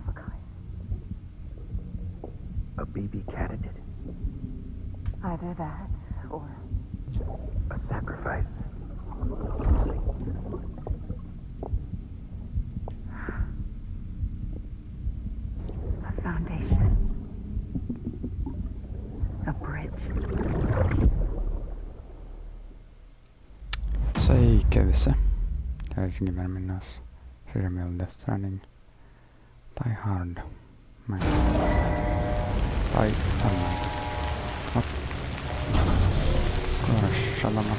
a kind. A BB candidate? Either that, or A sacrifice? a foundation. A bridge. Sveiki visi, GeimerMenas, žaidžiame Stranding Lietuviškai. Tai tämmöinen. Korshadama.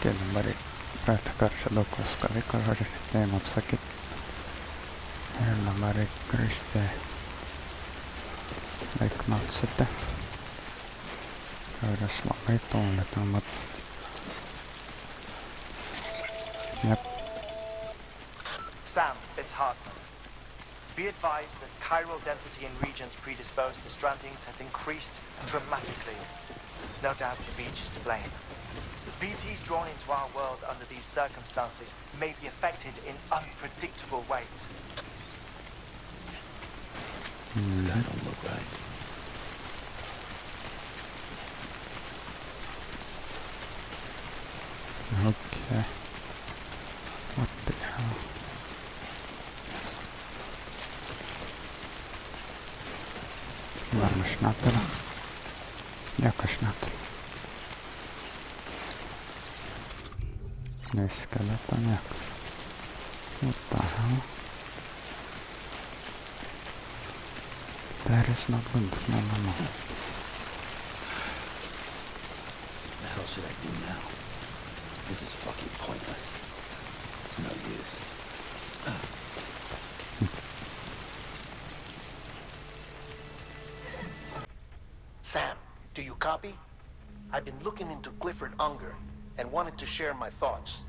Kenen bari prata korshado koska vikarhari teemapsakit. Herna bari kriste. Laiknatsete. Käydäs labai tunnettomat. Yep. Sam, it's Hartman. Be advised that chiral density in regions predisposed to strandings has increased dramatically. No doubt the beach is to blame. BTs drawn into our world under these circumstances may be affected in unpredictable ways. That don't look right. Okay. What the hell? Varmaan snatella. Jaka snatella? Skeleton jaka. What the hell? That is not good. No. What the hell should I do now? This is fucking pointless. It's no use. Sam, do you copy? I've been looking into Clifford Unger and wanted to share my thoughts.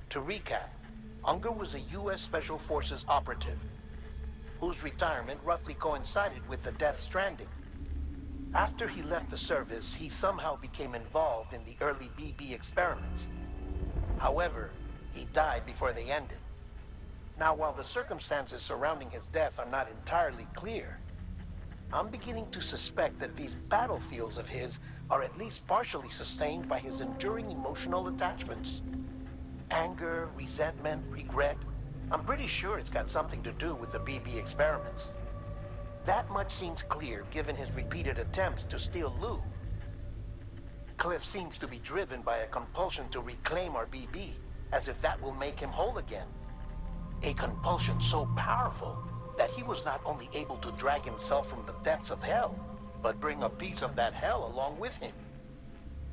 To recap, Unger was a U.S. Special Forces operative whose retirement roughly coincided with the Death Stranding. After he left the service, he somehow became involved in the early BB experiments. However, he died before they ended. Now, while the circumstances surrounding his death are not entirely clear, I'm beginning to suspect that these battlefields of his are at least partially sustained by his enduring emotional attachments. Anger, resentment, regret. I'm pretty sure it's got something to do with the BB experiments. That much seems clear given his repeated attempts to steal Lou. Cliff seems to be driven by a compulsion to reclaim our BB, as if that will make him whole again. A compulsion so powerful that he was not only able to drag himself from the depths of hell, but bring a piece of that hell along with him.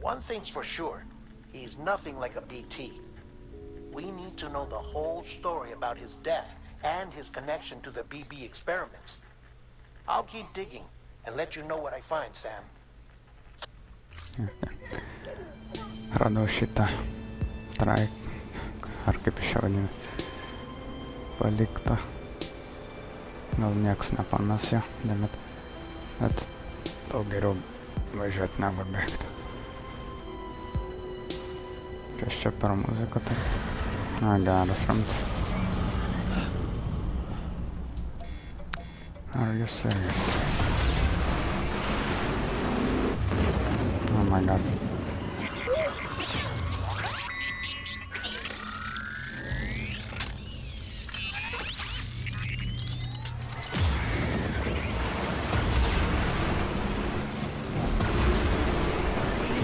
One thing's for sure, he's nothing like a BT. We need to know the whole story about his death and his connection to the BB experiments. I'll keep digging and let you know what I find, Sam. Radošite. Traik. Ar kaip iššaudėme palikta. Gal nieks nepames jo, bet daug geriau važiuot negu bėgti. Kas čia per muziką tai? Geras ramtas. Are you serious? Oh my god.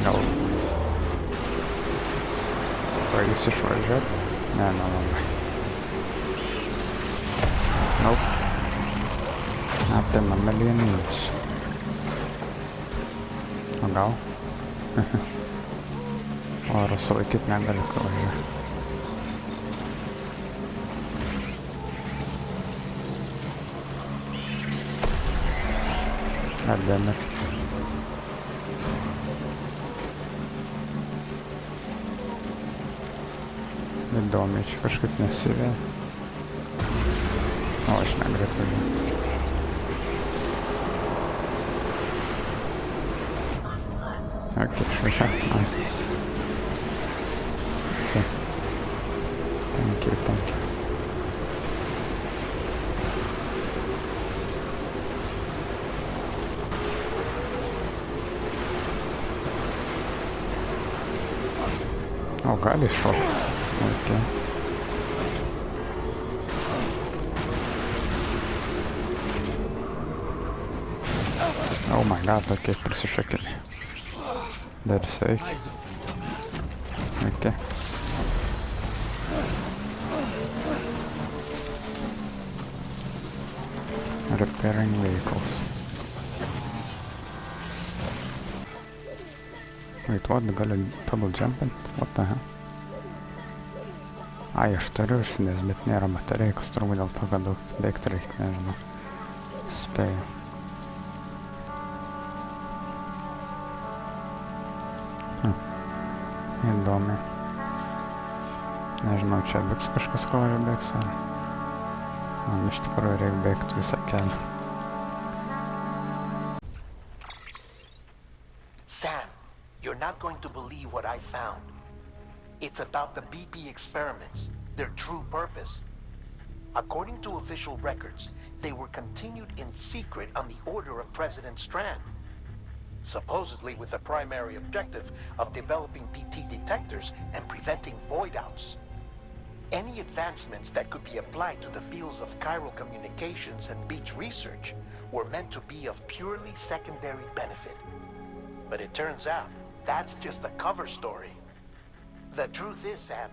No. Pavyks išvažiuot? Ne, nelabai. Nope. Apima milijonus. O gal? Oro sulaikyt negali važiuoti. Goddammit. Įdomiai, čia kažkaip nesivėja. O, aš negaliu važiuoti. Okay, sure, nice. Okay. Thank you. O, gali iššokti. Okay. Oh my god, tokie prisišakėliai. Dar sveiki. Okay. Repairing vehicles. Wait, what? Gali double jumpint? What the hell? Ai, aš turiu užsidės, bet nėra baterijos, turbūt dėl to, kad daug bėgti reikia, nežinau. Spėju. Įdomi. Nežinau, čia bėgs kažkas, ko jau bėgs, ar... Man iš tikrųjų reikia bėgti visą kelią. Sam, you're not going to believe what I found. It's about the BP experiments, their true purpose. According to official records, they were continued in secret on the order of President Strand, supposedly with the primary objective of developing BT detectors and preventing void-outs. Any advancements that could be applied to the fields of chiral communications and beach research were meant to be of purely secondary benefit. But it turns out, that's just the cover story. The truth is, Sam,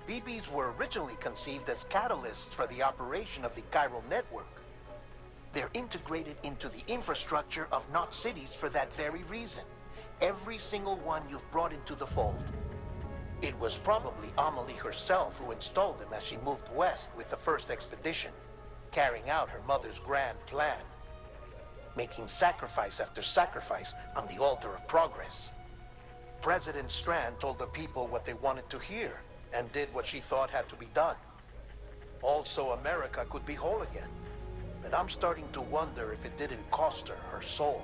BBs were originally conceived as catalysts for the operation of the chiral network. They're integrated into the infrastructure of not cities for that very reason. Every single one you've brought into the fold. It was probably Amelie herself who installed them as she moved west with the first expedition, carrying out her mother's grand plan, making sacrifice after sacrifice on the altar of progress. President Strand told the people what they wanted to hear and did what she thought had to be done. Also, America could be whole again. But I'm starting to wonder if it didn't cost her soul.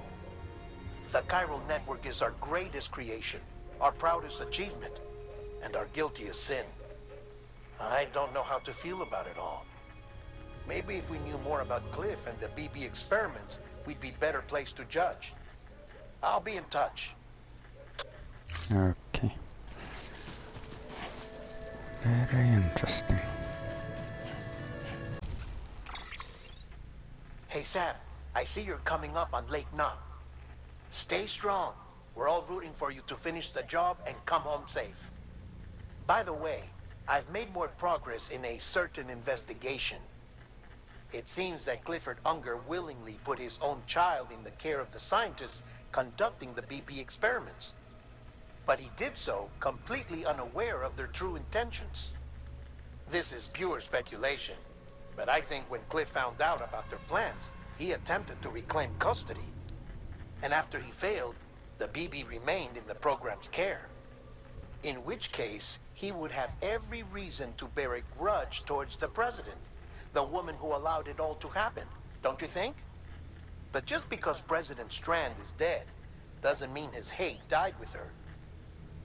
The chiral network is our greatest creation, our proudest achievement, and our guiltiest sin. I don't know how to feel about it all. Maybe if we knew more about Cliff and the BB experiments, we'd be better placed to judge. I'll be in touch. Okay. Very interesting. Hey Sam, I see you're coming up on Lake Nut. Stay strong. We're all rooting for you to finish the job and come home safe. By the way, I've made more progress in a certain investigation. It seems that Clifford Unger willingly put his own child in the care of the scientists conducting the BP experiments. But he did so completely unaware of their true intentions. This is pure speculation, but I think when Cliff found out about their plans, he attempted to reclaim custody. And after he failed, the BB remained in the program's care. In which case, he would have every reason to bear a grudge towards the president, the woman who allowed it all to happen, don't you think? But just because President Strand is dead, doesn't mean his hate died with her.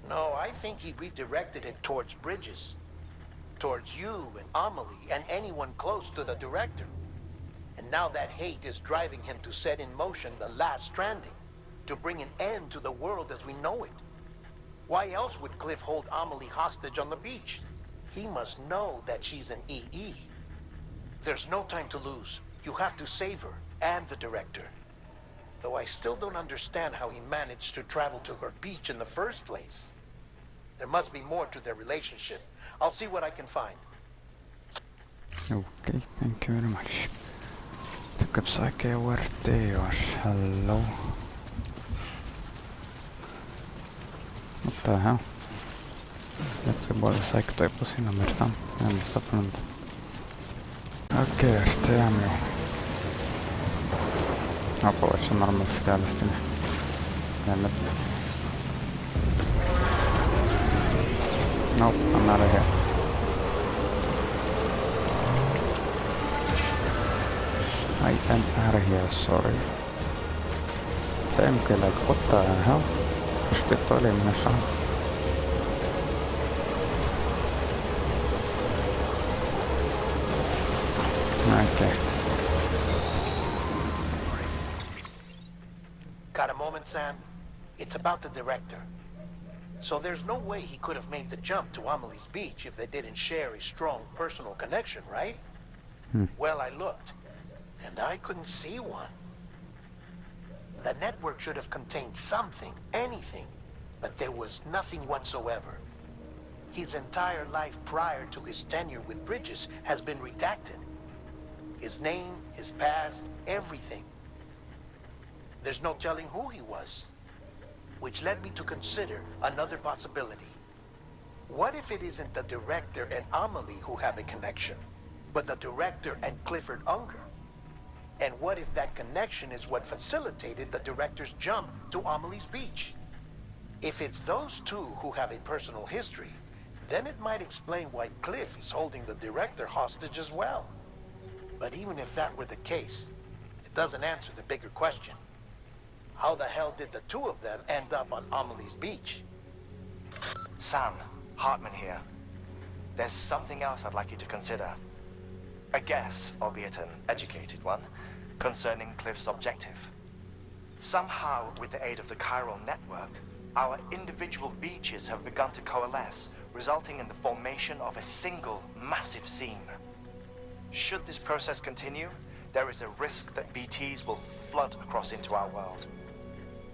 No, I think he redirected it towards Bridges. Towards you and Amelie and anyone close to the director. And now that hate is driving him to set in motion the last stranding, to bring an end to the world as we know it. Why else would Cliff hold Amelie hostage on the beach? He must know that she's an EE. There's no time to lose. You have to save her and the director. Though I still don't understand how he managed to travel to her beach in the first place. There must be more to their relationship. I'll see what I can find. Okay, thank you very much. Tai kaip sakė, jau artėjau aš. Hello. What the hell? Bet tai buvo visai kitoj pusėj, numirtam. Nesuprantu. Okay, artėjom jau. O, pala, čia normalus kelias, tai ne. Nope, I'm out of here. I am out of here, sorry. Damn, like, what the hell? Aš taip toliai nešau. Okay. Got a moment, Sam? It's about the director. So there's no way he could have made the jump to Amelie's beach if they didn't share a strong personal connection, right? Well, I looked, and I couldn't see one. The network should have contained something, anything, but there was nothing whatsoever. His entire life prior to his tenure with Bridges has been redacted. His name, his past, everything. There's no telling who he was. Which led me to consider another possibility. What if it isn't the director and Amelie who have a connection, but the director and Clifford Unger? And what if that connection is what facilitated the director's jump to Amelie's beach? If it's those two who have a personal history, then it might explain why Cliff is holding the director hostage as well. But even if that were the case, it doesn't answer the bigger question. How the hell did the two of them end up on Amelie's beach? Sam, Hartman here. There's something else I'd like you to consider. A guess, albeit an educated one, concerning Cliff's objective. Somehow, with the aid of the chiral network, our individual beaches have begun to coalesce, resulting in the formation of a single massive seam. Should this process continue, there is a risk that BTs will flood across into our world,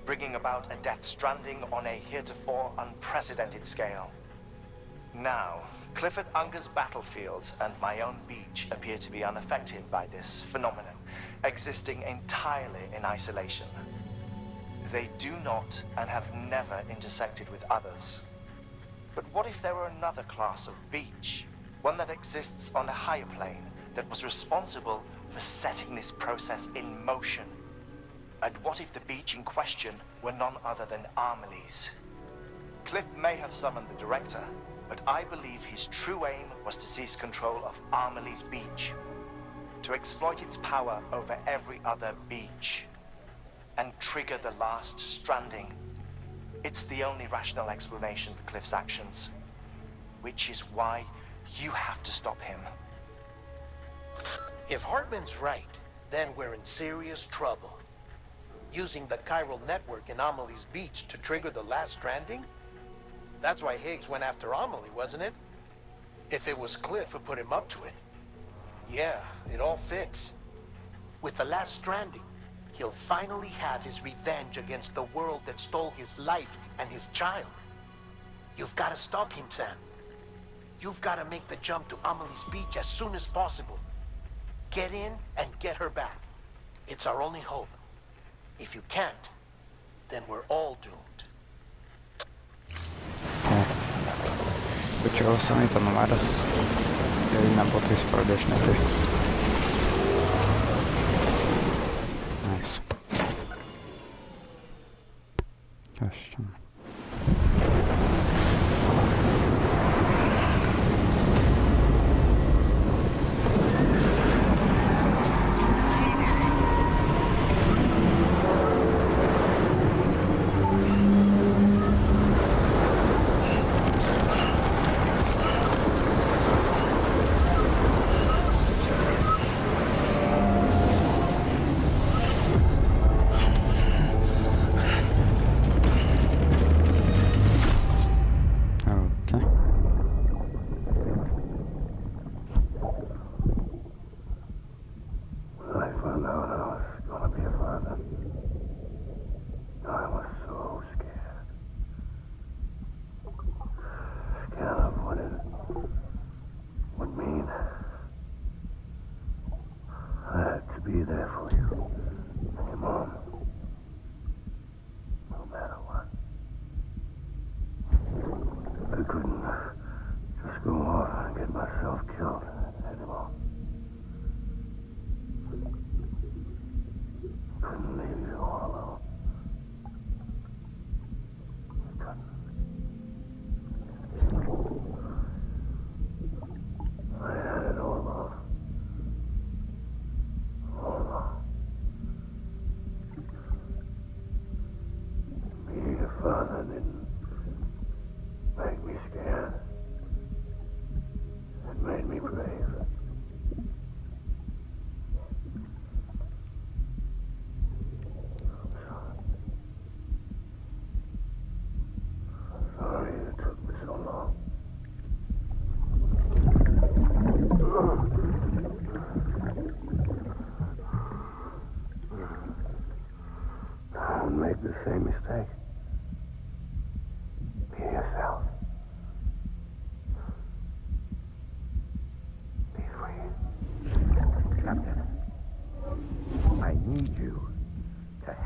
bringing about a death stranding on a heretofore unprecedented scale. Now, Clifford Unger's battlefields and my own beach appear to be unaffected by this phenomenon, existing entirely in isolation. They do not and have never intersected with others. But what if there were another class of beach, one that exists on a higher plane, that was responsible for setting this process in motion? And what if the beach in question were none other than Amelie's? Cliff may have summoned the director, but I believe his true aim was to seize control of Amelie's beach, to exploit its power over every other beach, and trigger the last stranding. It's the only rational explanation for Cliff's actions, which is why you have to stop him. If Hartman's right, then we're in serious trouble. Using the chiral network in Amelie's beach to trigger the last stranding? That's why Higgs went after Amelie, wasn't it? If it was Cliff who put him up to it. Yeah, it all fits. With the last stranding, he'll finally have his revenge against the world that stole his life and his child. You've got to stop him, Sam. You've got to make the jump to Amelie's beach as soon as possible. Get in and get her back. It's our only hope. If you can't, then we're all doomed. Počíval se mi to numeras, který na boty sprodeš nebyl. Nice. Ještě.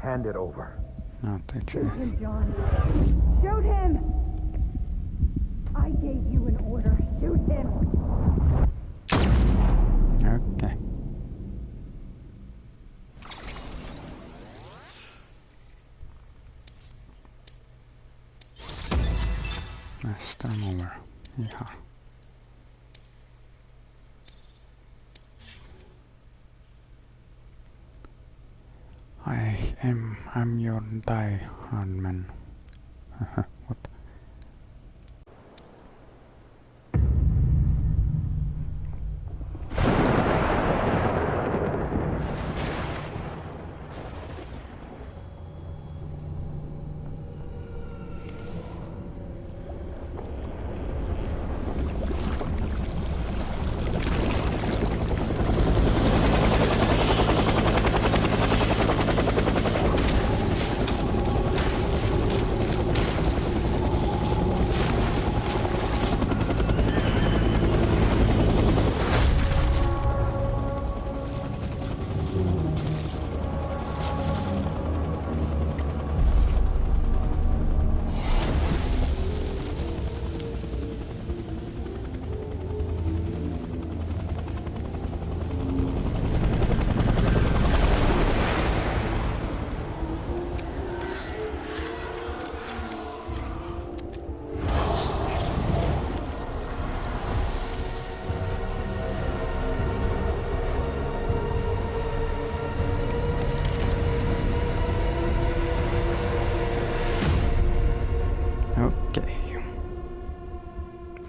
Hand it over. No, tai čia. Shoot him, John. Shoot him! I gave you an order. Shoot him! Okei. Master mover. Jaha. I'm your die-hard man. What?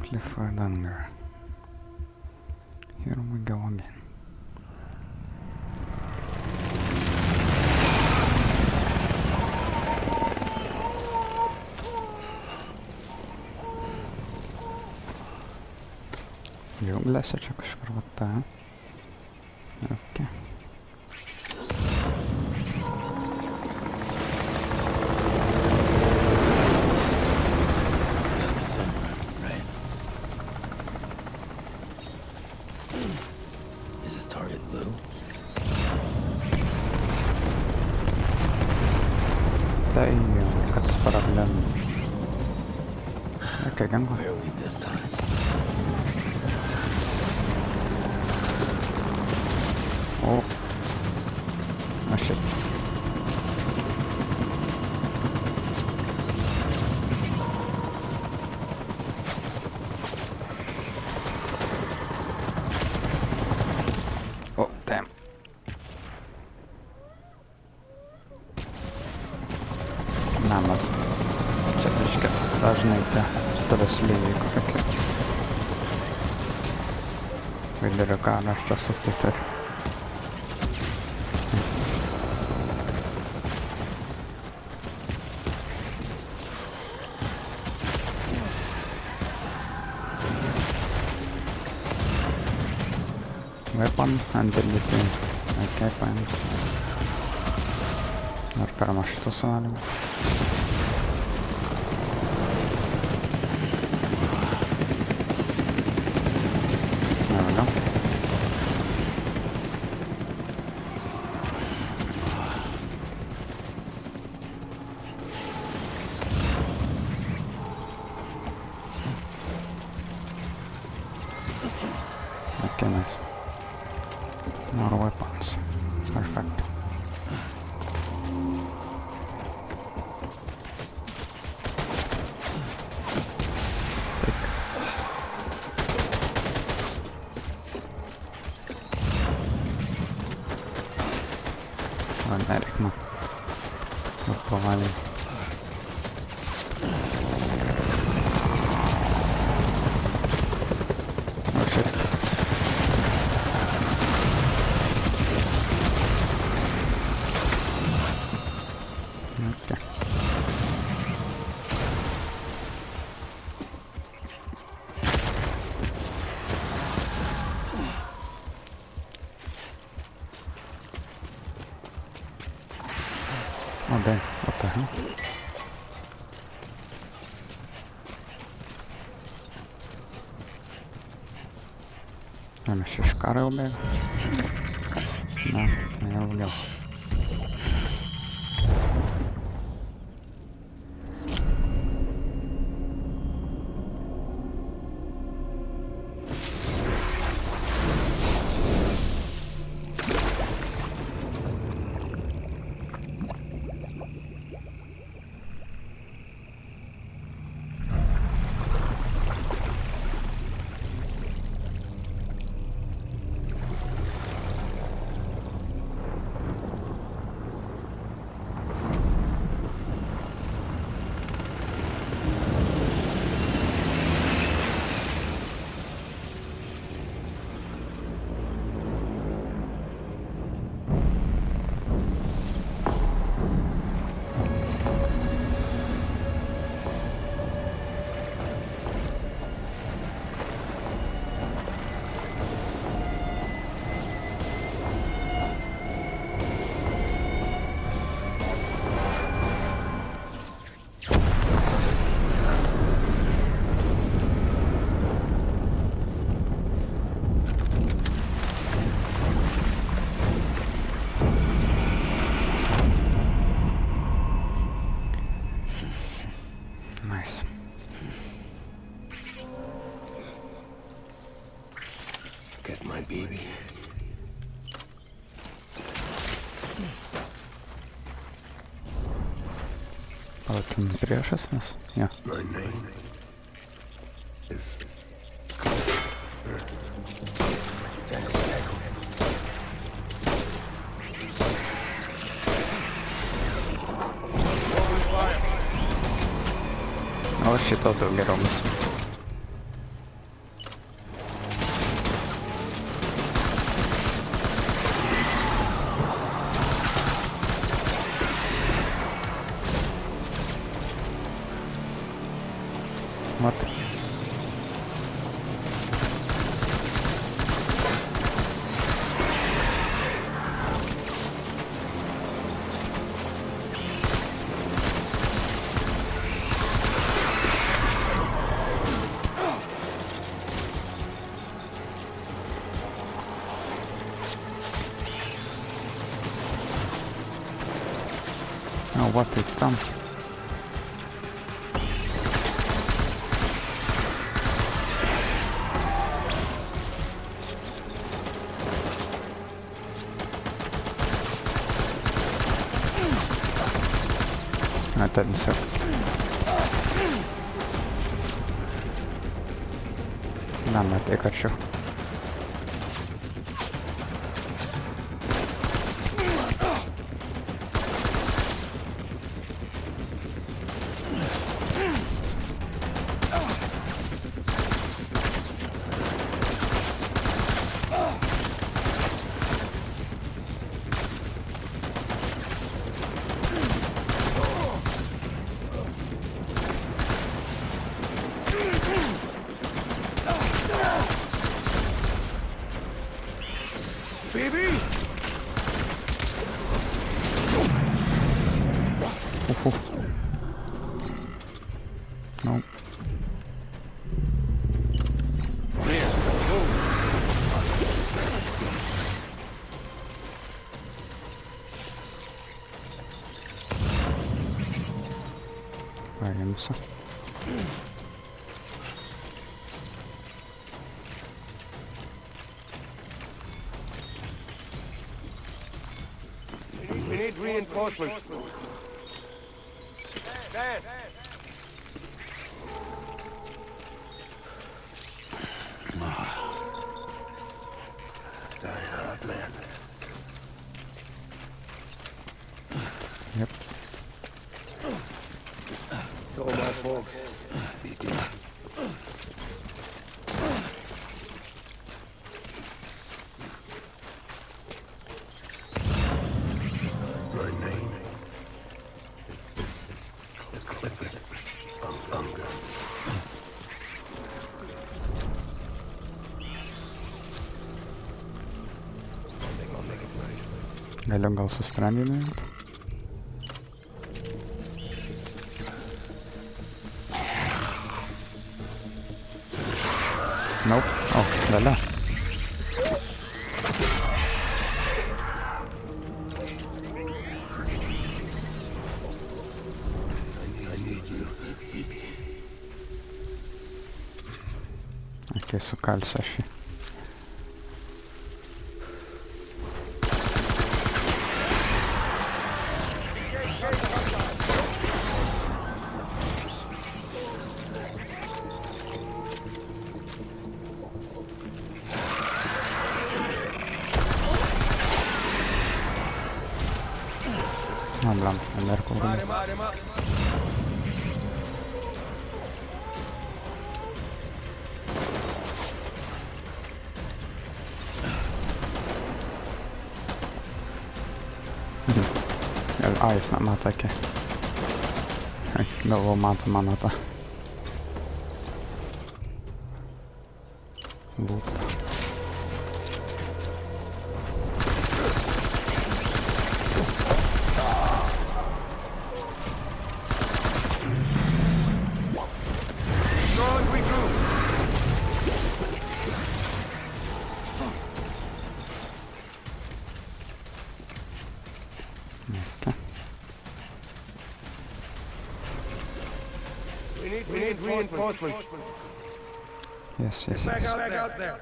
Clifford Unger. Here we go again. Džiauglėse čia kažkur va ta. Okay. Tai kas problem. Okay, gan. Where are we this time? Oh. Oh shit. Oh, damn. Namas. Čia biškė dažnai tie streslyviai kokie. Vidurio kalio aš čia sutikti. Weapon and ability. Okay, fine. Ar per maštų suvalim. There we go. Okay, nice. More weapons. Perfect. Erik, no. Powali. Oh shit. Okay. Oh damn, what the hell? Aš iš karo jau bėgu? Ne, jau bėgu. baby. O, ten priešas, nes... Jo. My name is... O, šito daug geriau bus. Vat. O, va tai tam. Ten se. Lämnä Pikachu. No. Vaiemassa. We need reinforcements. Dad. Yep. It's all my fault. My name is Clifford of Unger. Vėliau gal su Stranding Lietuviškai. Nope. Oh, dalia. Okei, sukalsiu aš jį. Blam, andar con jis nematė. Galvo mato mano tą lūpą. We need reinforcements. Yes. Back out there.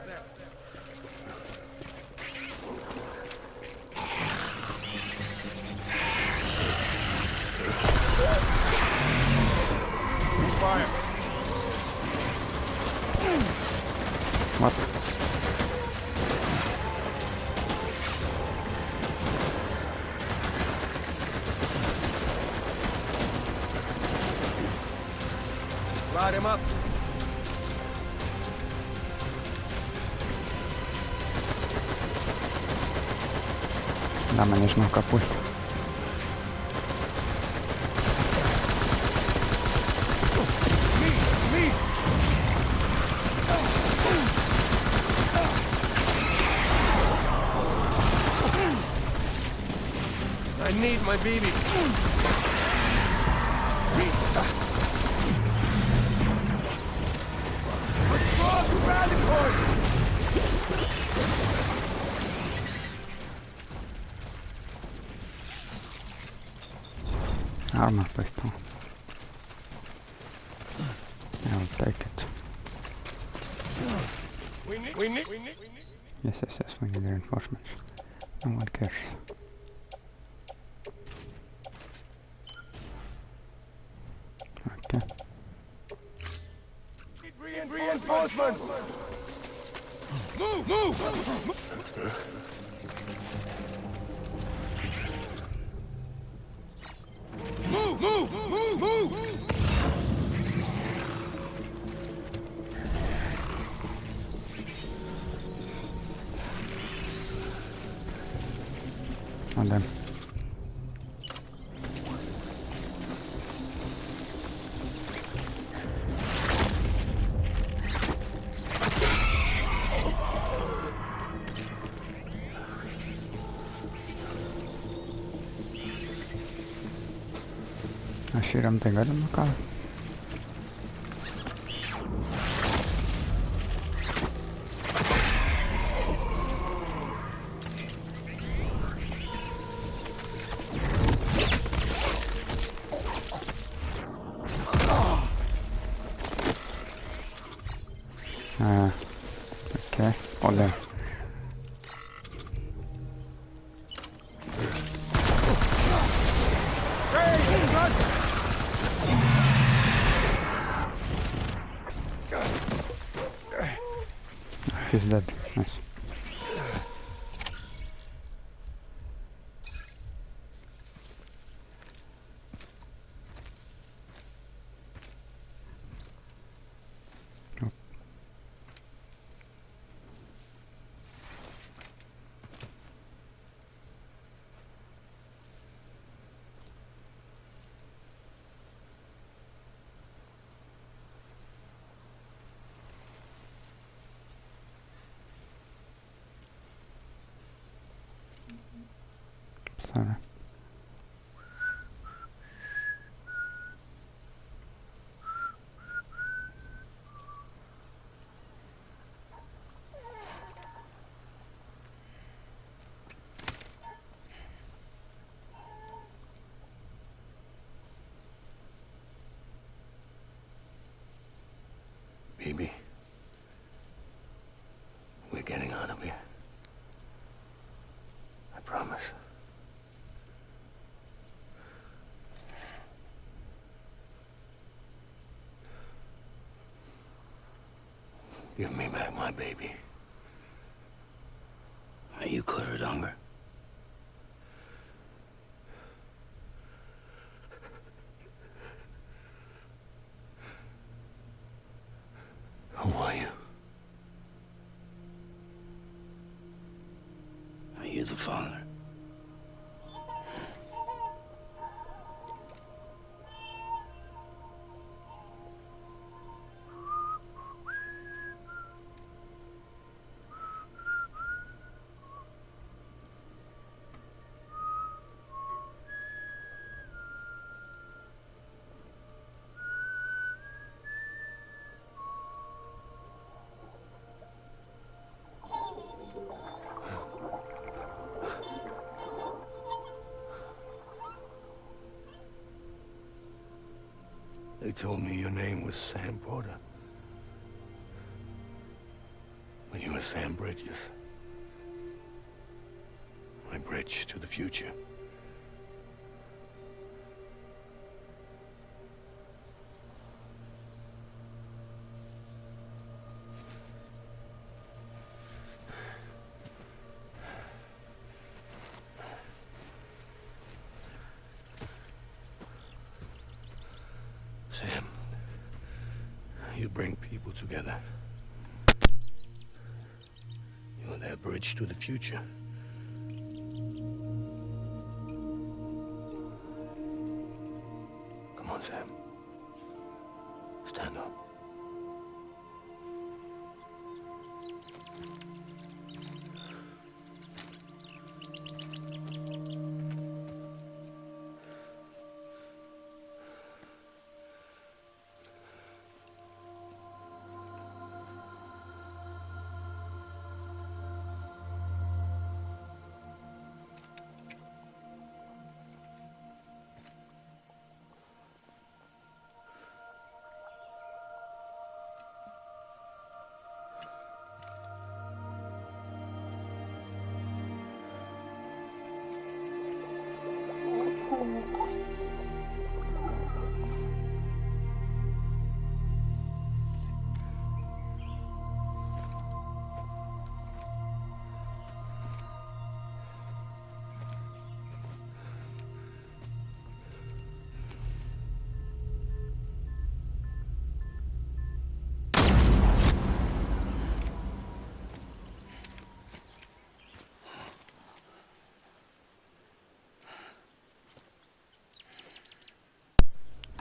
Got him up. Dama nežinau ką pulti. I need my baby. Armor pistol. I'll take it. We need. Yes, we need reinforcements. No one cares. Okay. Reinforcement. Move. Move! On them. Aš jį rimtai galima ką? Okay, on there. He's dead. Nice. Sorry. Baby, we're getting out of here. I promise. Give me back my baby. Are you cleared, Unger? Who are you? Are you the father? They told me your name was Sam Porter. But you were Sam Bridges. My bridge to the future. Sam, You bring people together. You're their bridge to the future. Come on, Sam. Stand up.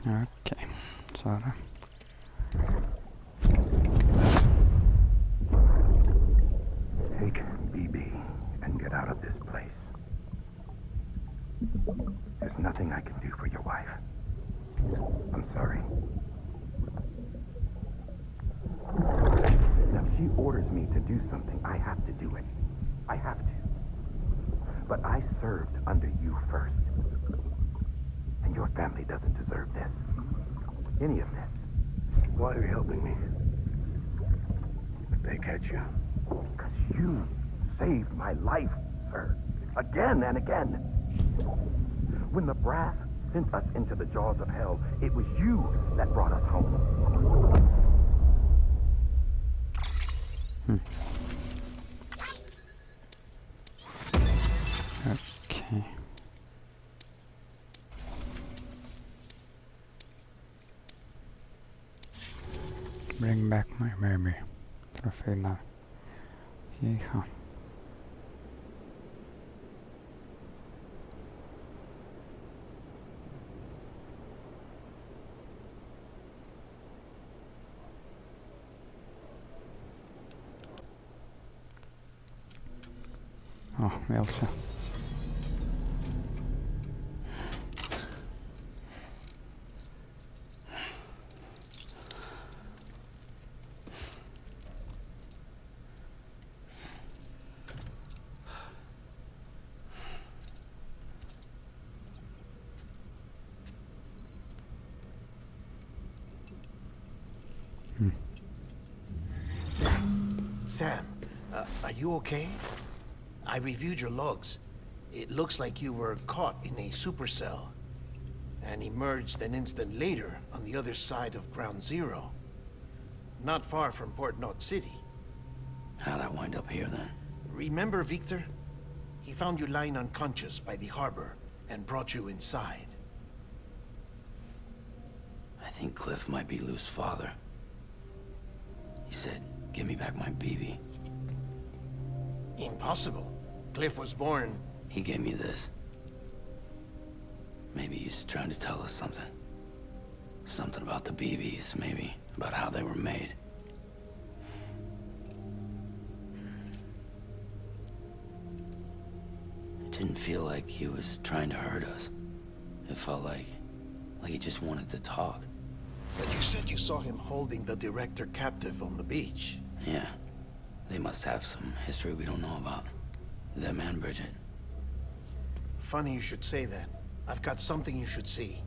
Okej, så är det. Take BB and get out of this place. There's nothing I can do for your wife. I'm sorry. Now, if she orders me to do something, I have to do it. I have to. But I served under you first. And your family doesn't deserve this. Any of this. Why are you helping me? If they catch you. Because you saved my life, sir. Again and again. When the brass sent us into the jaws of hell, it was you that brought us home. Okej. Bring back my baby. Trofej na Jeha. O, wielce. Sam, are you okay? I reviewed your logs. It looks like you were caught in a supercell and emerged an instant later on the other side of Ground Zero. Not far from Port Knot City. How'd I wind up here then? Remember Victor? He found you lying unconscious by the harbor and brought you inside. I think Cliff might be Lou's father. He said, "Give me back my BB." Impossible. Cliff was born... He gave me this. Maybe he's trying to tell us something. Something about the BBs, maybe. About how they were made. It didn't feel like he was trying to hurt us. It felt like he just wanted to talk. But you said you saw him holding the director captive on the beach. Yeah. They must have some history we don't know about. Them and Bridget. Funny you should say that. I've got something you should see.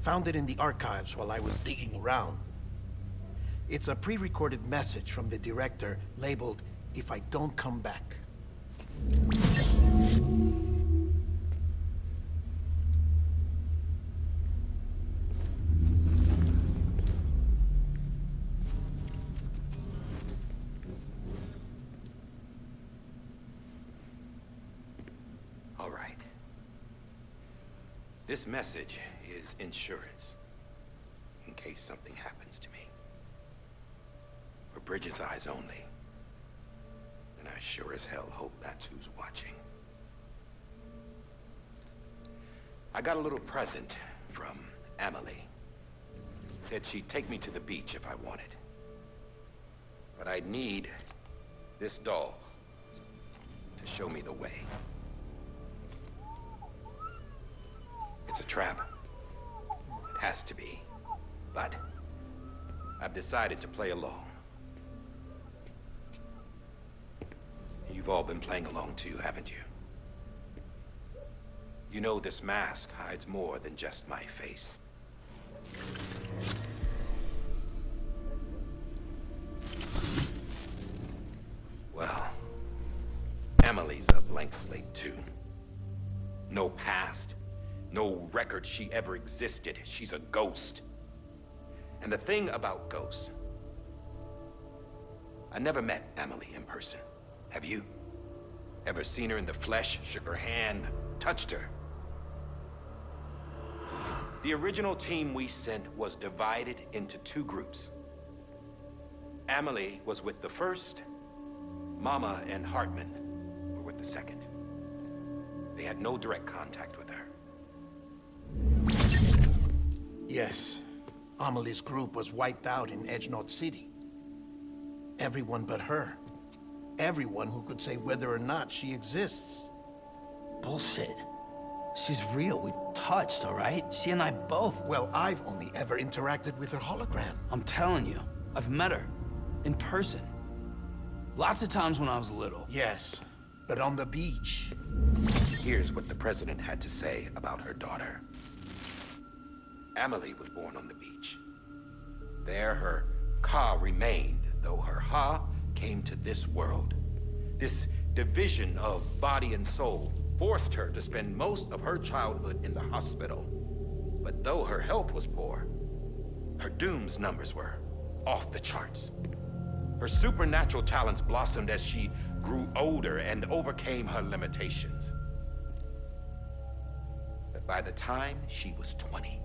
Found it in the archives while I was digging around. It's a pre-recorded message from the director labeled, "If I don't come back." All right. This message is insurance, in case something happens to me. Bridges' eyes only. And I sure as hell hope that's who's watching. I got a little present from Emily. Said she'd take me to the beach if I wanted. But I'd need this doll to show me the way. It's a trap. It has to be. But I've decided to play along. You've all been playing along too, haven't you? You know this mask hides more than just my face. Well, Emily's a blank slate too. No past, no record she ever existed. She's a ghost. And the thing about ghosts, I never met Emily in person. Have you? Ever seen her in the flesh, shook her hand, touched her? The original team we sent was divided into two groups. Emily was with the first, Mama and Hartman were with the second. They had no direct contact with her. Yes. Amelie's group was wiped out in Edgenot City. Everyone but her. Everyone who could say whether or not she exists. Bullshit. She's real. We touched, all right? She and I both. Well, I've only ever interacted with her hologram. I'm telling you, I've met her. In person. Lots of times when I was little. Yes, but on the beach. Here's what the president had to say about her daughter. Emily was born on the beach. There her ka remained, though her ha came to this world. This division of body and soul forced her to spend most of her childhood in the hospital. But though her health was poor, her dooms numbers were off the charts. Her supernatural talents blossomed as she grew older and overcame her limitations. But by the time she was 20,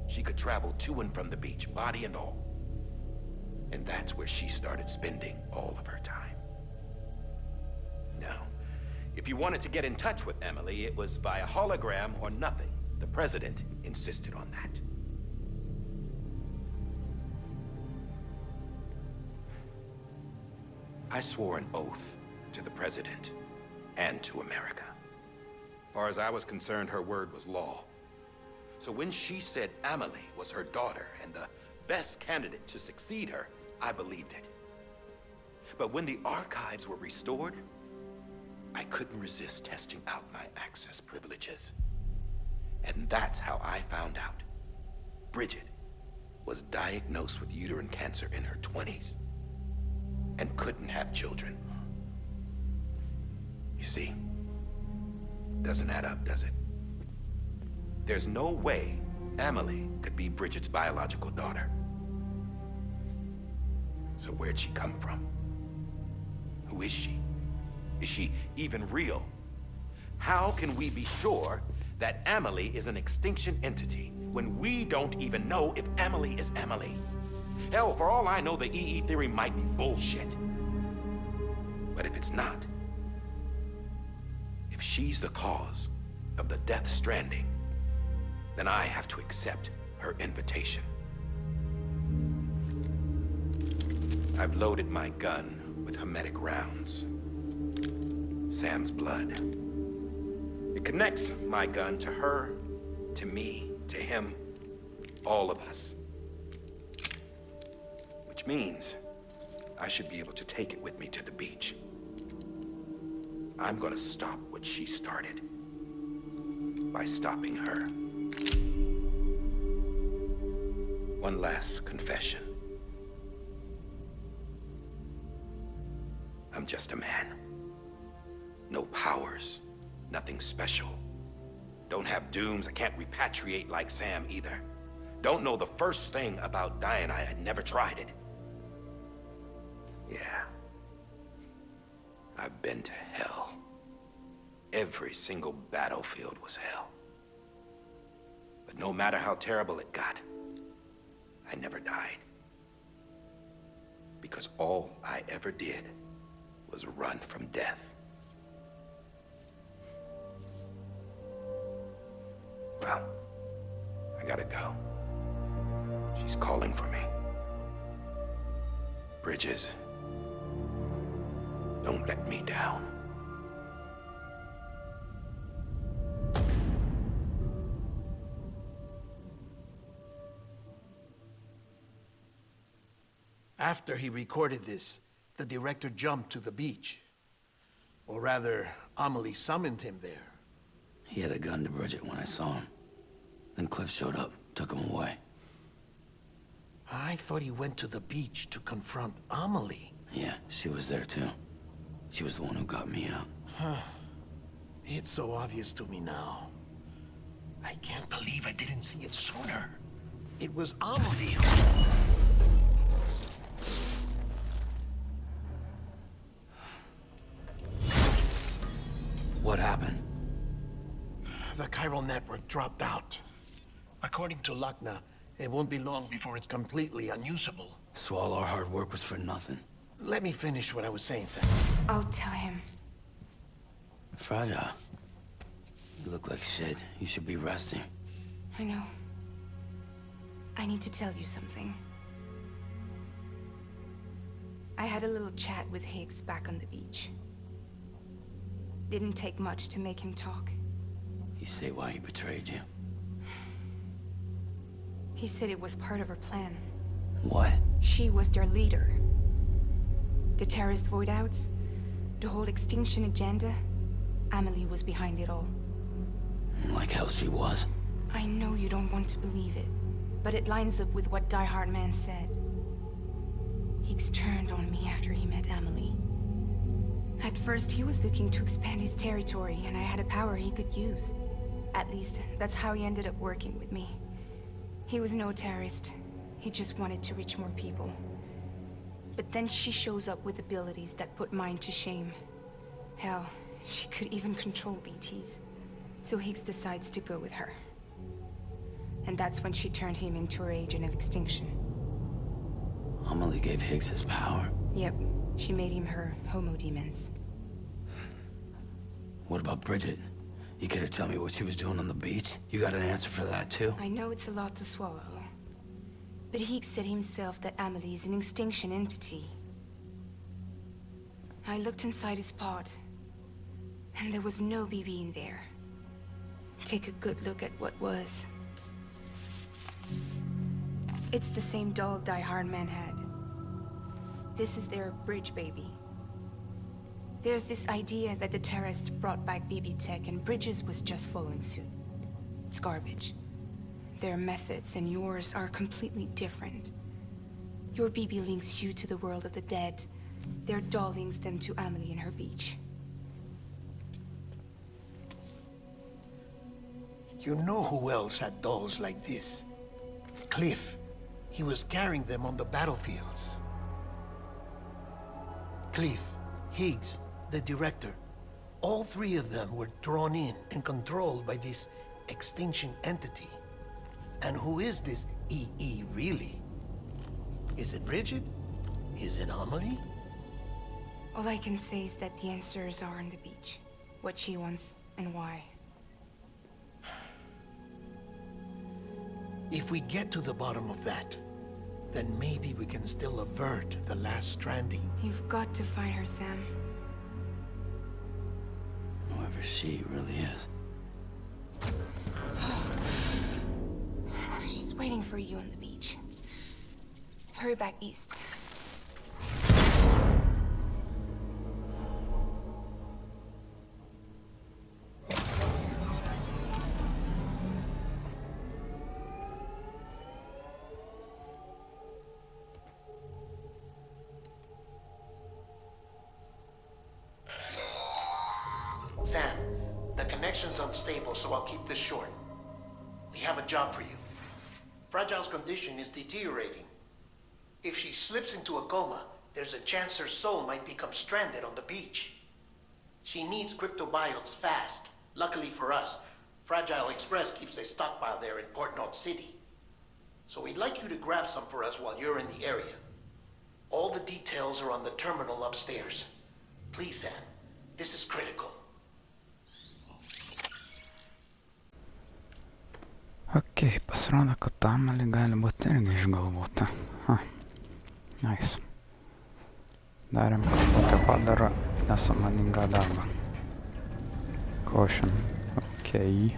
she could travel to and from the beach, body and all. And that's where she started spending all of her time. Now, if you wanted to get in touch with Emily, it was via hologram or nothing. The president insisted on that. I swore an oath to the president and to America. As far as I was concerned, her word was law. So when she said Emily was her daughter and the best candidate to succeed her, I believed it. But when the archives were restored, I couldn't resist testing out my access privileges. And that's how I found out Bridget was diagnosed with uterine cancer in her 20s and couldn't have children. You see, doesn't add up, does it? There's no way Emily could be Bridget's biological daughter. So where'd she come from? Who is she? Is she even real? How can we be sure that Emily is an extinction entity when we don't even know if Emily is Emily? Hell, for all I know, the EE theory might be bullshit. But if it's not, if she's the cause of the death stranding, then I have to accept her invitation. I've loaded my gun with hermetic rounds. Sam's blood. It connects my gun to her, to me, to him, all of us. Which means I should be able to take it with me to the beach. I'm gonna stop what she started by stopping her. One last confession. I'm just a man. No powers, nothing special. Don't have dooms, I can't repatriate like Sam either. Don't know the first thing about dying, I had never tried it. Yeah. I've been to hell. Every single battlefield was hell. But no matter how terrible it got, I never died. because all I ever did was run from death. Well, I gotta go. She's calling for me. Bridges, don't let me down. After he recorded this, the director jumped to the beach. Or rather, Amelie summoned him there. He had a gun to Bridget when I saw him. Then Cliff showed up, took him away. I thought he went to the beach to confront Amelie. Yeah, she was there too. She was the one who got me out. It's so obvious to me now. I can't believe I didn't see it sooner. It was Amelie who... What happened? The chiral network dropped out. According to Lakna, it won't be long before it's completely unusable. So all our hard work was for nothing. Let me finish what I was saying, Sam. I'll tell him. Fragile. You look like shit. You should be resting. I know. I need to tell you something. I had a little chat with Higgs back on the beach. Didn't take much to make him talk. You say why he betrayed you? He said it was part of her plan. What? She was their leader. The terrorist voidouts, the whole extinction agenda, Amelie was behind it all. Like hell she was. I know you don't want to believe it, but it lines up with what Die Hard Man said. Higgs turned on me after he met Amelie. At first, he was looking to expand his territory, and I had a power he could use. At least, that's how he ended up working with me. He was no terrorist. He just wanted to reach more people. But then she shows up with abilities that put mine to shame. Hell, she could even control BTs. So Higgs decides to go with her. And that's when she turned him into her agent of extinction. Amelie gave Higgs his power? Yep. She made him her homo demons. What about Bridget? You care to tell me what she was doing on the beach? You got an answer for that too? I know it's a lot to swallow. But Higgs said himself that Amelie is an extinction entity. I looked inside his pod, and there was no BB in there. Take a good look at what was. It's the same doll Die Hard Man had. This is their bridge baby. There's this idea that the terrorists brought back BB tech and Bridges was just following suit. It's garbage. Their methods and yours are completely different. Your BB links you to the world of the dead. Their doll links them to Amelie and her beach. You know who else had dolls like this? Cliff. He was carrying them on the battlefields. Cliff, Higgs, the director, all three of them were drawn in and controlled by this extinction entity. And who is this EE really? Is it Bridget? Is it Amelie? All I can say is that the answers are on the beach. What she wants and why. If we get to the bottom of that, then maybe we can still avert the last stranding. You've got to find her, Sam. Whoever she really is. She's waiting for you on the beach. Hurry back east. Sam, the connection's unstable, so I'll keep this short. We have a job for you. Fragile's condition is deteriorating. If she slips into a coma, there's a chance her soul might become stranded on the beach. She needs cryptobiotes fast. Luckily for us, Fragile Express keeps a stockpile there in Port North City. So we'd like you to grab some for us while you're in the area. All the details are on the terminal upstairs. Please, Sam. This is critical. Okei, pasirodo, kad Amelį gali būti irgi išgalvota. Nice. Darėm kažkokią padarą nesąmoningą darbą. Caution. Okei.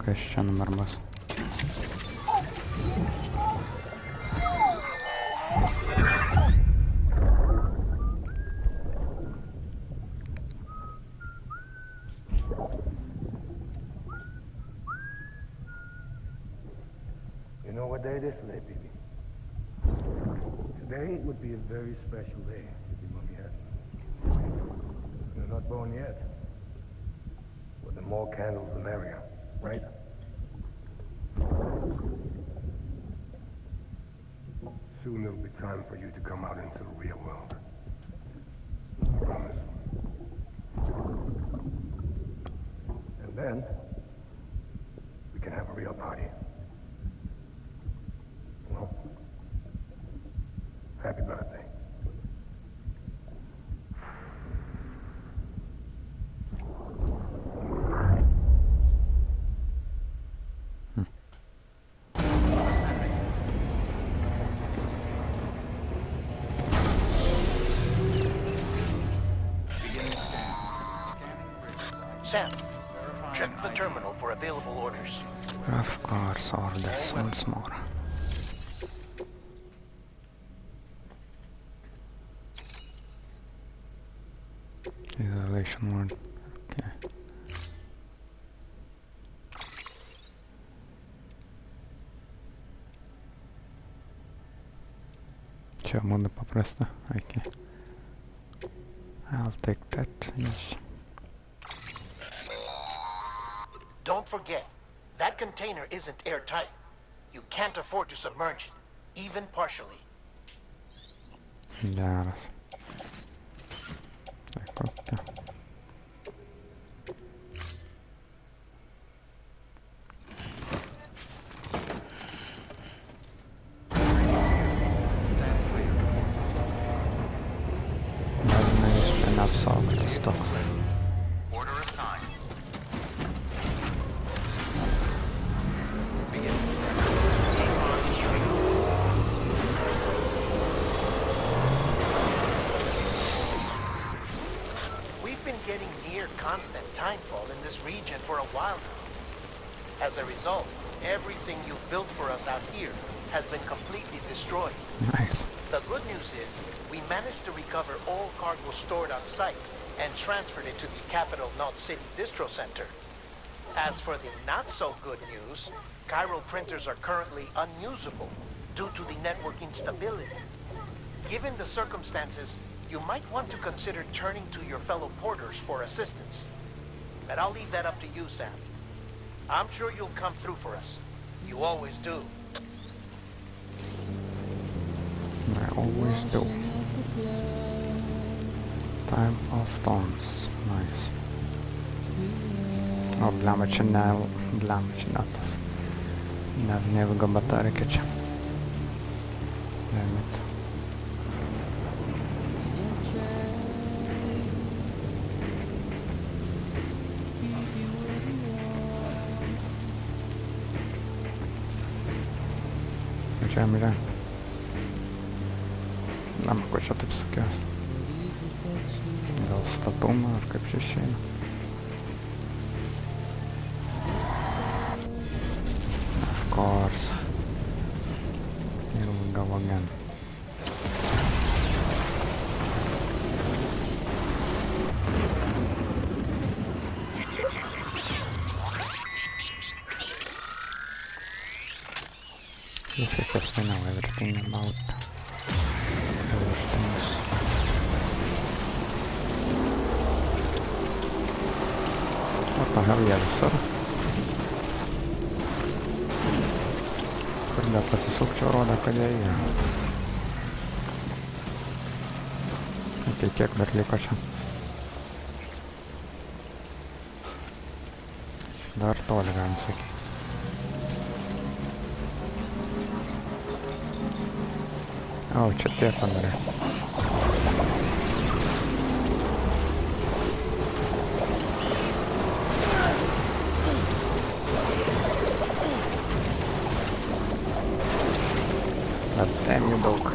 Kas čia dabar bus? You know what day it is today, baby? Today would be a very special day if your mommy had me. You're not born yet. But the more candles, the merrier, right? Soon it'll be time for you to come out into the real world. I promise. And then, we can have a real party. Well, happy birthday. Sam, check the terminal for available orders. Of course, orders once more. Isolation word. Okay. Čia būna paprasta. Okay. I'll take that. Yes. Don't forget, that container isn't airtight. You can't afford to submerge it, even partially. Geras. Tai kokia. Galime jis čia neapsaugotas toks. Order assigned. We've been getting near constant timefall in this region for a while now. As a result, everything you've built for us out here has been completely destroyed. Nice. The good news is, we managed to recover all cargo stored on site and transferred it to the Capital Knot City Distro Center. As for the not-so-good news, chiral printers are currently unusable due to the network instability. Given the circumstances, you might want to consider turning to your fellow porters for assistance. But I'll leave that up to you, Sam. I'm sure you'll come through for us. You always do. I always do. Time for storms. Nice. O, blemba, čia ne tas. Ne ilga batarika čia. Damn it. Žiūrėjom. Lemba, ko čia taip sukės. Gal statumą ar kaip čia išeina. Of course. Here we go again. This is just we know everything about those things. What the hell, yeah, sir? Kada pasisukčiau, rodo, kad jie yra. Tai kiek dar liko čia? Dar toli galim sakyti. O, čia tie padarai. Bet ten jų daug.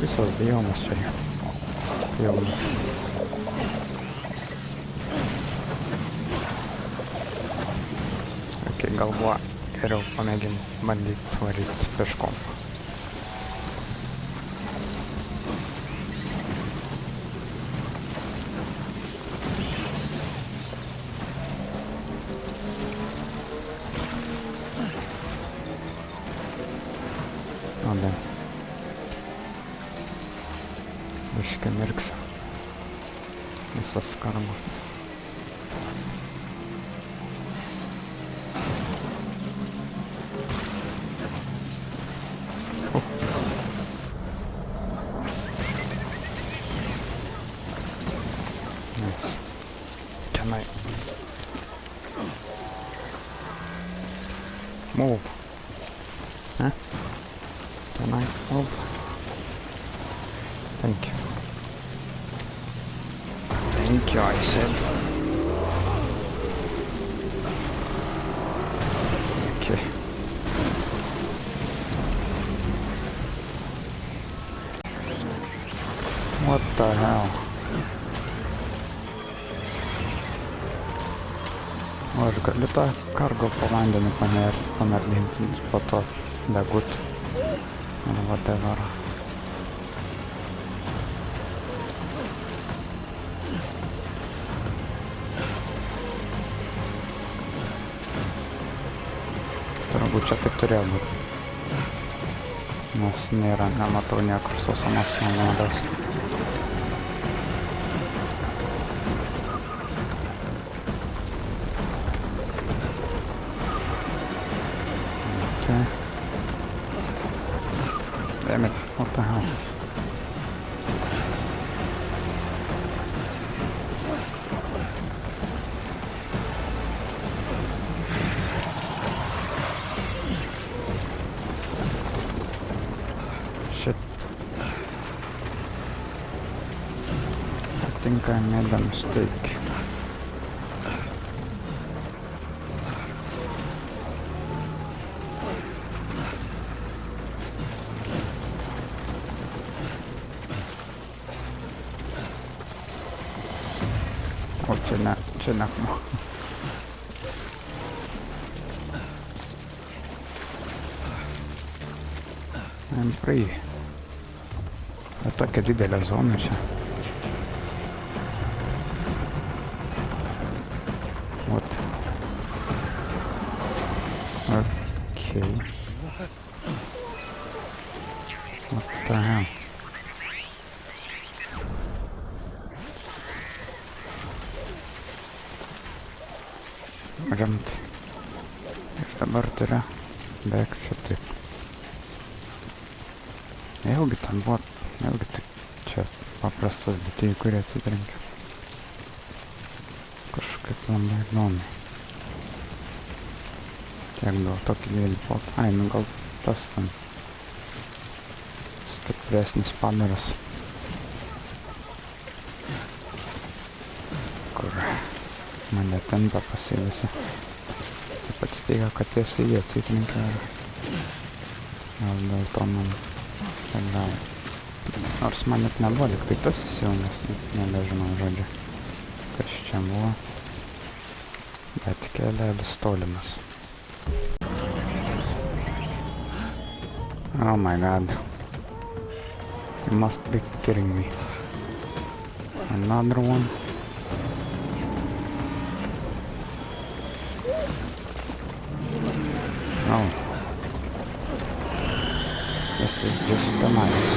Visas biomas čia jaunas. Ok, galvoju, geriau pamėginti bandyti varyti peškom. O, ne. Biškai mirksi. Visas karma. Nice. Can I move? Huh? Can I move? Thank you. Thank you, I said. Okay. What the hell? O, aš galiu tą kargo po vandenį pamerlinti, po to degut. Ar whatever. Turbūt čia taip turėjo būti. Nes nėra, nematau niekur sausumos nuodas. Okay. Damn it, what the hell? Shit. I think I made a mistake. O, čia nekmo. I'm free. Bet tokia didelė zona čia. What? Okay. What the hell? Rimtai. Ir dabar turiu bėgti čia taip. Vėlgi ten buvo, vėlgi tik čia paprastas bitėjai, kurie atsitrenkia. Kažkaip labai įdomiai. Tiek gal tokį didelį plotą. Ai, nu gal tas ten stipresnis padaras. Kur mane tempia pasivisi. Taip atsiteigia, kad tiesiai jie atsitrenkia. Gal dėl to man taip gal. Nors man net nebuvo, lyg tai tas įsijungęs, nebežinau žodžiu, kas čia buvo. Bet kelelis tolimas. Oh my god. You must be kidding me. Another one. Oh. This is just a nice.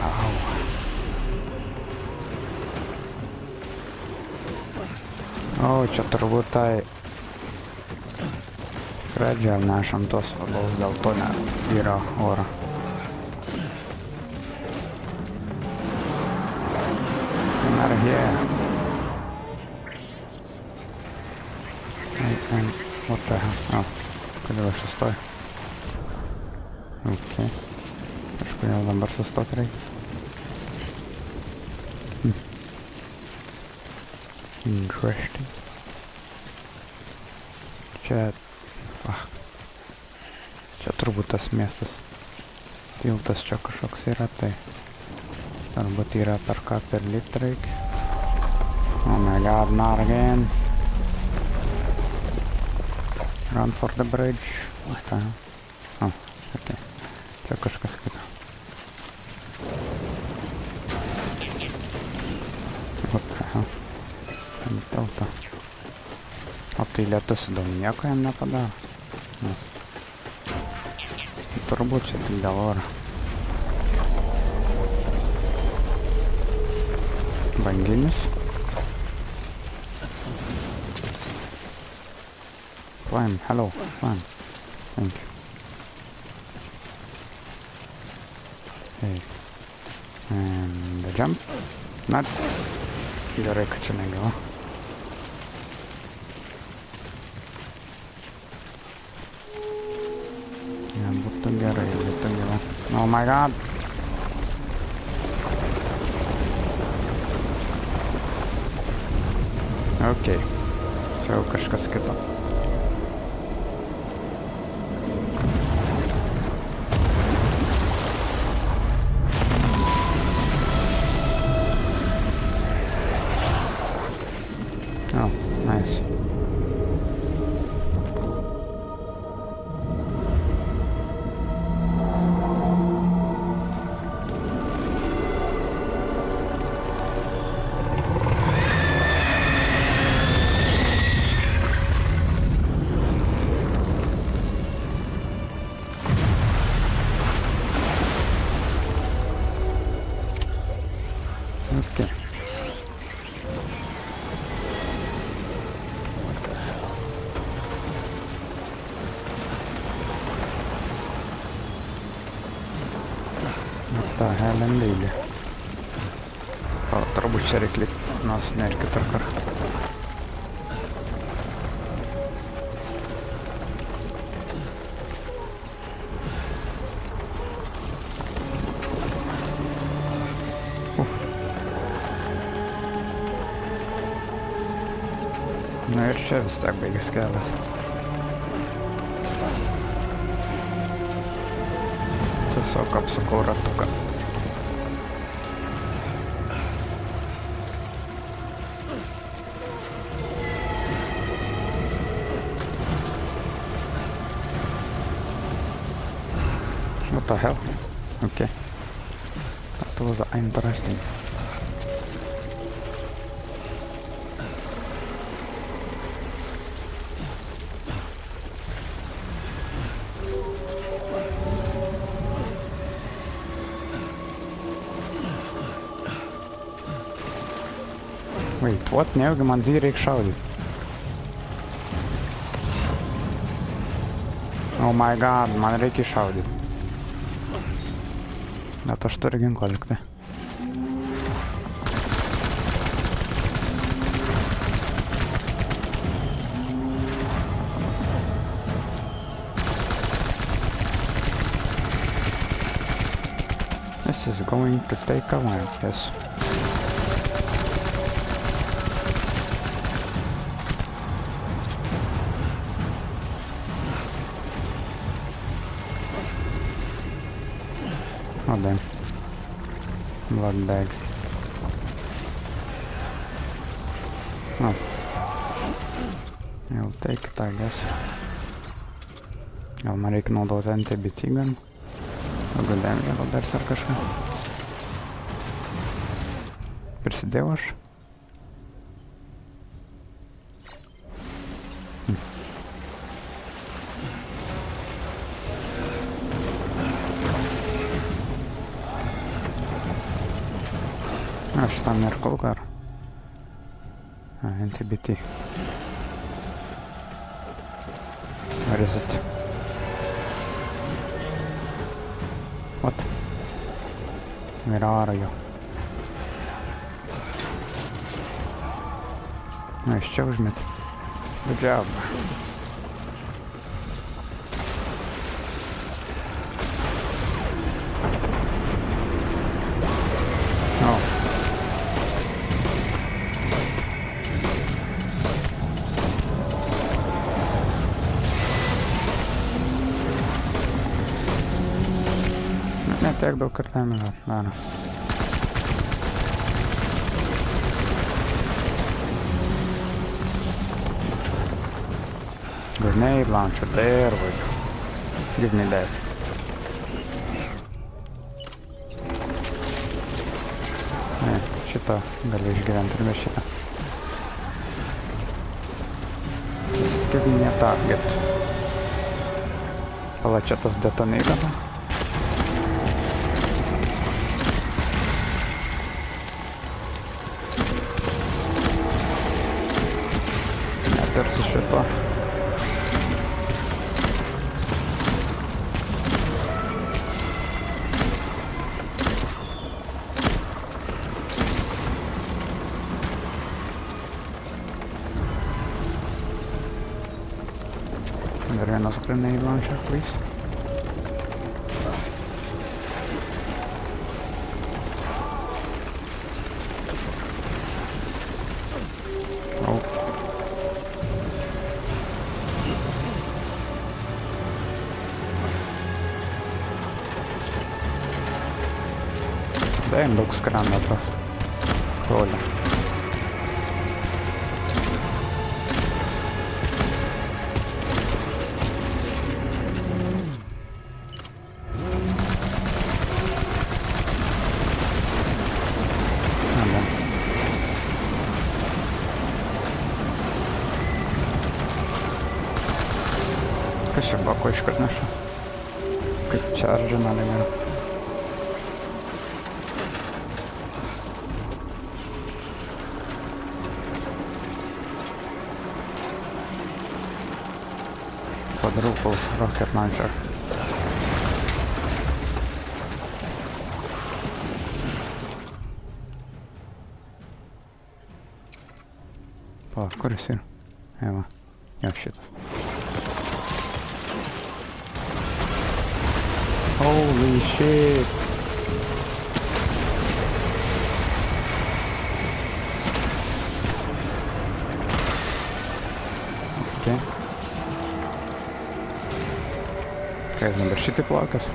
Ow. O, čia turbūt tai pradžioje nešam tos vagals, dėl to yra oro. Come out of here. What the hell? Kodėl aš sustoju? Ok. Kažkodėl dabar sustoti reikia. Interesting. Čia turbūt tas miestas. Tiltas čia kažkoks yra, tai turbūt yra per ką per lipt reikia. Oh my god, not again. Run for the bridge. What the hell? Oh, okay. Čia kažkas kito. What the hell? Tilta. O tai lietus daug nieko jam nepadaro. Turbūt čia tik dėl oro. Banginis. Climb, hello, climb. Thank you. Okay. And the jump. Not. Gerai, kad čia negavo. Būtų gerai, būtų gerai. Oh my god! Ok. Čia jau kažkas kito. Oh, nice. Okay. What the hell indeed? Turbūt čia reikia nas nerkit ar kar. Na ir čia vis tiek baigės kelias. Tiesiog apsukau ratuką. What the hell? Okay. That was interesting. Wait, what? Nejaugi man jį reikia šaudyti. Oh my god, man reikia šaudyti. Bet aš turiu ginklą likti. This is going to take a while, yes. Oh damn. Blood bag. Oh. I'll take it, I guess. Gal man reikia naudoti anti-BT gun. Gal damage, gal dar ar kažką. Prisidėjau aš. Šitam nėra kulka ar? NTBT. Where is it? What? Where are you? Iš čia užmeti. Good job. tiek daug kartavimų daro. Grenade launcher, there we go. Give me that. Ne, šitą gali išgyventi ir be šitą. Give me a target. Pala, čia tas detonator. Net ir su šito. Dar vienas grenade launcher, please. Oh. Den daug skrenda tas toli. Kas čia buvo, ko iškart neša? Kaip čaržina negera. Quadruple rocket launcher. Palauk, kur jis yra? Eva, jo šitas. Holy shit! Okay. Kas dabar šitai plakas?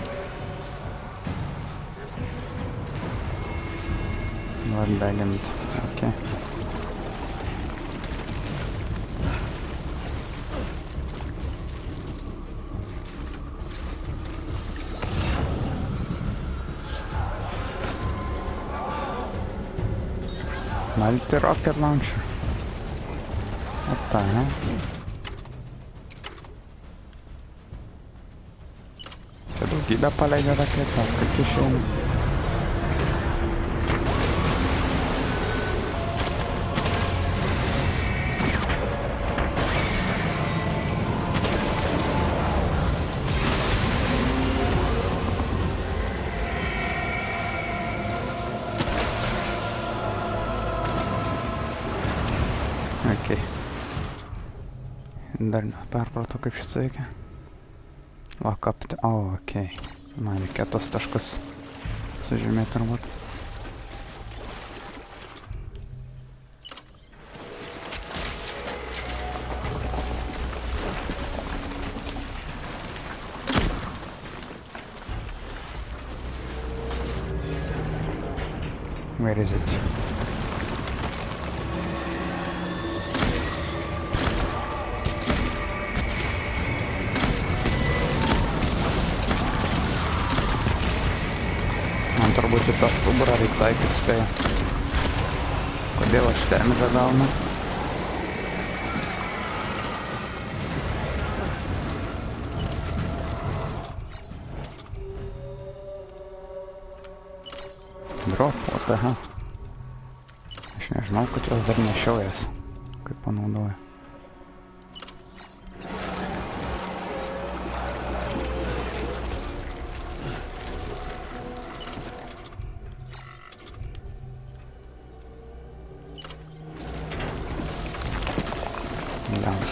Nori deginti. Okay. Multi-rocket launcher. What the hell? Čia daugybę paleidžia raketą, kaip išeina. Okay. Dar neperpratau, kaip šitą veikia. Vakapti. O, okei. Man reikia tos taškus sužymėti turbūt. Where is it? Turbūt į tą stuburą reikia taikyti spėju. Kodėl aš damage gaunu? Drop, what the hell? Aš nežinau, kad jos dar nešiojas, kaip panaudoju.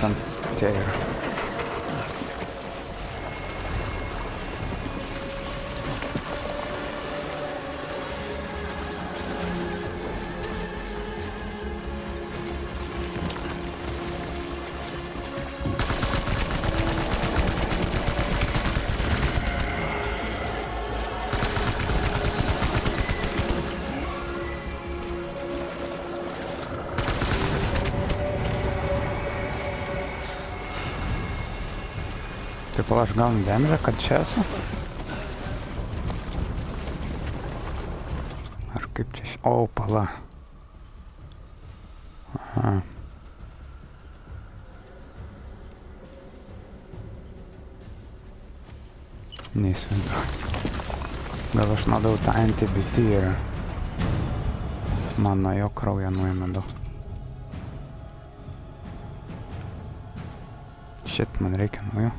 Там те yra. Pala, aš gaunu demžę, kad čia esu? Ar kaip čia... O, pala. Aha. Neįsivaizduoju. Gal aš naudau tą anti-BT ir man nuo jo kraują nuėmė daug. Šit, man reikia nuo jo.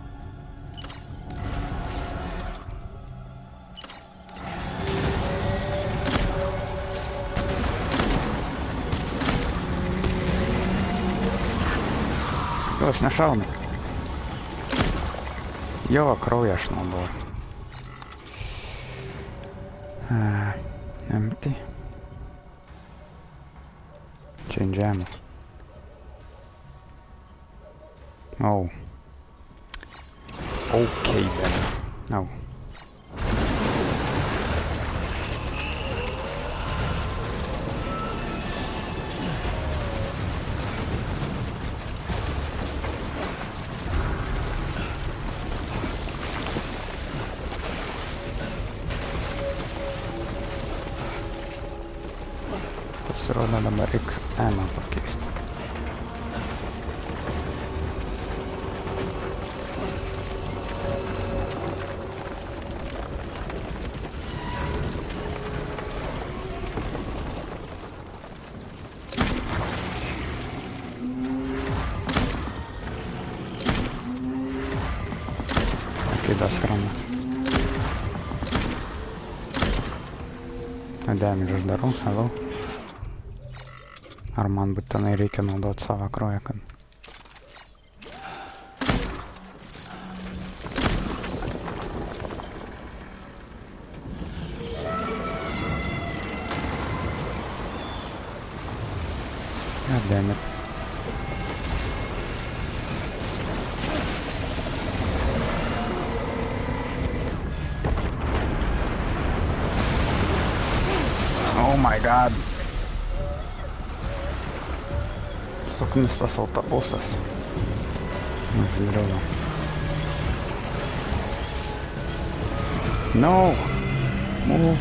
Jo, aš nešaunu. Jo, kraują aš naudoju. Empty. Žaidžiame. Oh. Okay then. No. Pasirodo, dabar reikia ammo pakeisti. Kitas skrenda. Damage aš darau, hello. Ar man būtinai reikia naudoti savo kraują, kad... God damn it. Oh my god. Suknistas autobusas. Užgriuvo. No! Move!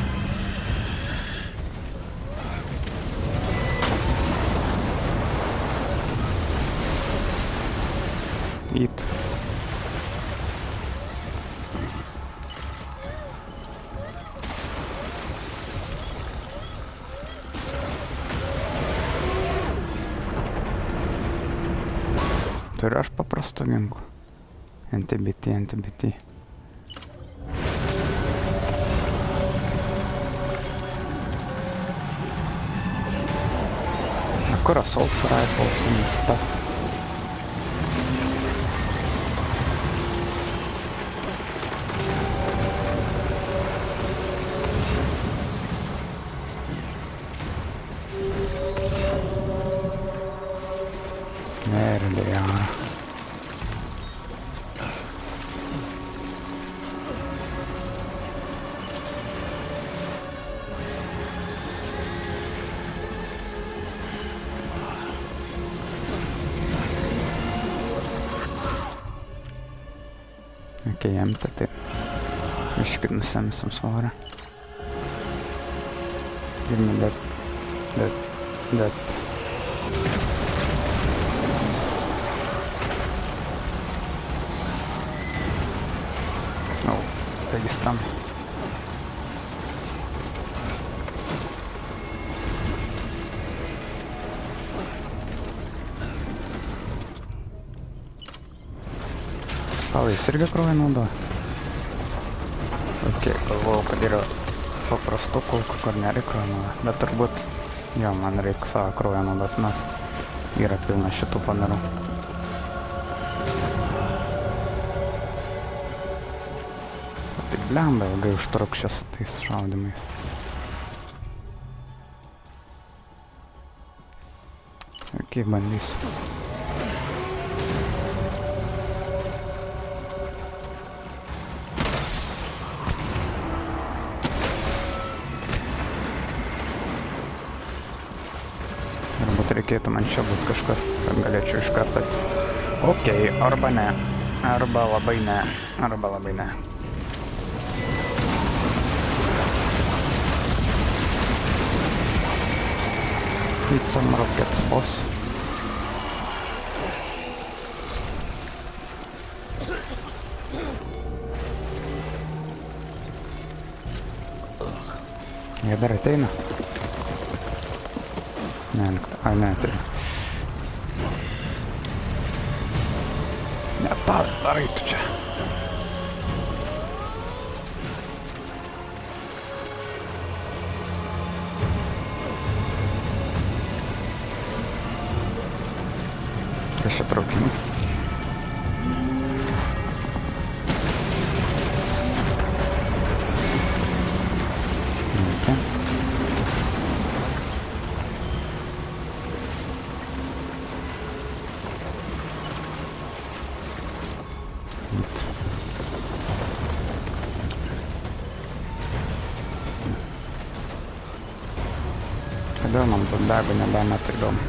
Eat. Turiu aš paprastų ginklų. Anti-BT, anti-BT. Kur assault rifles and stuff? There they are. Okay, empty taip. Iškit nusemsim svorą. Give me that. Tam. Gal jis irgi kraują naudoja? Ok, galvojau, kad yra paprastų kulkų, kur nereikia kraują naudoja. Bet turbūt, jo, man reikia savo kraują naudot, nes yra pilna šitų padarų. Blemba, ilgai užtrukščia su tais šaudimais. Ok, bandysiu. Galbūt reikėtų man čia būt kažkas, kad galėčiau iš karto Ok, arba ne. Arba labai ne. Need some rockets, boss. Jie dar ateina? Ne, ne, tai. Ne, tą darai tu čia. Kas čia traukimas? Kodėl man barbego nebemeta įdomu?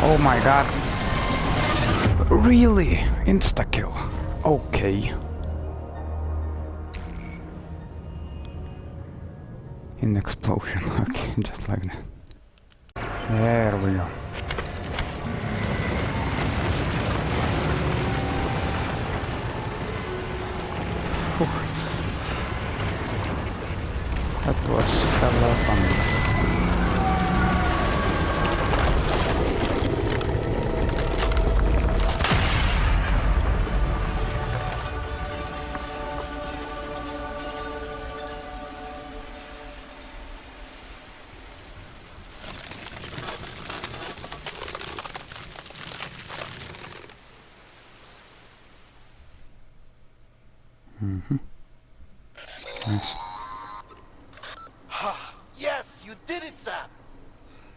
Oh my god. Really? Insta-kill. Okay. In explosion. Okay, just like that. There we go. Whew. That was hella fun. Nice. Yes, you did it, Sam.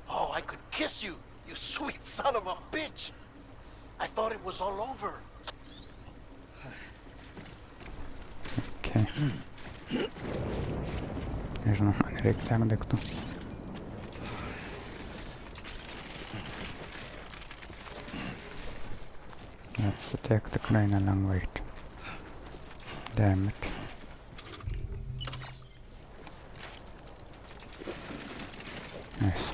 Oh, I could kiss you, you sweet son of a bitch. I thought it was all over. Okay. Nežinau, man reikia tiek daiktų. Bet su tiek tikrai nelengva eiti. Damn it. Nice.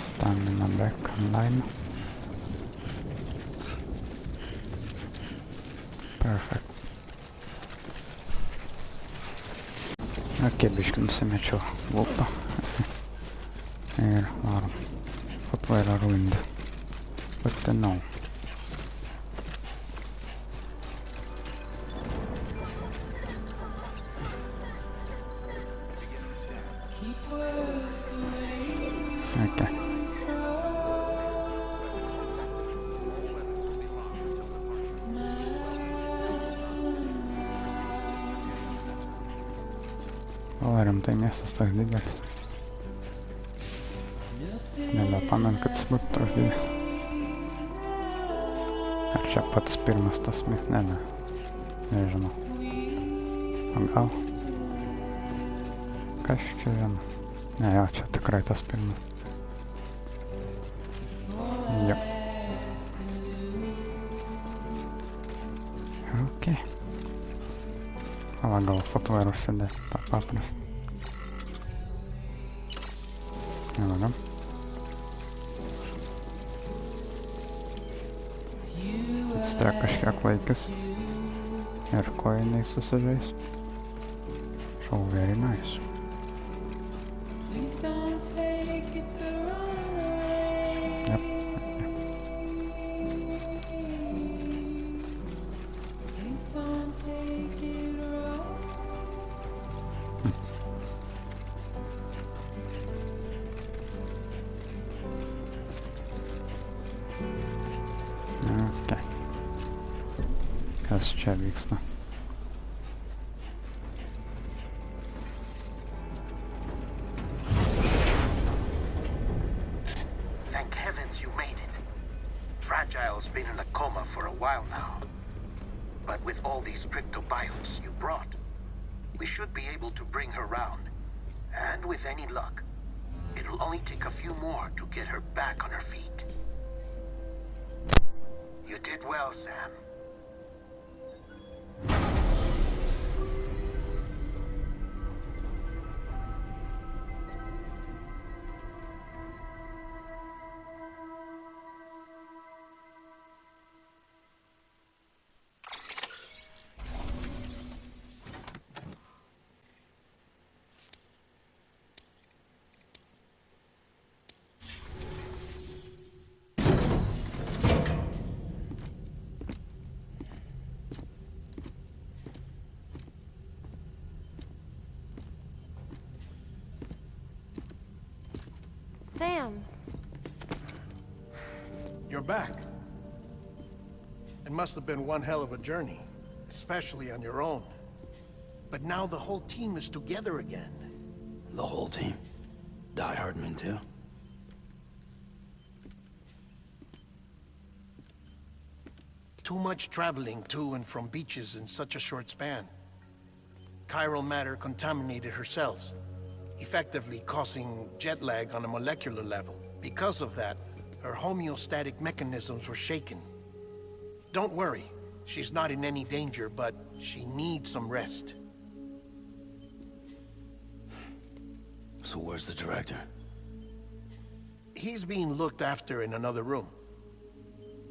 Stamina back online. Perfect. Ok, biškai nusimečiau lupą. Ir varom. Footwear ruined. What the no? Okay. O, rimtai miestas toks didelis. Nebepamenu, kad jis būtų toks didelis. Ar čia pats pirmas tas miestas? Ne. Nežinau. O gal? Kas čia viena? Ne, jo, čia tikrai tas pirmas. Yep. Ok. Hala gal footwear užsidėt, tą paprastą. Nevagiam. Atstek kažkiek laikis. Ir koinai susižais. So very nice. Yep. Okay. Kas čia vyksta? Thank heavens you made it. Fragile's been in a coma for a while now. But with all these cryptobiotes you brought, we should be able to bring her round. And with any luck, it'll only take a few more to get her back on her feet. You did well, Sam. Sam. You're back. It must have been one hell of a journey, especially on your own. But now the whole team is together again. The whole team? Die Hardman too? Too much traveling to and from beaches in such a short span. Chiral matter contaminated her cells, effectively causing jet lag on a molecular level. Because of that, her homeostatic mechanisms were shaken. Don't worry, she's not in any danger, but she needs some rest. So where's the director? He's being looked after in another room.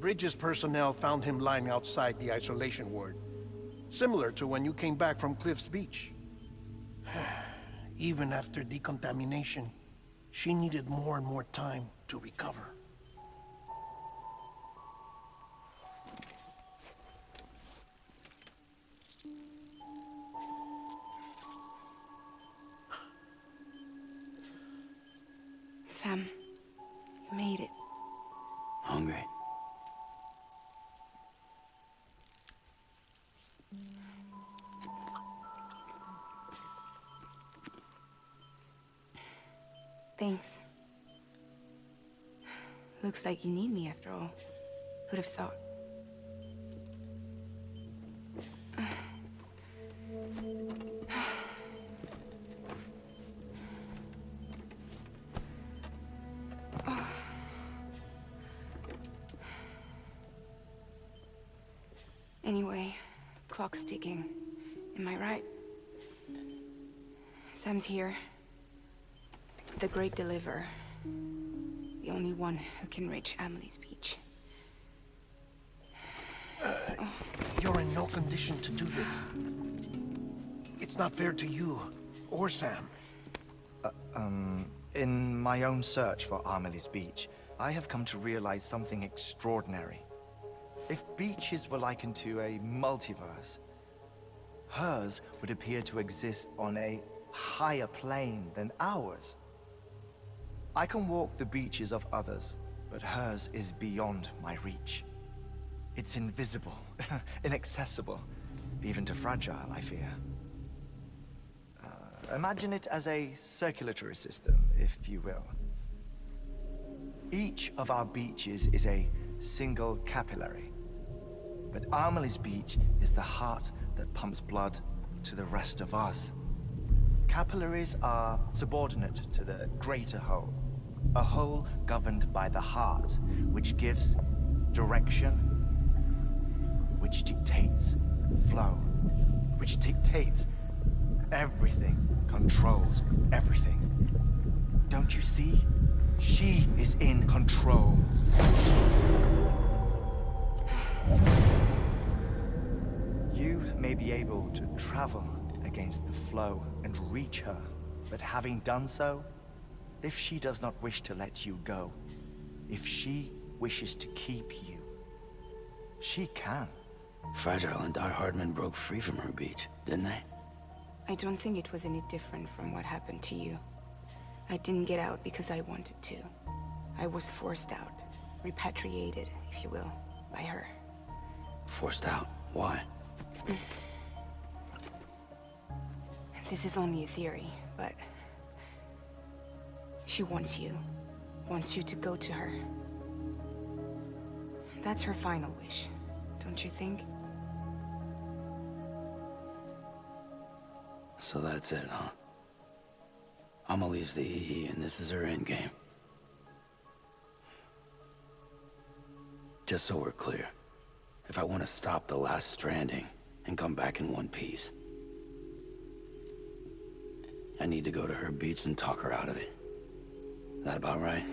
Bridges personnel found him lying outside the isolation ward. Similar to when you came back from Cliff's Beach. Even after decontamination, she needed more and more time to recover. Sam, you made it. Hungry? Thanks. Looks like you need me after all. Who'd have thought? Anyway, clock's ticking. Am I right? Sam's here. The great deliverer. The only one who can reach Amelie's beach. You're in no condition to do this. It's not fair to you or Sam. In my own search for Amelie's beach, I have come to realize something extraordinary. If beaches were likened to a multiverse, hers would appear to exist on a higher plane than ours. I can walk the beaches of others, but hers is beyond my reach. It's invisible, inaccessible, even to fragile, I fear. Imagine it as a circulatory system, if you will. Each of our beaches is a single capillary, but Amelie's beach is the heart that pumps blood to the rest of us. Capillaries are subordinate to the greater whole, a whole governed by the heart, which gives direction, which dictates flow, which dictates everything, controls everything. Don't you see? She is in control. You may be able to travel against the flow and reach her, but having done so, if she does not wish to let you go, if she wishes to keep you, she can. Fragile and Die Hardman broke free from her beach, didn't they? I don't think it was any different from what happened to you. I didn't get out because I wanted to. I was forced out, repatriated, if you will, by her. Forced out? Why? This is only a theory, but she wants you to go to her. That's her final wish, don't you think? So that's it, huh? Amelie's the EE, and this is her endgame. Just so we're clear, if I want to stop the last Stranding and come back in one piece, I need to go to her beach and talk her out of it. That about right?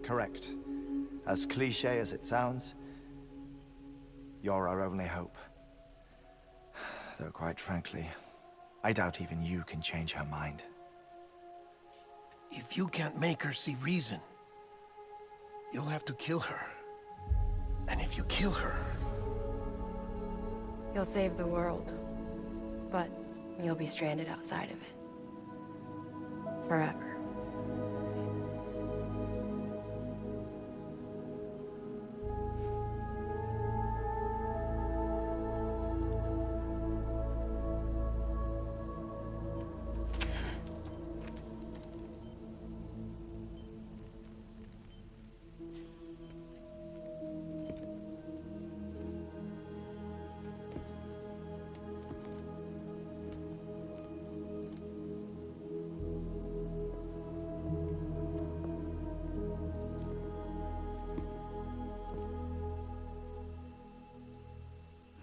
Correct. As cliche as it sounds, you're our only hope. Though quite frankly, I doubt even you can change her mind. If you can't make her see reason, you'll have to kill her. And if you kill her... You'll save the world, but you'll be stranded outside of it. Forever.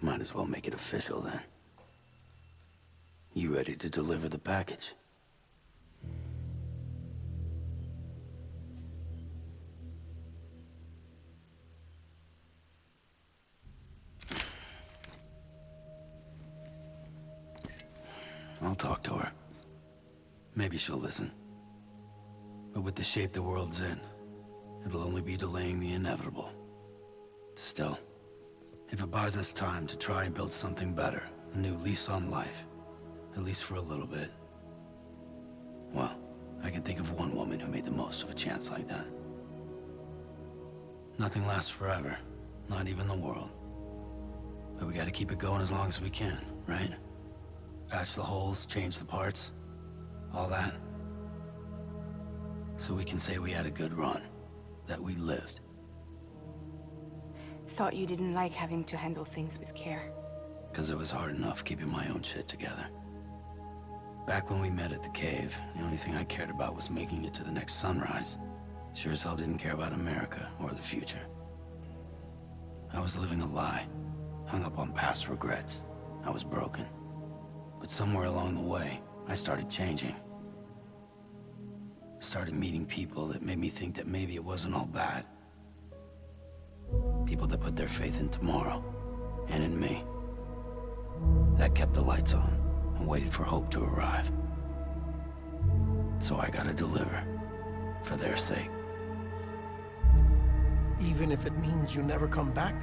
Might as well make it official then. You ready to deliver the package? I'll talk to her. Maybe she'll listen. But with the shape the world's in, it'll only be delaying the inevitable. Still, if it buys us time to try and build something better, a new lease on life, at least for a little bit, well, I can think of one woman who made the most of a chance like that. Nothing lasts forever, not even the world. But we gotta keep it going as long as we can, right? Patch the holes, change the parts, all that. So we can say we had a good run, that we lived. Thought you didn't like having to handle things with care. 'Cause it was hard enough keeping my own shit together. Back when we met at the cave, the only thing I cared about was making it to the next sunrise. Sure as hell didn't care about America or the future. I was living a lie, hung up on past regrets. I was broken. But somewhere along the way, I started changing. Started meeting people that made me think that maybe it wasn't all bad. People that put their faith in tomorrow, and in me. That kept the lights on, and waited for hope to arrive. So I gotta deliver, for their sake. Even if it means you never come back?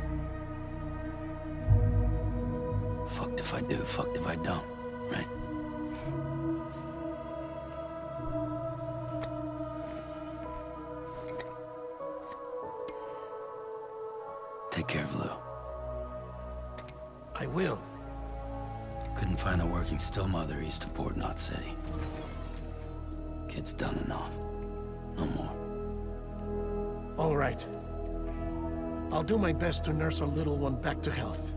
Fucked if I do, fucked if I don't, right? Take care of Lou. I will. Couldn't find a working still mother east of Port Knot City. Kid's done and off. No more. All right. I'll do my best to nurse our little one back to health.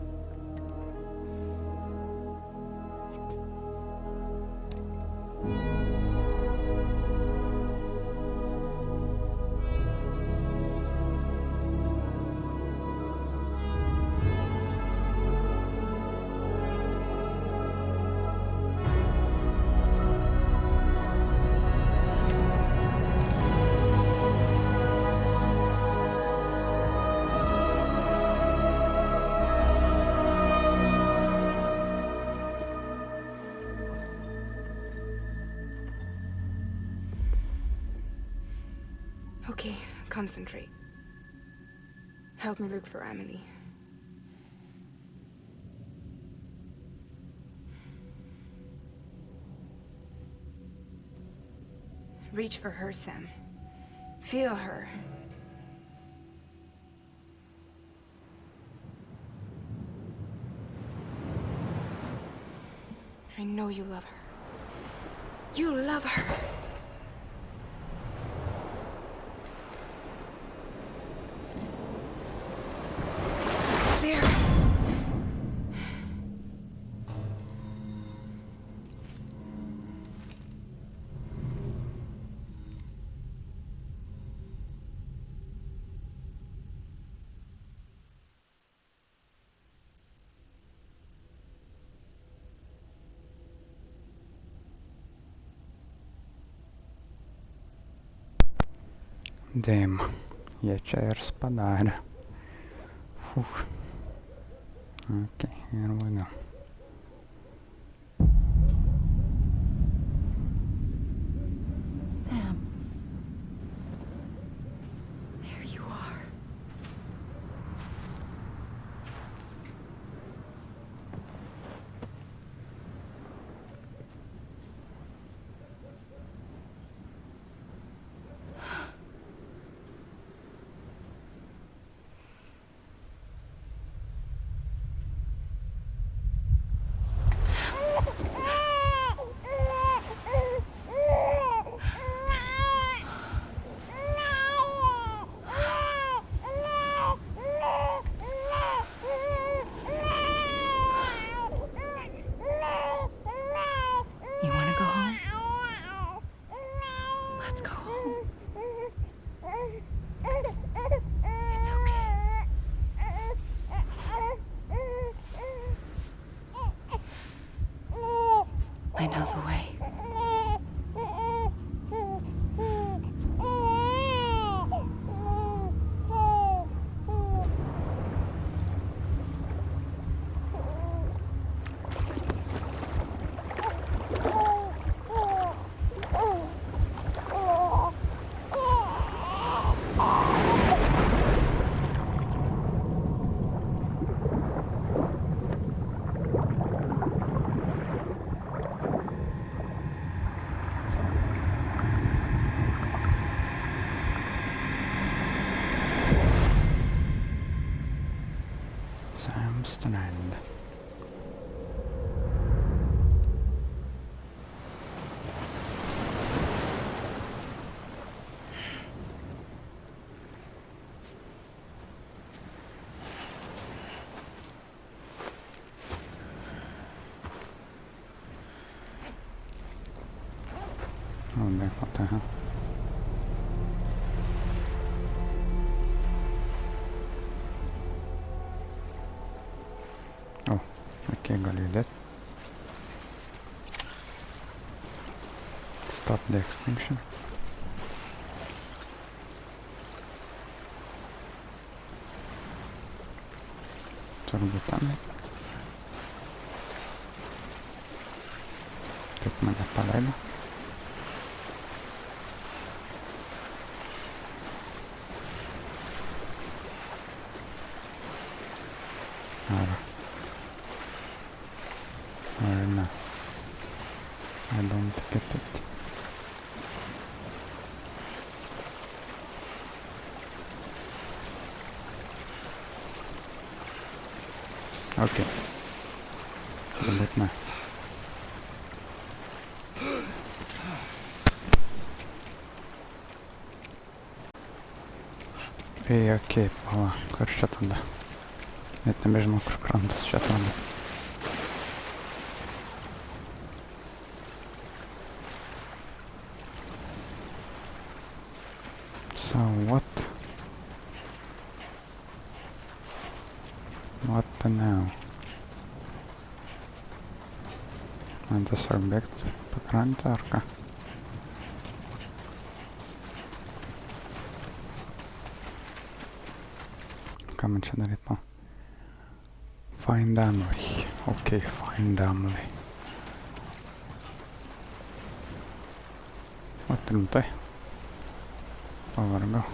Okay, concentrate. Help me look for Emily. Reach for her, Sam. Feel her. I know you love her. You love her! There! Dėm, jie čia ir padarė. Fuh. Okay, here we go. Sam. There you are. You want to go home? Let's go home. It's okay. I know the way. Strand. Oh, man, what the hell? Okay, gonna do that. Stop the extinction. Turbūt ten. Kaip mane paleido. Or no. I don't get it. Okay. But no. Okay, pala, kur čia tada? Net nebežinau, kur krantas čia tada. So what? What now? Man tiesiog bėgt pakrantę ar ką? Ką man čia daryt po? Find Emily. Okay, find Emily. What rimtai? Pavargau.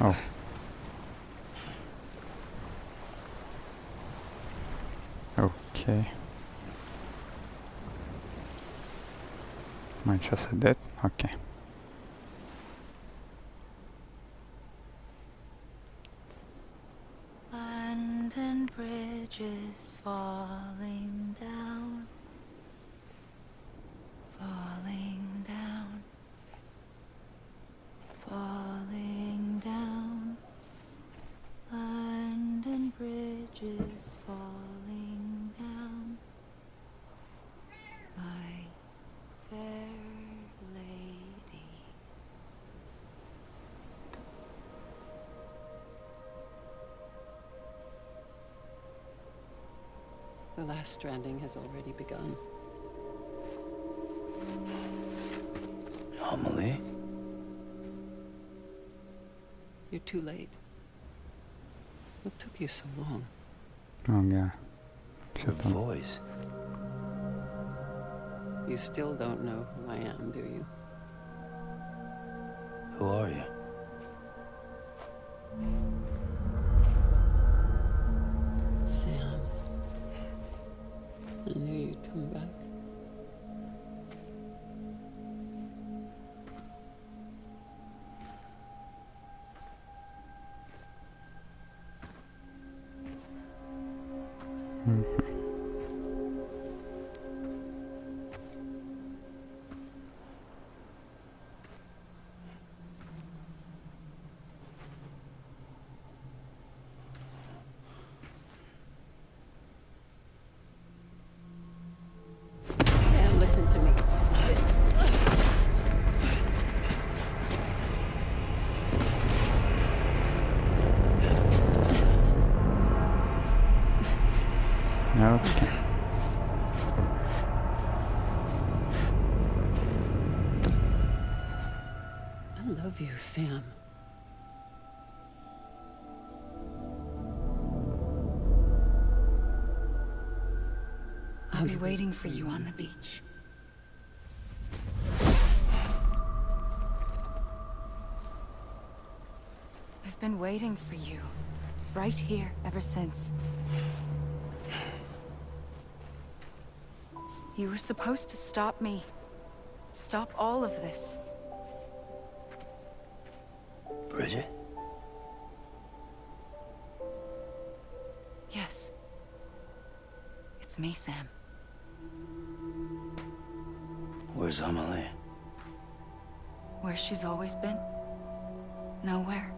Oh. Okay. Man čia sėdėt? Okay. London Bridge is falling down. Falling down. Falling down. London Bridge is falling down. My fair lady. The last stranding has already begun. Emily? You're too late. What took you so long? Oh, yeah. Your voice. You still don't know who I am, do you? Who are you? Sam. I knew you'd come back. Sam, listen to me. Okay. I love you, Sam. I'll be waiting for you on the beach. I've been waiting for you, right here, ever since. You were supposed to stop me. Stop all of this. Bridget? Yes. It's me, Sam. Where's Amelie? Where she's always been. Nowhere.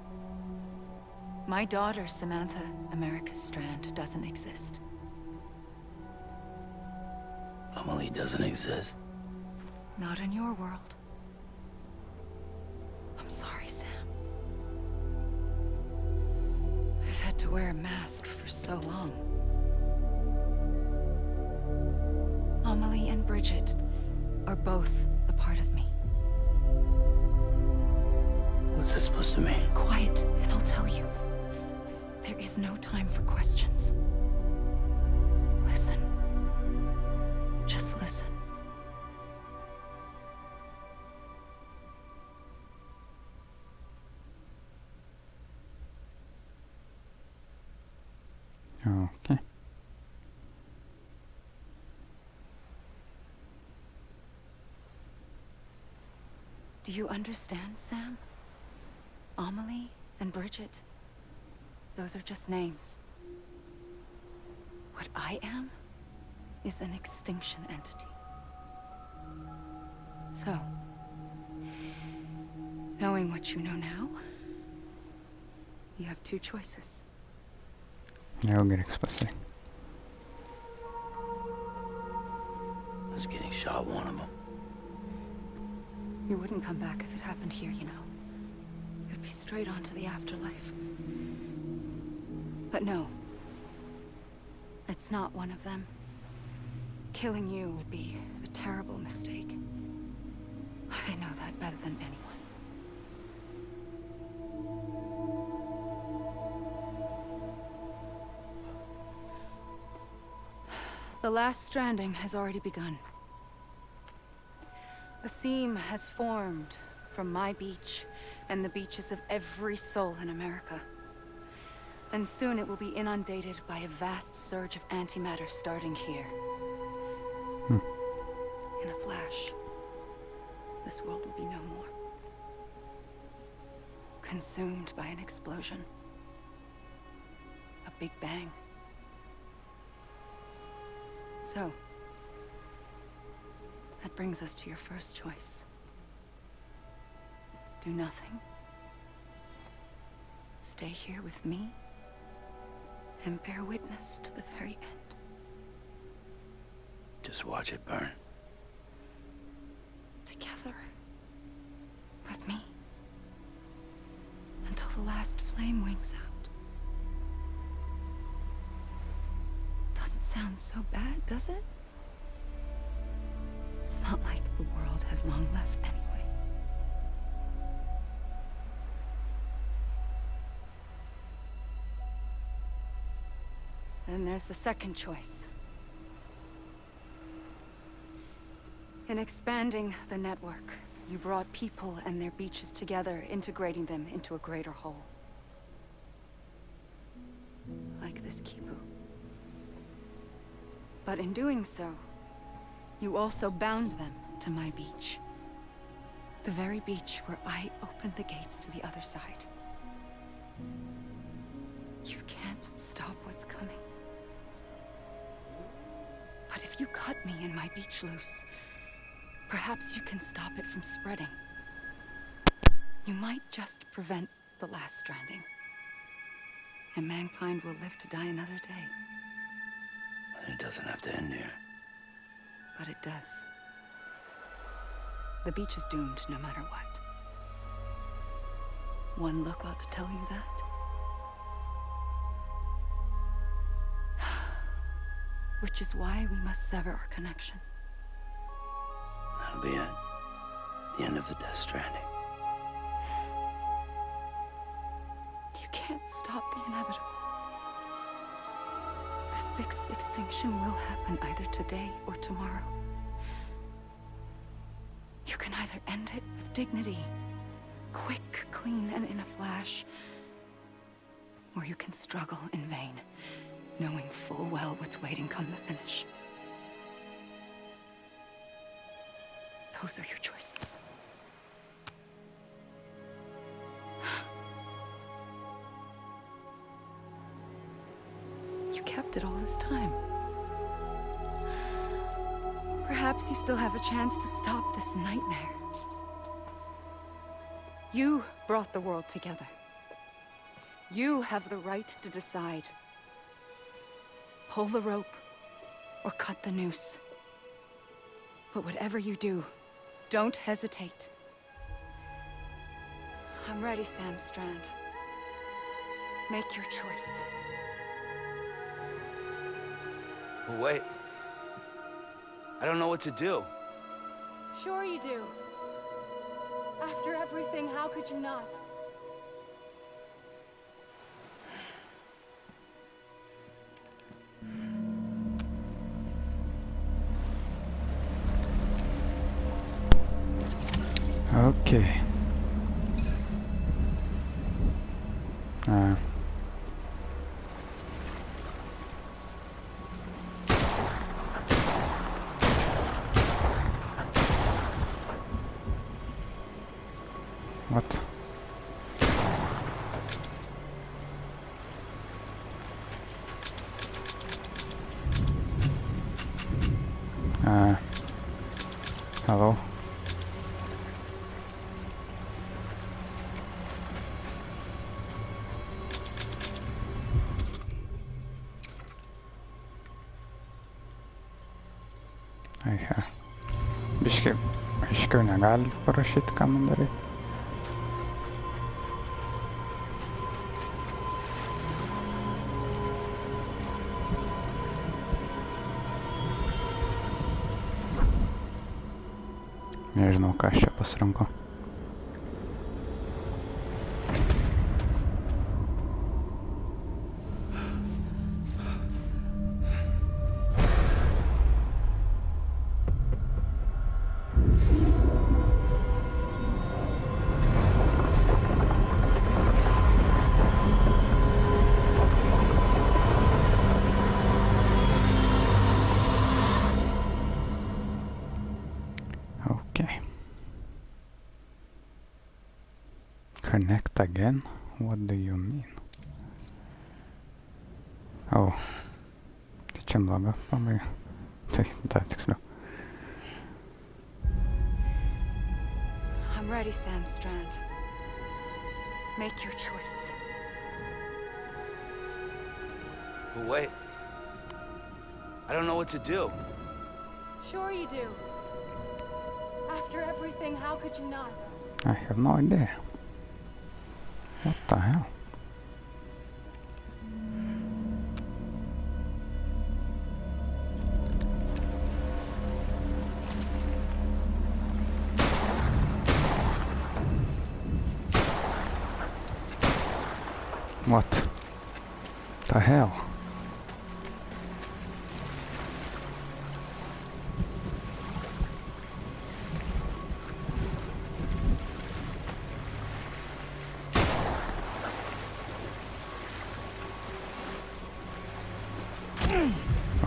My daughter, Samantha America Strand, doesn't exist. Amelie doesn't exist. Not in your world. I'm sorry, Sam. I've had to wear a mask for so long. Amelie and Bridget are both a part of me. What's this supposed to mean? Quiet, and I'll tell you. There is no time for questions. Listen. Just listen. Okay. Do you understand, Sam? Amelie and Bridget, those are just names. What I am is an extinction entity. So, knowing what you know now, you have two choices. Ja get expressé. Was getting shot one of them. You wouldn't come back if it happened here, you know. You'd be straight on to the afterlife. But no. It's not one of them. Killing you would be a terrible mistake. I know that better than anyone. The last stranding has already begun. A seam has formed from my beach and the beaches of every soul in America. And soon it will be inundated by a vast surge of antimatter starting here. In a flash, this world will be no more. Consumed by an explosion. A big bang. So, that brings us to your first choice. Do nothing. Stay here with me and bear witness to the very end. Just watch it burn. Together. With me. Until the last flame winks out. Doesn't sound so bad, does it? It's not like the world has long left anyway. Then there's the second choice. In expanding the network, you brought people and their beaches together, integrating them into a greater whole. Like this kipu. But in doing so, you also bound them to my beach. The very beach where I opened the gates to the other side. You can't stop what's coming. But if you cut me and my beach loose, perhaps you can stop it from spreading. You might just prevent the last stranding. And mankind will live to die another day. It doesn't have to end here. But it does. The beach is doomed no matter what. One look ought to tell you that. Which is why we must sever our connection. That'll be it. The end of the Death Stranding. You can't stop the inevitable. The sixth extinction will happen either today or tomorrow. You can either end it with dignity, quick, clean, and in a flash, or you can struggle in vain, knowing full well what's waiting come the finish. Those are your choices. You kept it all this time. Perhaps you still have a chance to stop this nightmare. You brought the world together. You have the right to decide. Pull the rope or cut the noose. But whatever you do, don't hesitate. I'm ready, Sam Strand. Make your choice. But wait. I don't know what to do. Sure you do. After everything, how could you not? Okay. What? Hello? Biškai aiškiau negalit parašyti, ką man daryti. Nežinau, ką aš čia pasirinkau. Connect again? What do you mean? Oh. Tai čia bloga pabaiga. Tai, tiksliau. I'm ready, Sam Strand. Make your choice. But wait. I don't know what to do. Sure you do. After everything, how could you not? I have no idea. What the hell? What the hell?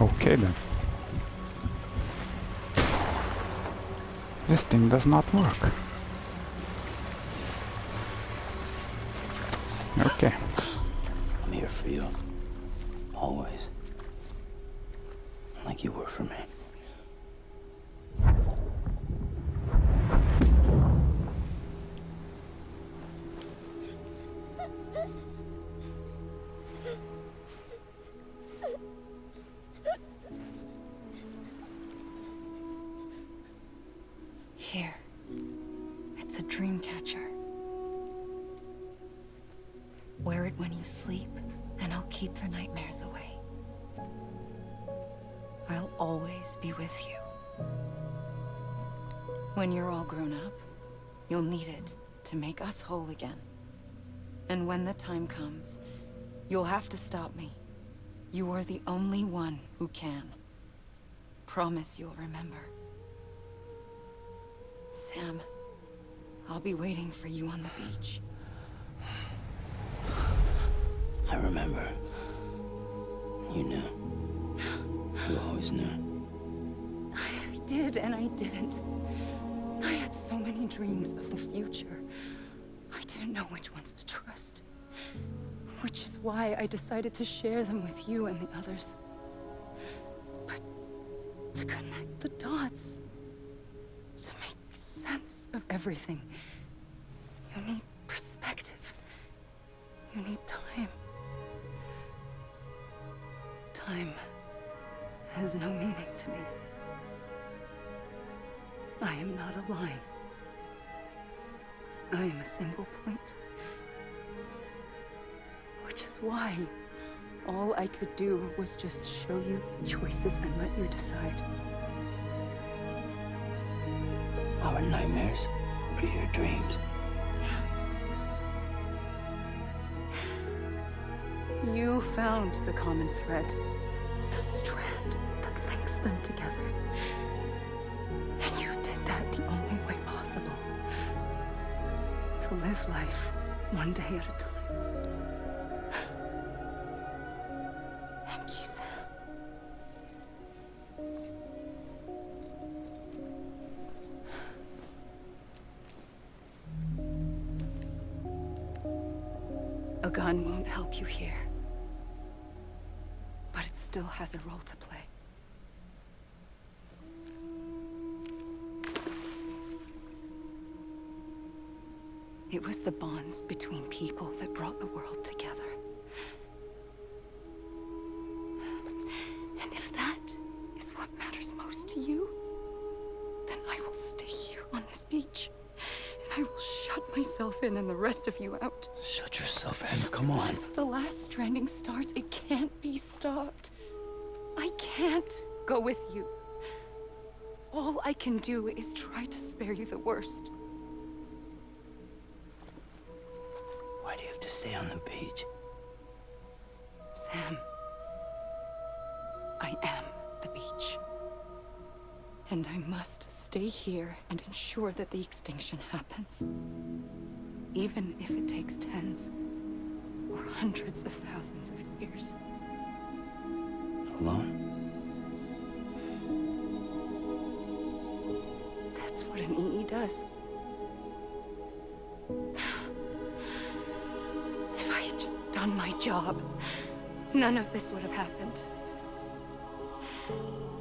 Okay then. This thing does not work. Okay. I'm here for you. Always. Like you were for me. Here. It's a dream catcher. Wear it when you sleep, and I'll keep the nightmares away. I'll always be with you. When you're all grown up, you'll need it to make us whole again. And when the time comes, you'll have to stop me. You are the only one who can. Promise you'll remember. Sam, I'll be waiting for you on the beach. I remember. You knew. You always knew. I did and I didn't. I had so many dreams of the future. I didn't know which ones to trust. Which is why I decided to share them with you and the others. But to connect the dots, to make sense of everything, you need perspective. You need time. Time has no meaning to me. I am not a line. I am a single point. Which is why all I could do was just show you the choices and let you decide. Our nightmares are your dreams. You found the common thread, the strand that links them together. And you did that the only way possible. To live life one day at a time. Thank you, Sam. A gun won't help you here. But it still has a role to play. It was the bonds between people that brought the world together. And if that is what matters most to you, then I will stay here on this beach. And I will shut myself in and the rest of you out. Shut yourself in, come on. Once the last stranding starts, it can't be stopped. I can't go with you. All I can do is try to spare you the worst. Why do you have to stay on the beach? Sam, I am the beach. And I must stay here and ensure that the extinction happens. Even if it takes tens or hundreds of thousands of years. Alone? That's what an EE does. If I had just done my job, none of this would have happened.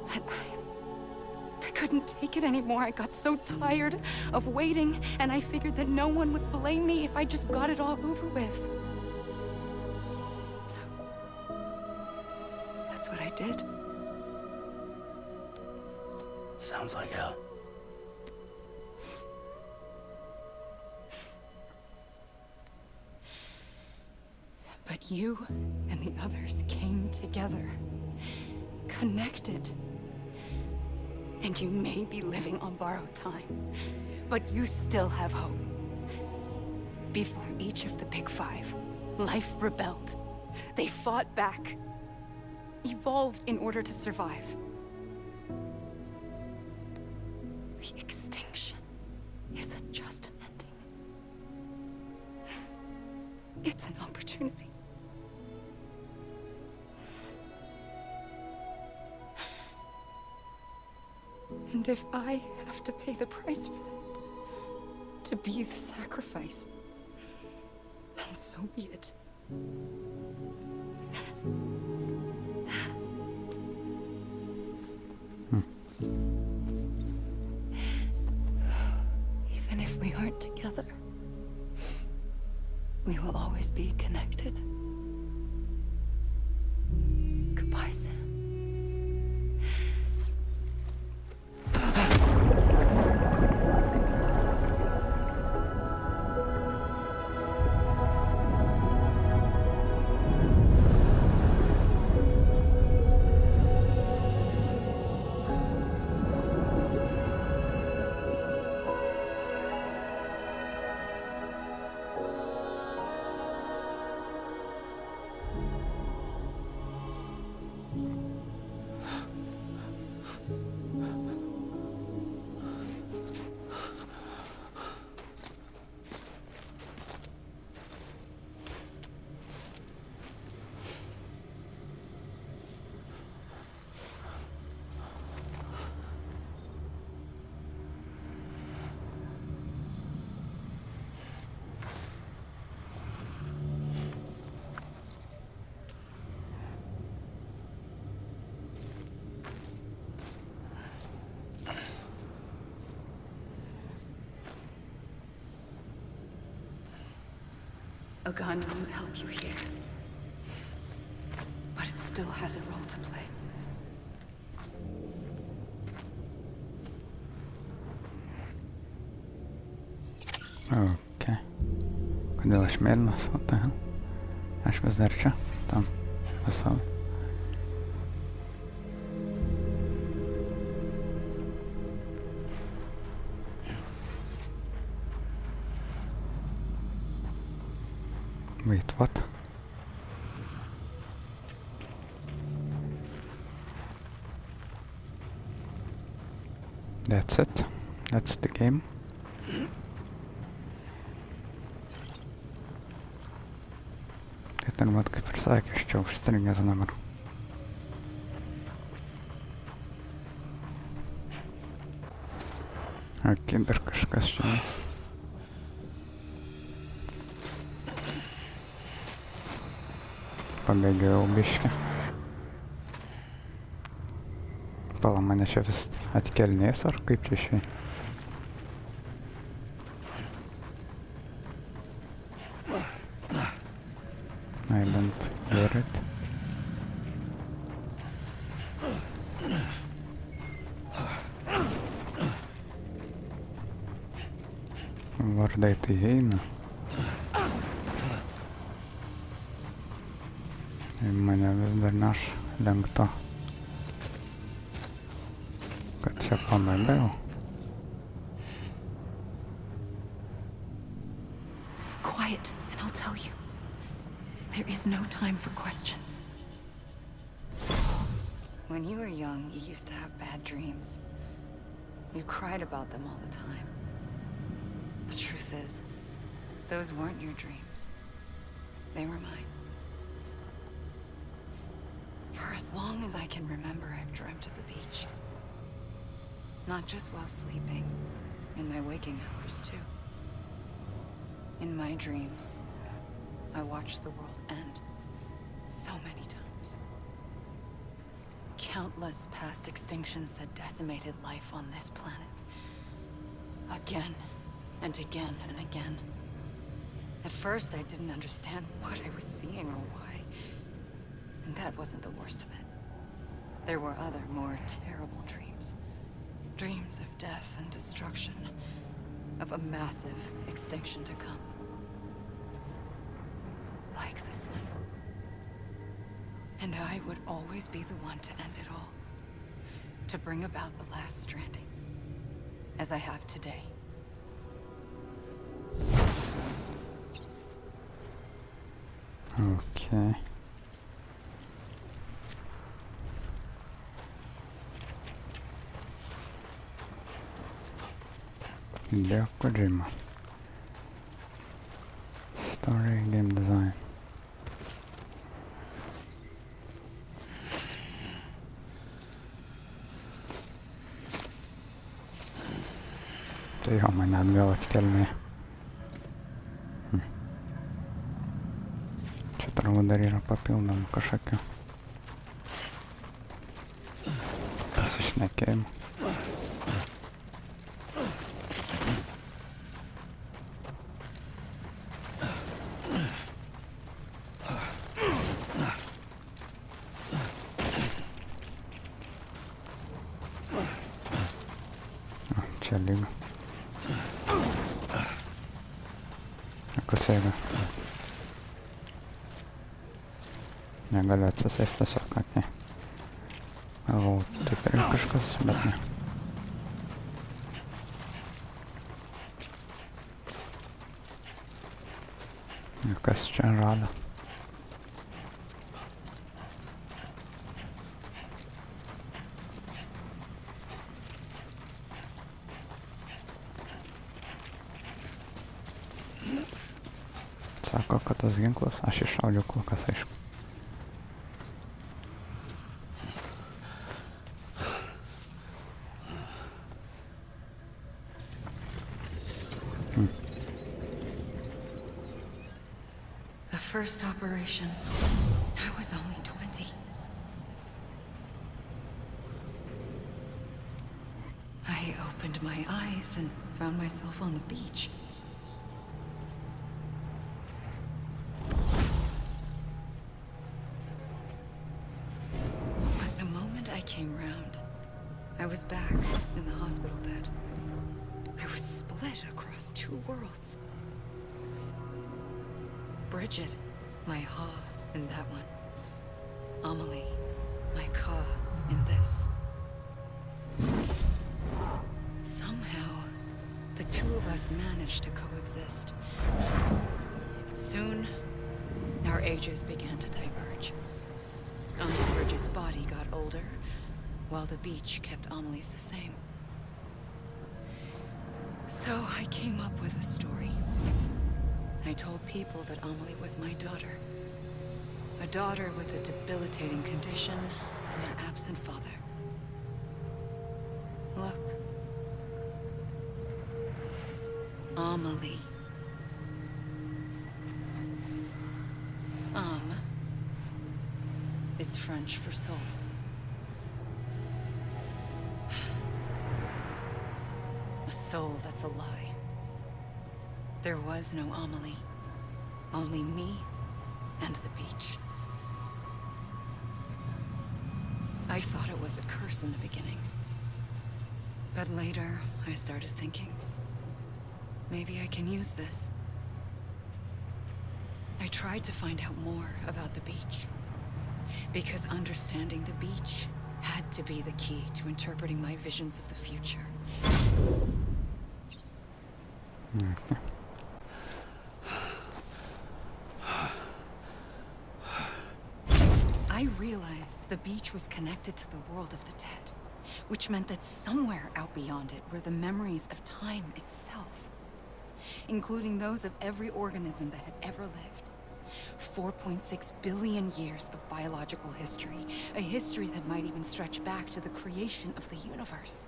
But I couldn't take it anymore. I got so tired of waiting, and I figured that no one would blame me if I just got it all over with. So, that's what I did. Sounds like hell. But you and the others came together, connected. And you may be living on borrowed time, but you still have hope. Before each of the Big Five, life rebelled. They fought back, evolved in order to survive. The extinction isn't just an ending. It's an opportunity. And if I have to pay the price for that, to be the sacrifice, then so be it. Even if we aren't together, we will always be connected. Goodbye, Sam. A gun won't help you here, but it still has a role to play. Okei. Kodėl aš mėlynas? What the hell? Aš vis dar čia, tam pasauly. Wait, what? That's it. That's the game. Tai ten vat kaip ir sakė, aš čia užstringęs dabar. Okei, dar kažkas čia vyksta. Pabėgiau biškį. Pala, mane čia vis atkelnės, ar kaip čia išėjai? I don't hear it. Vardai tai eina. Mane vis dar neša link to, kad čia pabaigiau. Quiet, and I'll tell you. There is no time for questions. When you were young, you used to have bad dreams. You cried about them all the time. The truth is, those weren't your dreams. They were mine. For as long as I can remember, I've dreamt of the beach. Not just while sleeping, in my waking hours too. In my dreams, I watched the world end so many times. Countless past extinctions that decimated life on this planet. Again and again and again. At first, I didn't understand what I was seeing or why. And that wasn't the worst of it. There were other, more terrible dreams. Dreams of death and destruction. Of a massive extinction to come. Like this one. And I would always be the one to end it all. To bring about the last stranding. As I have today. Okay. Kojima. Story, game design. atgal atkelmė. Čia turbūt dar yra papildomų kažkokių pasišnekėjimų. Čia lygu. Kas jeigu negaliu atsisėsti tiesiog, okei. Galvau, taip ir kažkas, bet ne. Ir kas čia žalia? Sako, kad tas ginklas, aš iššaudžiau kulkas, aišku. The first operation, I was only 20. I opened my eyes and found myself on the beach. Came round. I was back in the hospital bed. I was split across two worlds. Bridget, my ha in that one. Amelie, my ka in this. Somehow, the two of us managed to coexist. Soon, our ages began to diverge. Bridget's body got older, while the beach kept Amelie's the same. So I came up with a story. I told people that Amelie was my daughter. A daughter with a debilitating condition and an absent father. Look. Amelie. Is French for soul. A soul that's a lie. There was no Amelie. Only me and the beach. I thought it was a curse in the beginning. But later, I started thinking, maybe I can use this. I tried to find out more about the beach. Because understanding the beach had to be the key to interpreting my visions of the future. I realized the beach was connected to the world of the dead, which meant that somewhere out beyond it were the memories of time itself, including those of every organism that had ever lived. 4.6 billion years of biological history, a history that might even stretch back to the creation of the universe.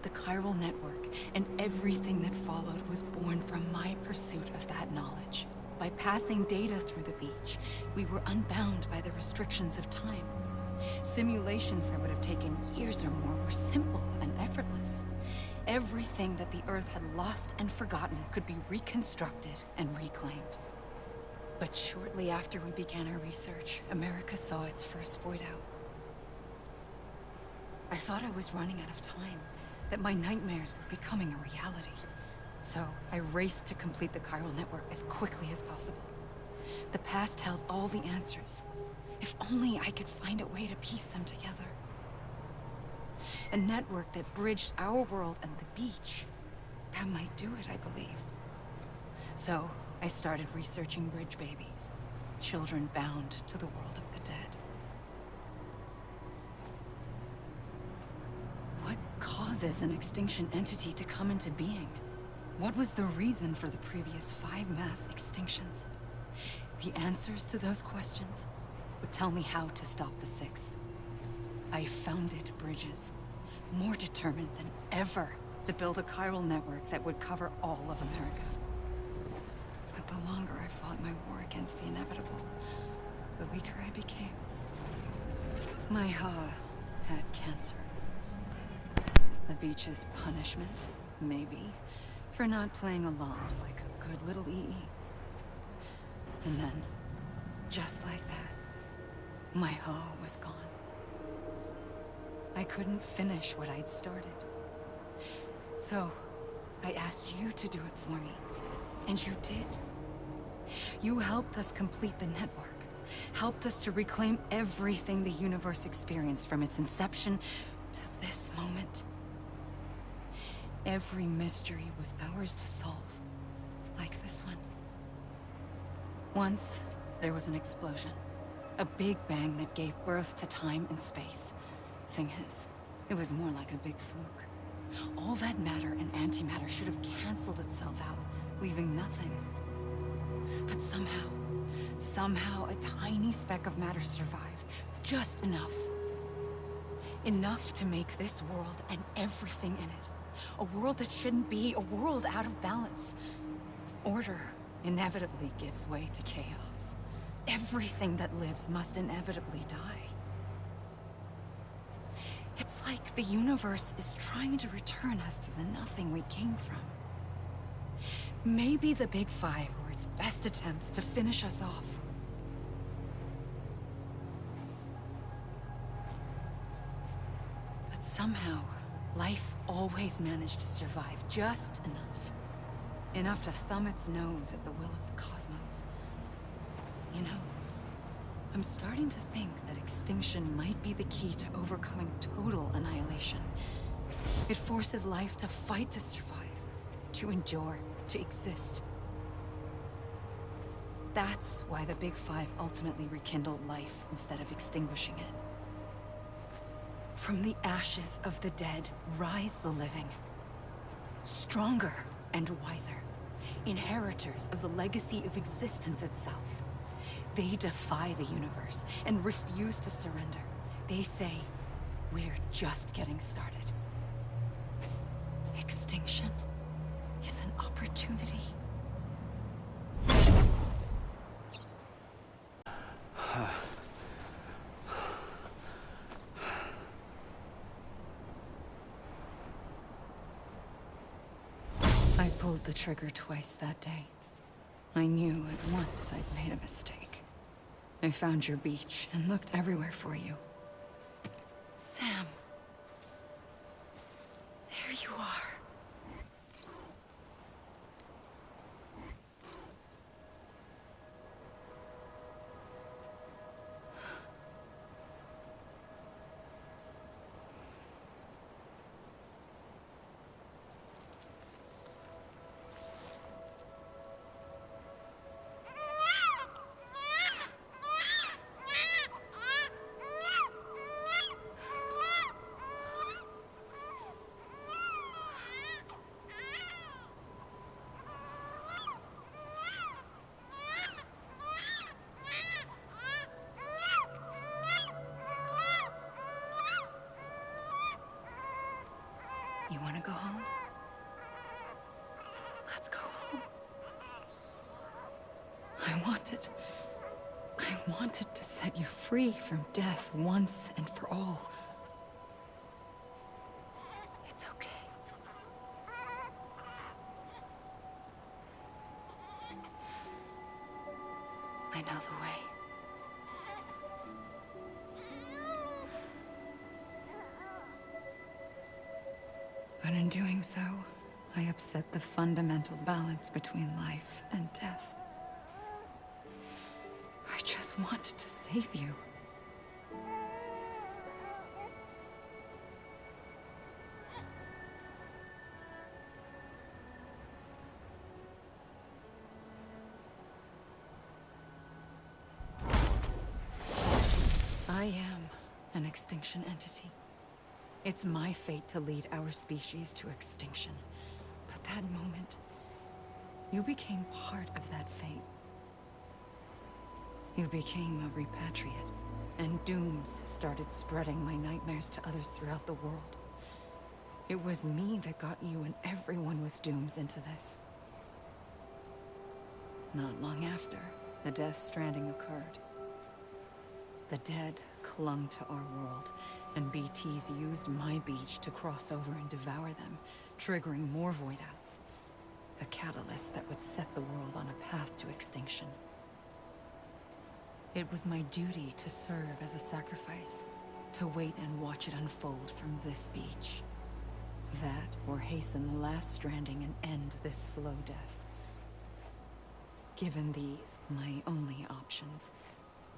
The chiral network and everything that followed was born from my pursuit of that knowledge. By passing data through the beach, we were unbound by the restrictions of time. Simulations that would have taken years or more were simple and effortless. Everything that the Earth had lost and forgotten could be reconstructed and reclaimed. But shortly after we began our research, America saw its first void out. I thought I was running out of time, that my nightmares were becoming a reality. So I raced to complete the chiral network as quickly as possible. The past held all the answers. If only I could find a way to piece them together. A network that bridged our world and the beach. That might do it, I believed. So I started researching bridge babies, children bound to the world of the dead. What causes an extinction entity to come into being? What was the reason for the previous 5 mass extinctions? The answers to those questions would tell me how to stop the 6th. I founded bridges, more determined than ever to build a chiral network that would cover all of America. But the longer I fought my war against the inevitable, the weaker I became. My Ha had cancer. The beach's punishment, maybe, for not playing along like a good little EE. And then, just like that, my Ha was gone. I couldn't finish what I'd started. So, I asked you to do it for me, and you did. You helped us complete the network, helped us to reclaim everything the universe experienced from its inception to this moment. Every mystery was ours to solve, like this one. Once, there was an explosion. A big bang that gave birth to time and space. Thing is, it was more like a big fluke. All that matter and antimatter should have canceled itself out, leaving nothing. But somehow a tiny speck of matter survived. Just enough. Enough to make this world and everything in it. A world that shouldn't be, a world out of balance. Order inevitably gives way to chaos. Everything that lives must inevitably die. It's like the universe is trying to return us to the nothing we came from. Maybe the Big Five were its best attempts to finish us off. But somehow, life always managed to survive just enough. Enough to thumb its nose at the will of the cosmos. You know, I'm starting to think that extinction might be the key to overcoming total annihilation. It forces life to fight to survive, to endure, to exist. That's why the Big Five ultimately rekindled life instead of extinguishing it. From the ashes of the dead rise the living. Stronger and wiser. Inheritors of the legacy of existence itself. They defy the universe and refuse to surrender. They say, we're just getting started. Extinction is an opportunity. I pulled the trigger twice that day. I knew at once I'd made a mistake. I found your beach and looked everywhere for you. Sam. There you are. You want to go home? Let's go home. I wanted to set you free from death once and for all. It's okay. I know the way. But in doing so, I upset the fundamental balance between life and death. I just wanted to save you. I am an extinction entity. It's my fate to lead our species to extinction. But that moment, you became part of that fate. You became a repatriate, and dooms started spreading my nightmares to others throughout the world. It was me that got you and everyone with dooms into this. Not long after, the Death Stranding occurred. The dead clung to our world, and BTs used my beach to cross over and devour them, triggering more void-outs. A catalyst that would set the world on a path to extinction. It was my duty to serve as a sacrifice, to wait and watch it unfold from this beach. That, or hasten the last stranding and end this slow death. Given these, my only options,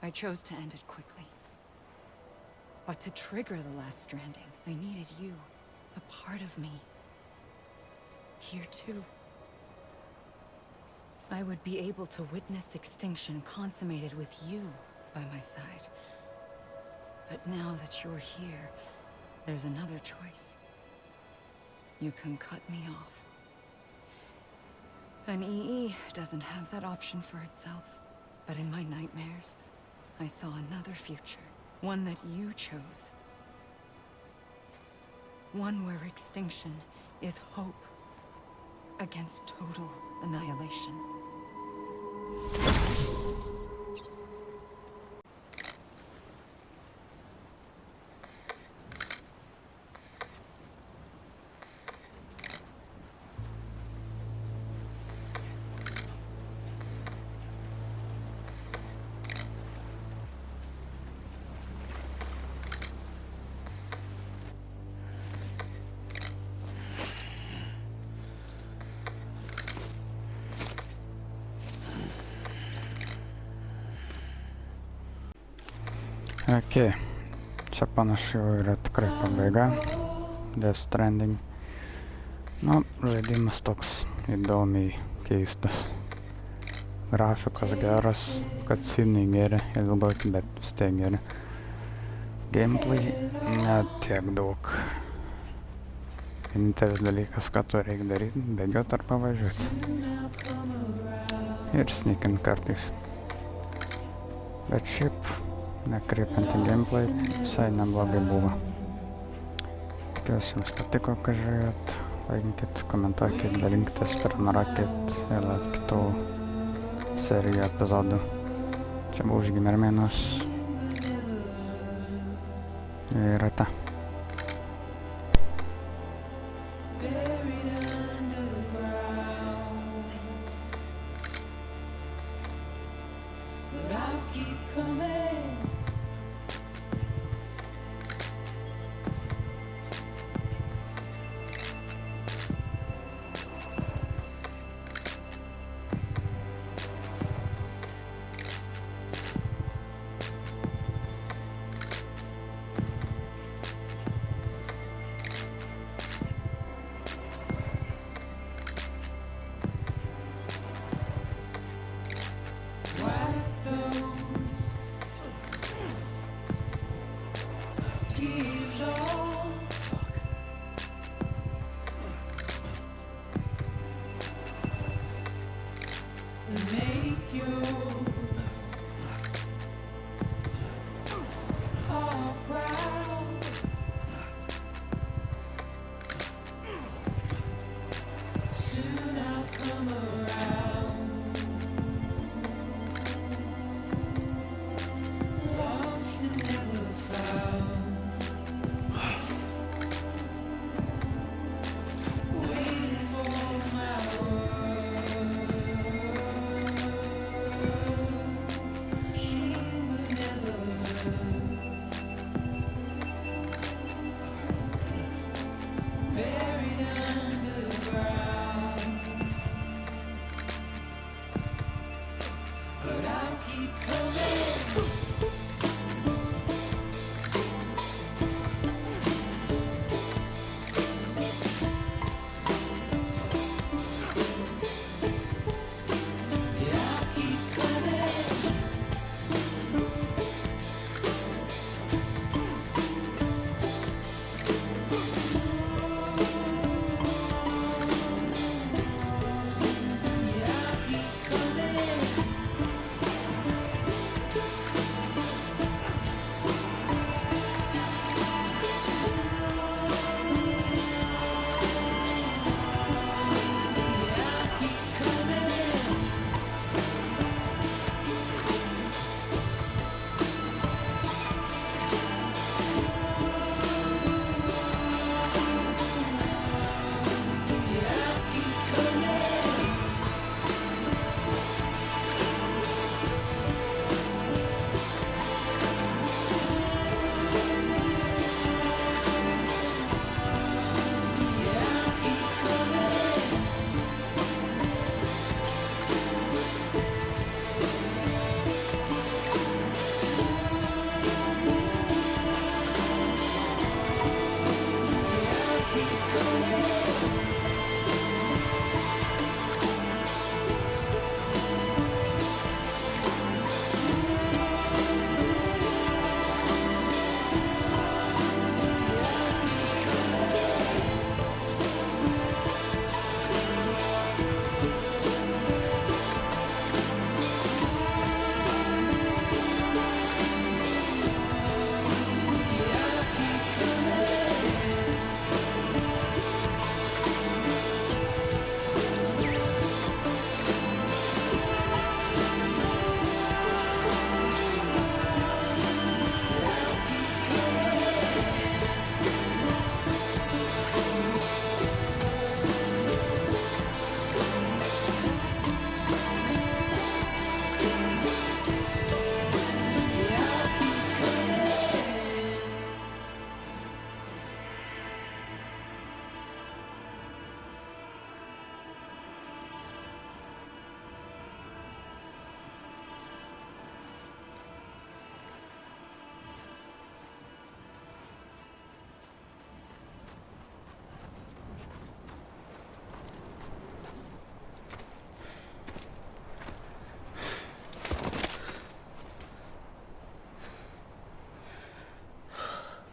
I chose to end it quickly. But to trigger the last stranding, I needed you, a part of me. Here too. I would be able to witness extinction consummated with you by my side. But now that you're here, there's another choice. You can cut me off. An EE doesn't have that option for itself. But in my nightmares, I saw another future. One that you chose. One where extinction is hope against total annihilation. Okei, čia panašu yra tikrai pabaiga, Death Stranding. Nu, žaidimas toks įdomiai keistas. Grafikas geras, cutscenai geri, ilgoki, bet vis tiek geri. Gameplay net tiek daug. Vienintelis dalykas, ką tu reikia daryti, bėgiot ar pavažiuoti. Ir sneakint kartais. Bet šiaip, nekreipiant į gameplay, visai neblogai buvo. Tikiuosi jums patiko, ką žiūrėjot. Laikinkit, komentuokit, dalinkites, prenumeruokit ir kitų serijų epizodų. Čia buvo GeimerMenas. Ir ate.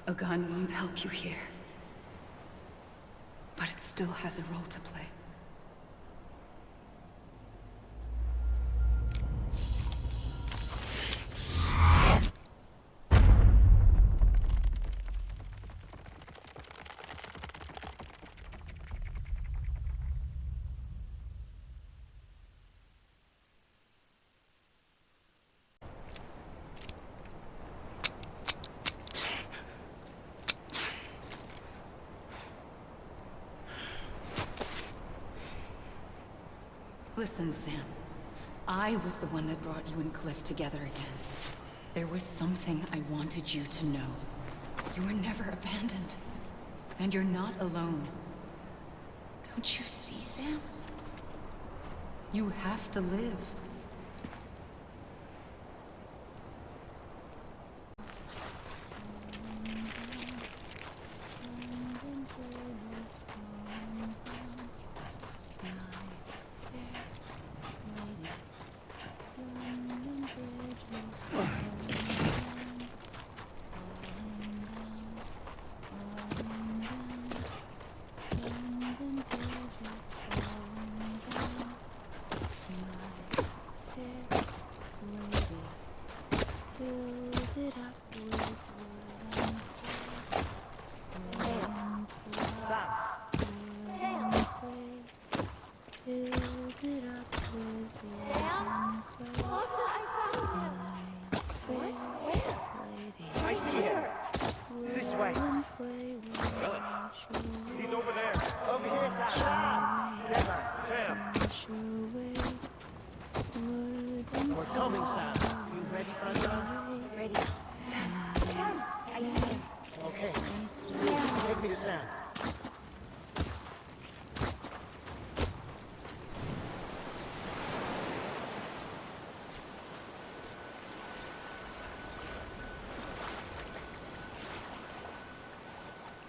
A gun won't help you here. But it still has a role to play. Listen, Sam. I was the one that brought you and Cliff together again. There was something I wanted you to know. You were never abandoned. And you're not alone. Don't you see, Sam? You have to live.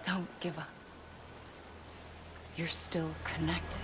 Don't give up. You're still connected.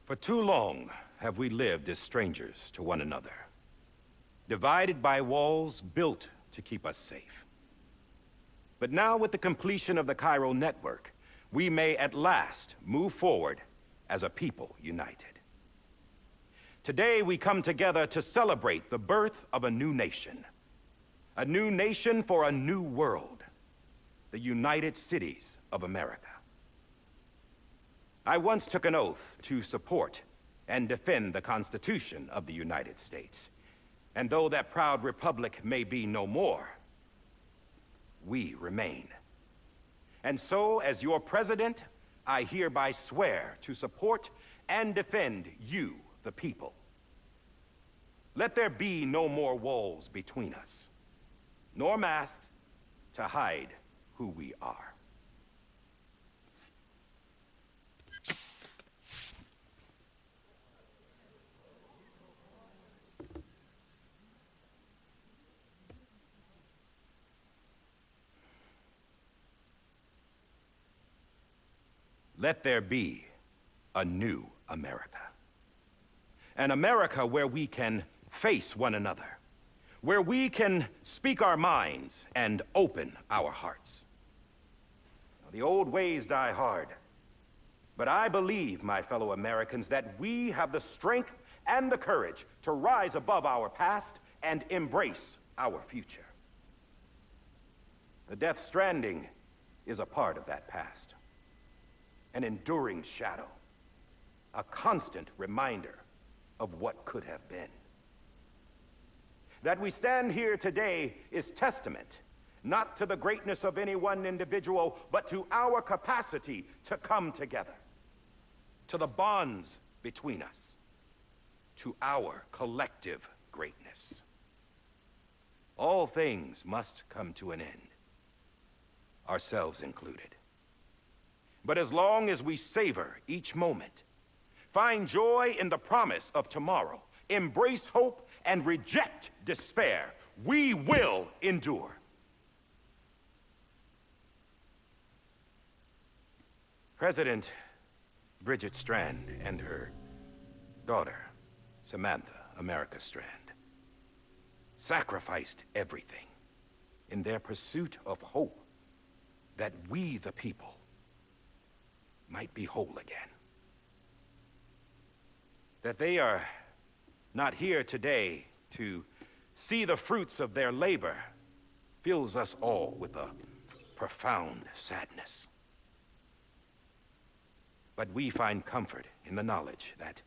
For too long have we lived as strangers to one another, divided by walls built to keep us safe. But now, with the completion of the chiral network, we may at last move forward as a people united. Today we come together to celebrate the birth of a new nation for a new world, the United Cities of America. I once took an oath to support and defend the Constitution of the United States. And though that proud republic may be no more, we remain. And so, as your president, I hereby swear to support and defend you, the people. Let there be no more walls between us, nor masks to hide who we are. Let there be a new America. An America where we can face one another, where we can speak our minds and open our hearts. Now, the old ways die hard, but I believe, my fellow Americans, that we have the strength and the courage to rise above our past and embrace our future. The Death Stranding is a part of that past. An enduring shadow, a constant reminder of what could have been. That we stand here today is testament, not to the greatness of any one individual, but to our capacity to come together, to the bonds between us, to our collective greatness. All things must come to an end, ourselves included. But as long as we savor each moment, find joy in the promise of tomorrow, embrace hope, and reject despair, we will endure. President Bridget Strand and her daughter, Samantha America Strand, sacrificed everything in their pursuit of hope that we, the people, might be whole again. That they are not here today to see the fruits of their labor fills us all with a profound sadness. But we find comfort in the knowledge that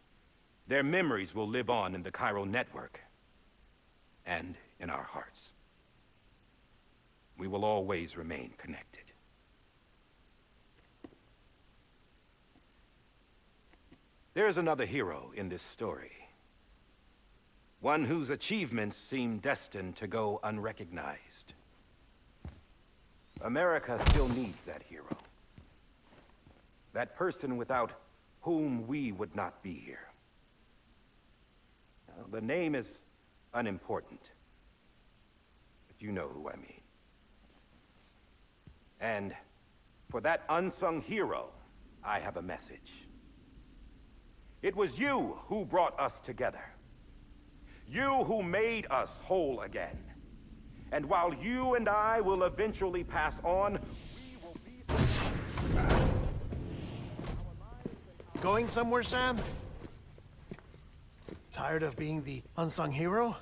their memories will live on in the chiral network and in our hearts. We will always remain connected. There's another hero in this story. One whose achievements seem destined to go unrecognized. America still needs that hero. That person without whom we would not be here. Now, the name is unimportant, but you know who I mean. And for that unsung hero, I have a message. It was you who brought us together. You who made us whole again. And while you and I will eventually pass on, we will be... Going somewhere, Sam? Tired of being the unsung hero?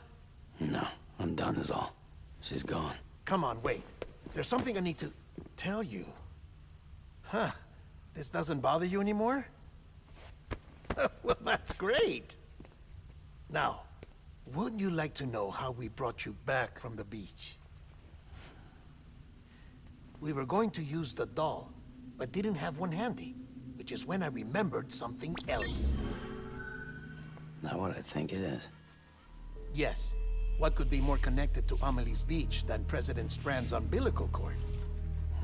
No, I'm done is all. She's gone. Come on, wait. There's something I need to tell you. Huh. This doesn't bother you anymore? Well, that's great. Now, wouldn't you like to know how we brought you back from the beach? We were going to use the doll, but didn't have one handy, which is when I remembered something else. Not what I think it is. Yes. What could be more connected to Amelie's beach than President Strand's umbilical cord?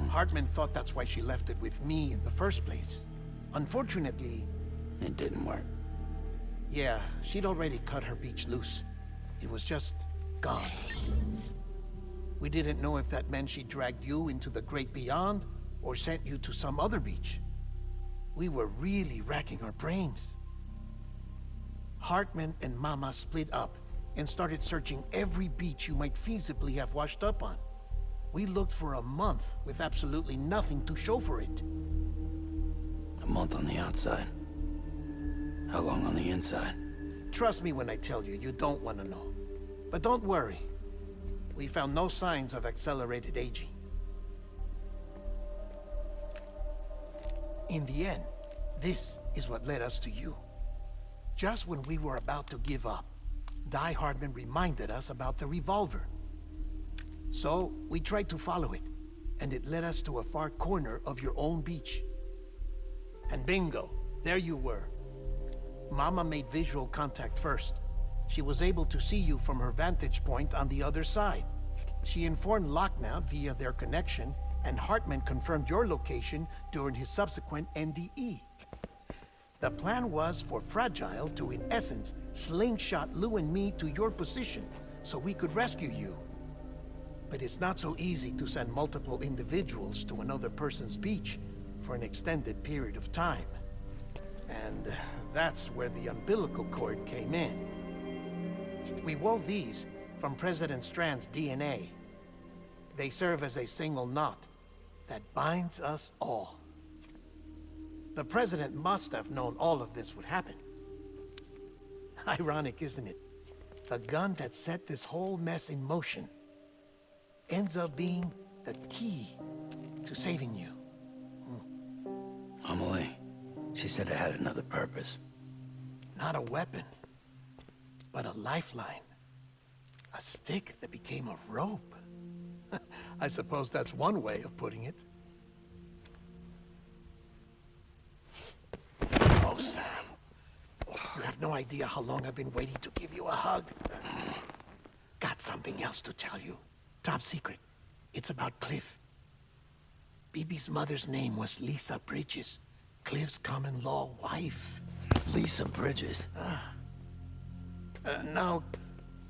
Hartman thought that's why she left it with me in the first place. Unfortunately... It didn't work. Yeah, she'd already cut her beach loose. It was just gone. We didn't know if that meant she dragged you into the great beyond, or sent you to some other beach. We were really racking our brains. Hartman and Mama split up and started searching every beach you might feasibly have washed up on. We looked for a month with absolutely nothing to show for it. A month on the outside. How long on the inside? Trust me when I tell you, you don't want to know. But don't worry. We found no signs of accelerated aging. In the end, this is what led us to you. Just when we were about to give up, Die Hartman reminded us about the revolver. So, we tried to follow it, and it led us to a far corner of your own beach. And bingo, there you were. Mama made visual contact first. She was able to see you from her vantage point on the other side. She informed Lockna via their connection, and Hartman confirmed your location during his subsequent NDE. The plan was for Fragile to, in essence, slingshot Lou and me to your position so we could rescue you. But it's not so easy to send multiple individuals to another person's beach for an extended period of time. And that's where the umbilical cord came in. We wove these from President Strand's DNA. They serve as a single knot that binds us all. The President must have known all of this would happen. Ironic, isn't it? The gun that set this whole mess in motion ends up being the key to saving you. Amelie, she said it had another purpose. Not a weapon, but a lifeline. A stick that became a rope. I suppose that's one way of putting it. Oh, Sam. You have no idea how long I've been waiting to give you a hug. Got something else to tell you. Top secret. It's about Cliff. BB's mother's name was Lisa Bridges, Cliff's common-law wife. Lisa Bridges? Now,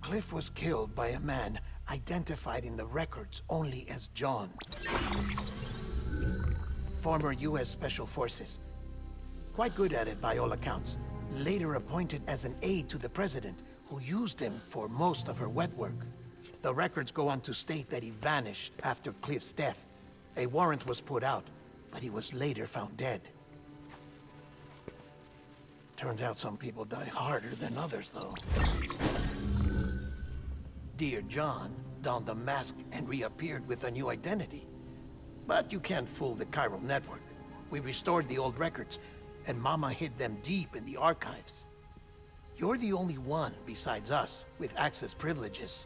Cliff was killed by a man identified in the records only as John. Former U.S. Special Forces. Quite good at it by all accounts. Later appointed as an aide to the President, who used him for most of her wet work. The records go on to state that he vanished after Cliff's death. A warrant was put out, but he was later found dead. Turns out some people die harder than others, though. Dear John donned a mask and reappeared with a new identity. But you can't fool the chiral network. We restored the old records, and Mama hid them deep in the archives. You're the only one, besides us, with access privileges.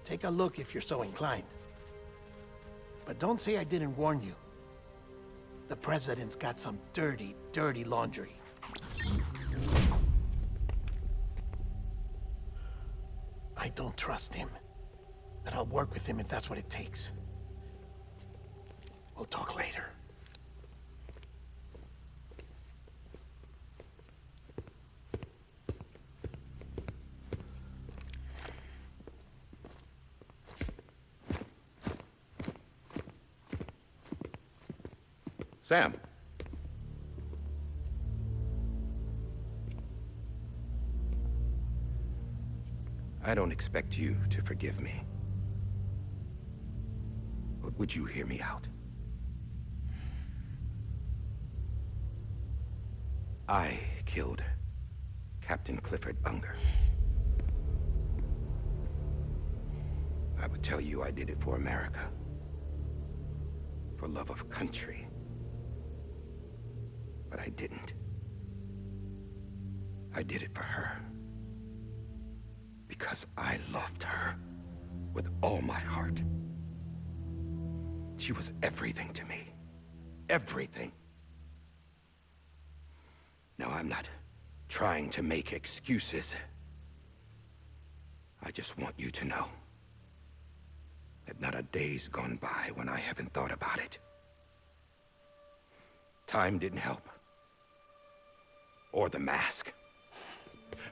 Take a look if you're so inclined. But don't say I didn't warn you. The President's got some dirty, dirty laundry. I don't trust him, but I'll work with him if that's what it takes. We'll talk later. Sam. I don't expect you to forgive me. But would you hear me out? I killed Captain Clifford Unger. I would tell you I did it for America. For love of country. But I didn't. I did it for her. Because I loved her with all my heart. She was everything to me. Everything. Now, I'm not trying to make excuses. I just want you to know that not a day's gone by when I haven't thought about it. Time didn't help. Or the mask.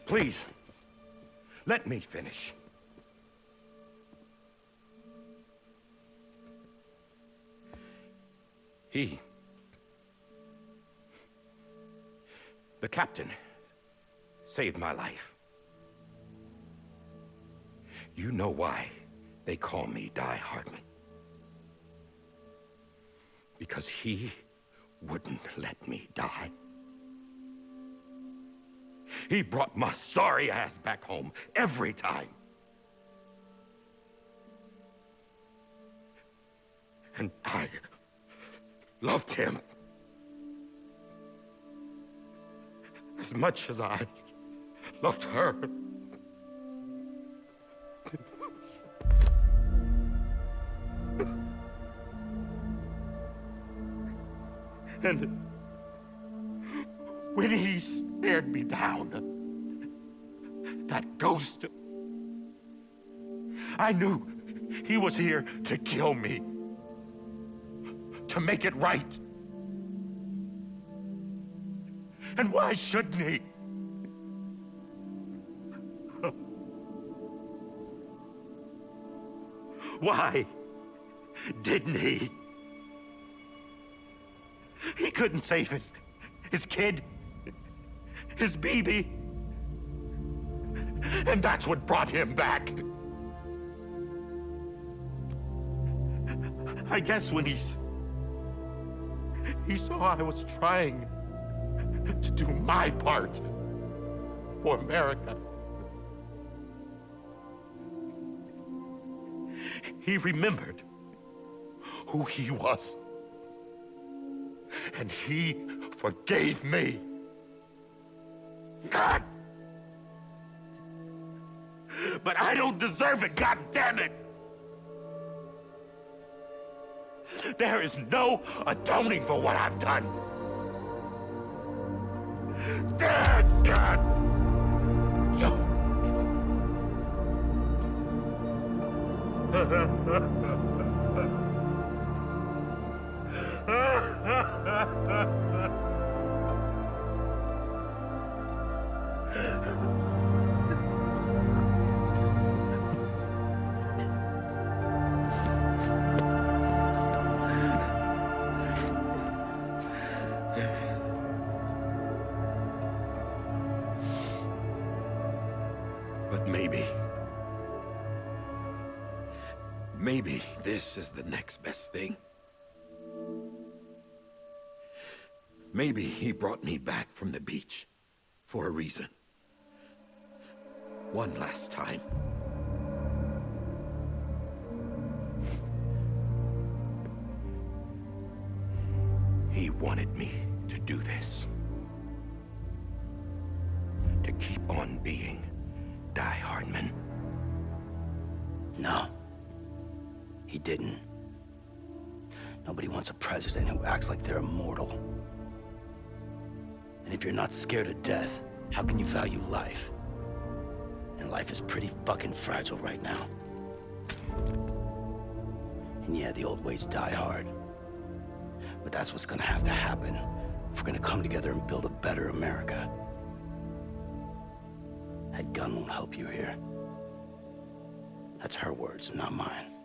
Please, let me finish. The captain, saved my life. You know why they call me Die Hartman. Because he wouldn't let me die. He brought my sorry ass back home every time. And I loved him as much as I loved her. And when he stared me down, that ghost, I knew he was here to kill me, to make it right. And why shouldn't he? Why didn't he? He couldn't save his kid, his baby. And that's what brought him back. I guess when he saw I was trying to do my part for America, he remembered who he was. And he forgave me. God! But I don't deserve it, God damn it! There is no atoning for what I've done. God! But maybe this is the next best thing. Maybe he brought me back from the beach for a reason. One last time. He wanted me to do this. To keep on being Die Hardman. No. He didn't. Nobody wants a president who acts like they're immortal. And if you're not scared of death, how can you value life? And life is pretty fucking fragile right now. And yeah, the old ways die hard. But that's what's gonna have to happen if we're gonna come together and build a better America. That gun won't help you here. That's her words, not mine.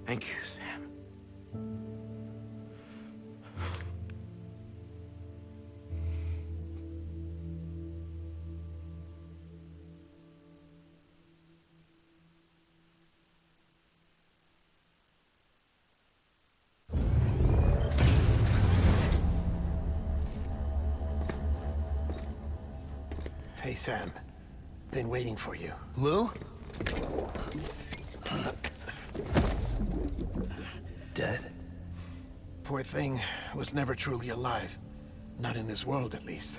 Thank you, Sam. Hey, Sam. Been waiting for you. Lou? Dead? Poor thing was never truly alive. Not in this world, at least.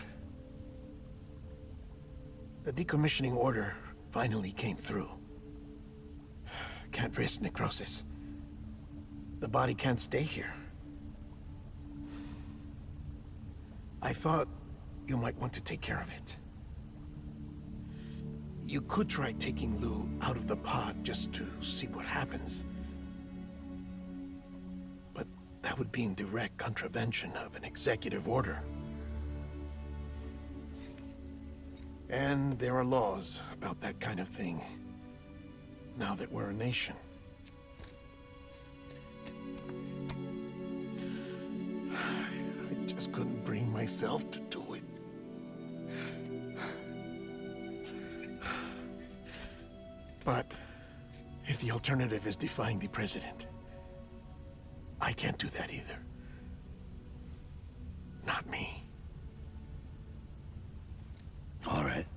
The decommissioning order finally came through. Can't risk necrosis. The body can't stay here. I thought you might want to take care of it. You could try taking Lou out of the pod just to see what happens. But that would be in direct contravention of an executive order. And there are laws about that kind of thing, now that we're a nation. I just couldn't bring myself to do it. But if the alternative is defying the president, I can't do that either. Not me. All right.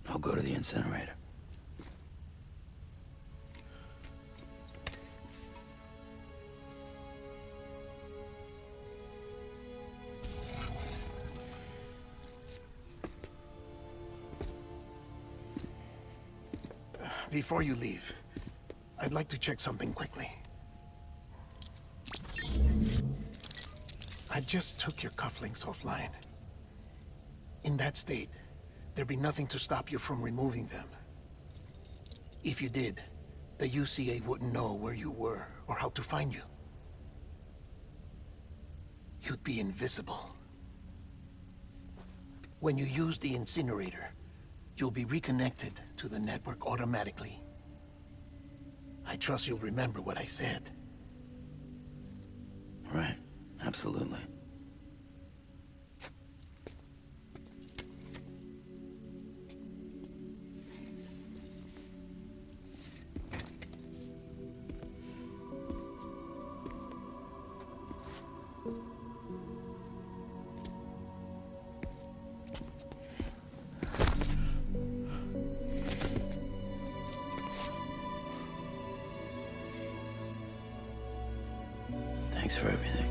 I'll go to the incinerator. Before you leave, I'd like to check something quickly. I just took your cufflinks offline. In that state, there'd be nothing to stop you from removing them. If you did, the UCA wouldn't know where you were or how to find you. You'd be invisible. When you use the incinerator, you'll be reconnected to the network automatically. I trust you'll remember what I said. Right. Absolutely. Thanks for everything.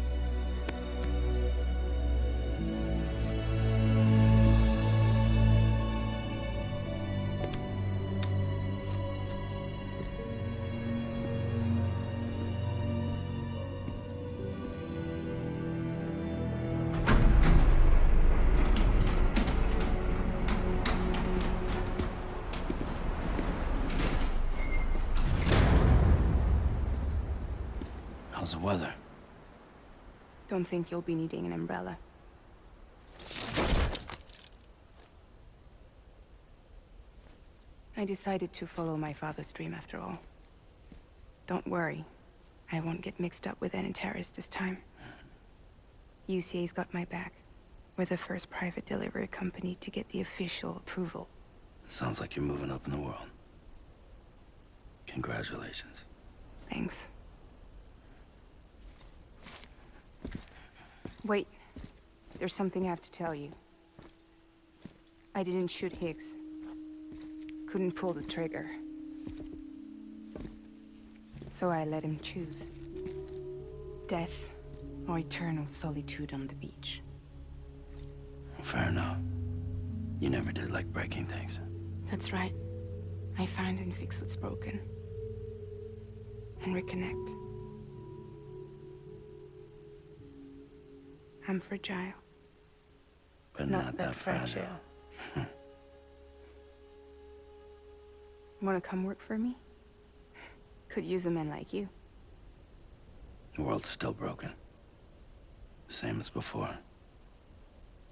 How's the weather? Don't think you'll be needing an umbrella. I decided to follow my father's dream after all. Don't worry, I won't get mixed up with any terrorists this time. UCA's got my back. We're the first private delivery company to get the official approval. Sounds like you're moving up in the world. Congratulations. Thanks. Wait, there's something I have to tell you. I didn't shoot Higgs. Couldn't pull the trigger. So I let him choose. Death or eternal solitude on the beach. Fair enough. You never did like breaking things. That's right. I find and fix what's broken. And reconnect. I'm fragile. But not that fragile. Wanna come work for me? Could use a man like you. The world's still broken. Same as before.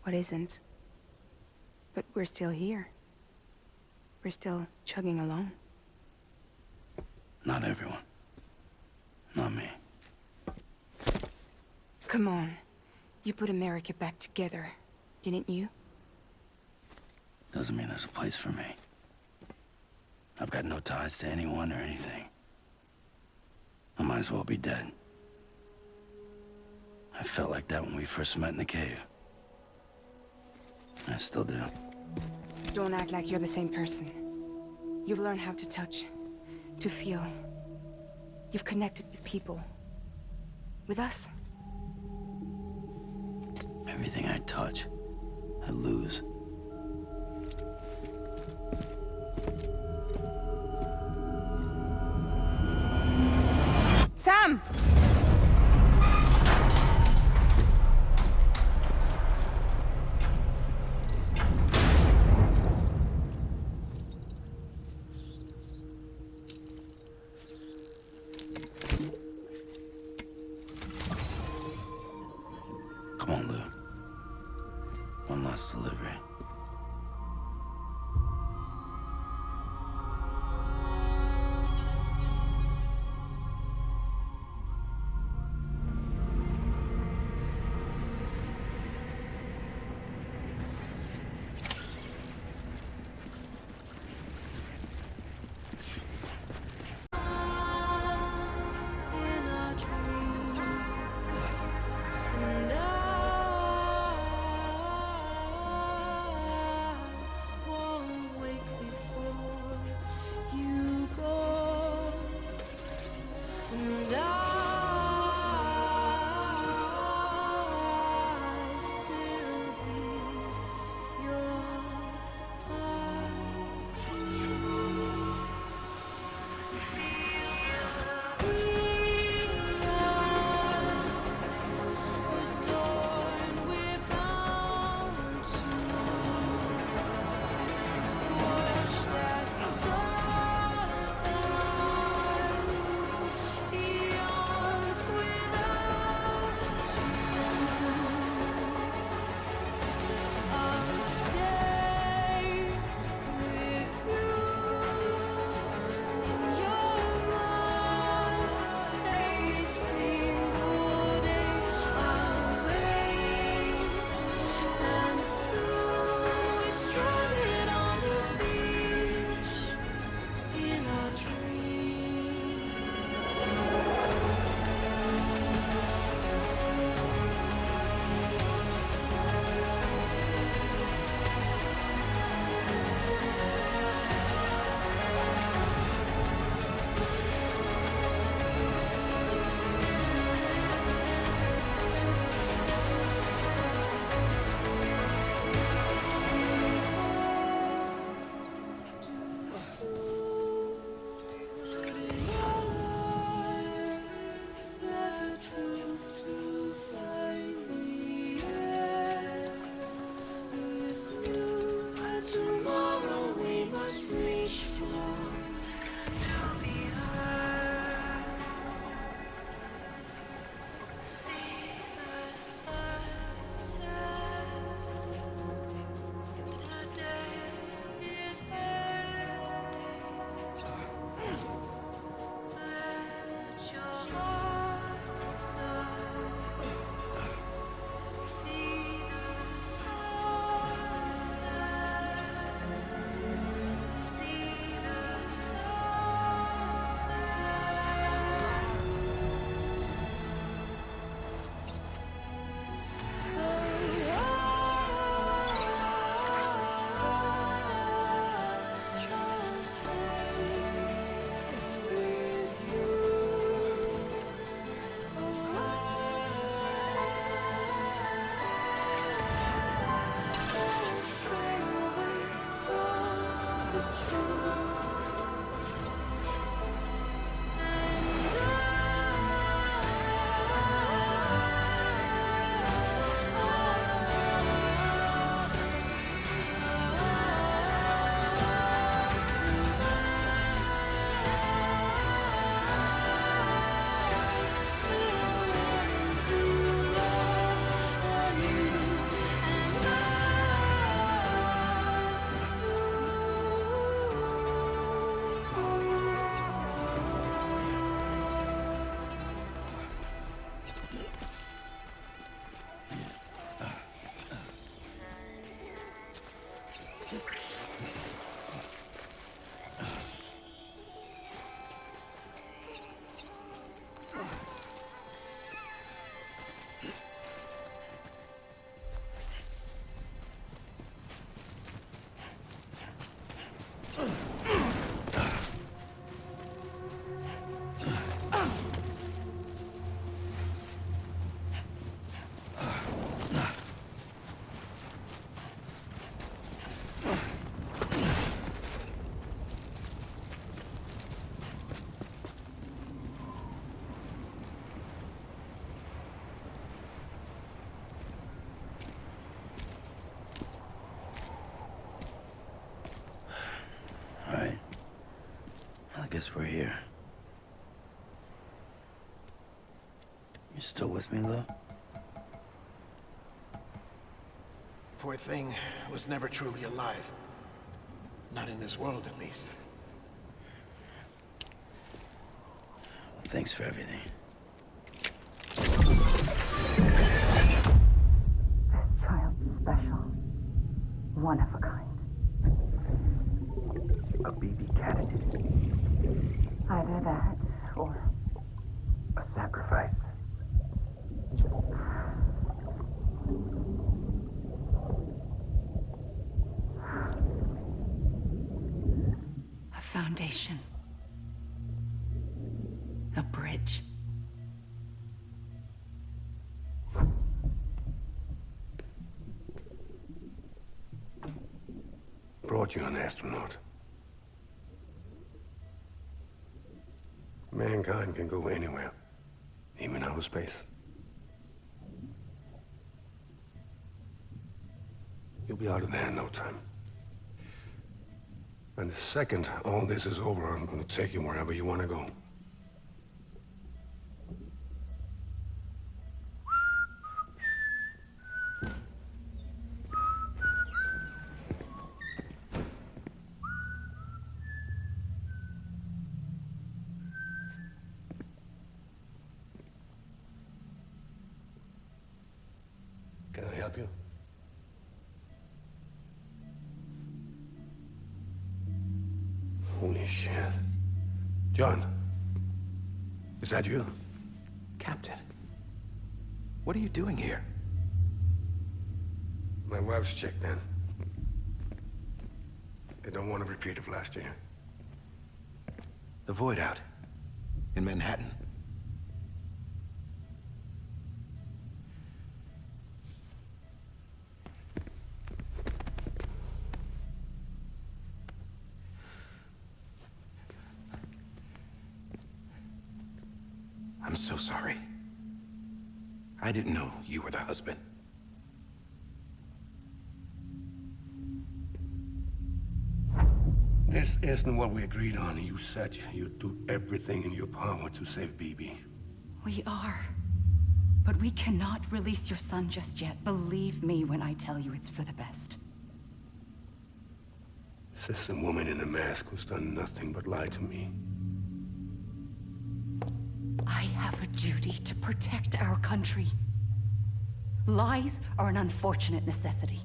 What isn't? But we're still here. We're still chugging along. Not everyone. Not me. Come on. You put America back together, didn't you? Doesn't mean there's a place for me. I've got no ties to anyone or anything. I might as well be dead. I felt like that when we first met in the cave. I still do. Don't act like you're the same person. You've learned how to touch, to feel. You've connected with people. With us. Everything I touch, I lose. Sam! Come on, Lou. One last delivery. Alright. I guess we're here. You still with me, though? Poor thing was never truly alive. Not in this world, at least. Well, thanks for everything. This child's special. One of a kind. A BB candidate. Either that, or A sacrifice. A foundation. A bridge. Brought you an astronaut. Mankind can go anywhere, even outer space. You'll be out of there in no time. And the second all this is over, I'm gonna take you wherever you want to go. Can I help you? Holy shit. John, is that you? Captain, what are you doing here? My wife's checked in. They don't want a repeat of last year. The Void out in Manhattan. I'm so sorry. I didn't know you were the husband. This isn't what we agreed on. You said you'd do everything in your power to save BB. We are. But we cannot release your son just yet. Believe me when I tell you it's for the best. This is a woman in a mask who's done nothing but lie to me. I have a duty to protect our country. Lies are an unfortunate necessity.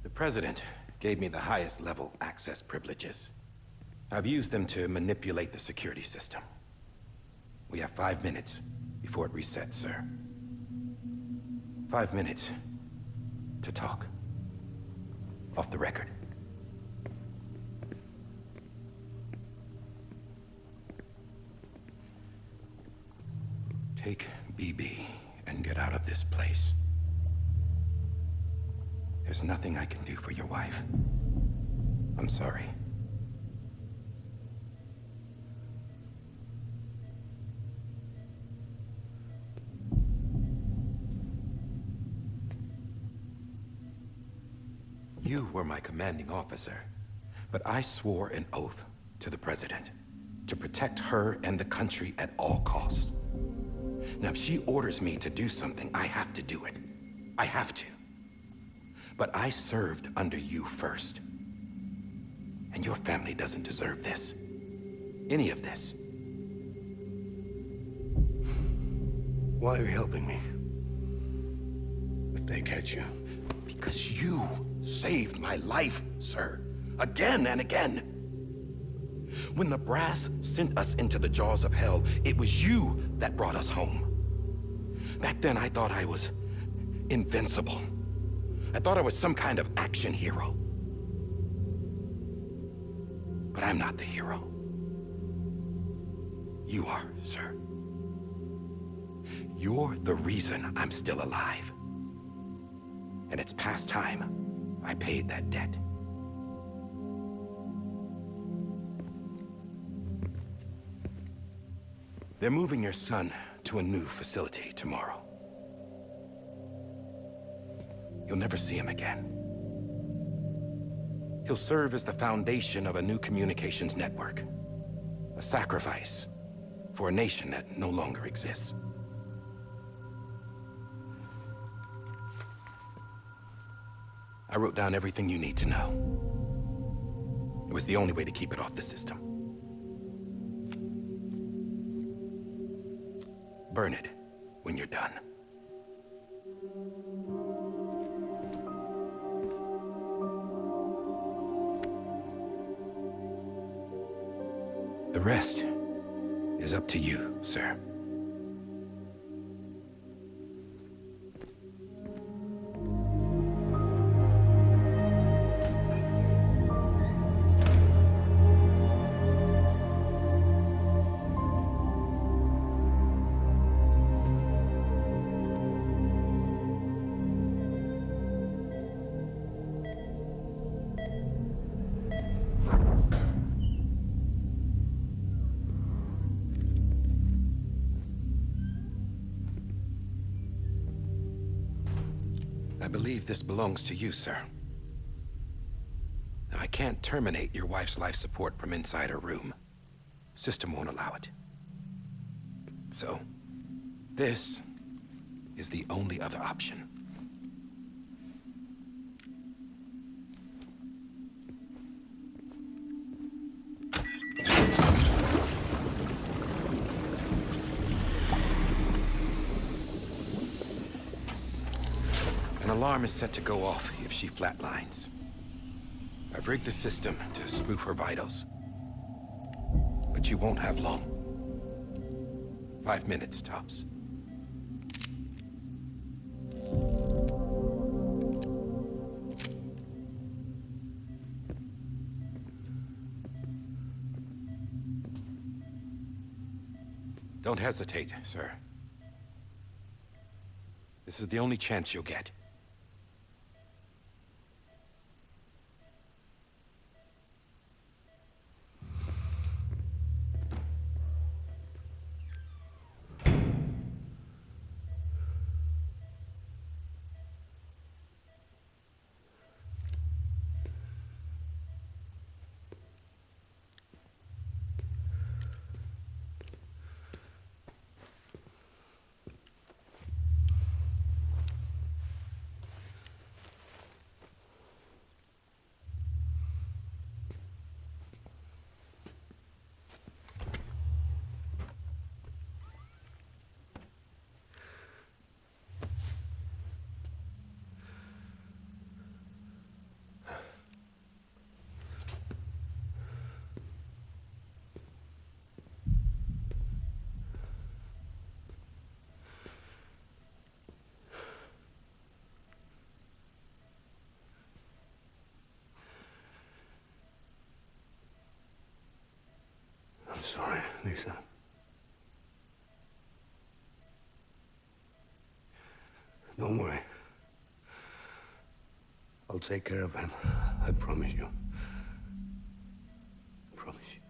The President gave me the highest level access privileges. I've used them to manipulate the security system. We have 5 minutes before it resets, sir. 5 minutes to talk. Off the record. Take BB and get out of this place. There's nothing I can do for your wife. I'm sorry. You were my commanding officer, but I swore an oath to the President to protect her and the country at all costs. Now, if she orders me to do something, I have to do it. I have to. But I served under you first. And your family doesn't deserve this. Any of this. Why are you helping me? If they catch you. Because you saved my life, sir. Again and again. When the brass sent us into the jaws of hell, it was you that brought us home. Back then, I thought I was invincible. I thought I was some kind of action hero. But I'm not the hero. You are, sir. You're the reason I'm still alive. And it's past time I paid that debt. They're moving your son to a new facility tomorrow. You'll never see him again. He'll serve as the foundation of a new communications network. A sacrifice for a nation that no longer exists. I wrote down everything you need to know. It was the only way to keep it off the system. Burn it when you're done. The rest is up to you, sir. I believe this belongs to you, sir. Now, I can't terminate your wife's life support from inside her room. System won't allow it. So, this is the only other option. An alarm is set to go off if she flatlines. I've rigged the system to spoof her vitals. But you won't have long. 5 minutes, tops. Don't hesitate, sir. This is the only chance you'll get. I'm sorry, Lisa. Don't worry. I'll take care of him. I promise you. I promise you.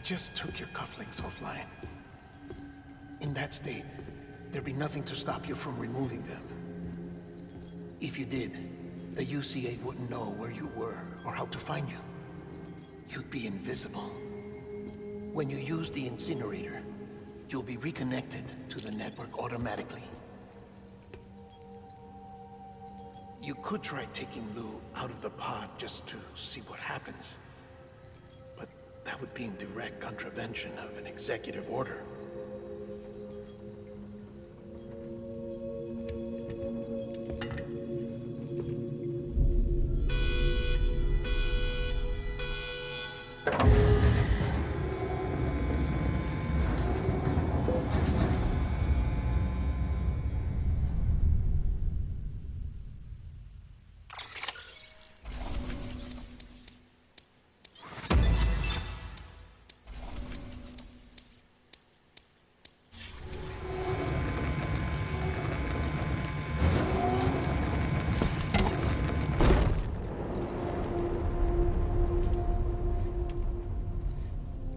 just took your cufflinks offline. In that state, there'd be nothing to stop you from removing them. If you did, the UCA wouldn't know where you were or how to find you. You'd be invisible. When you use the incinerator, you'll be reconnected to the network automatically. You could try taking Lou out of the pod just to see what happens. But that would be in direct contravention of an executive order.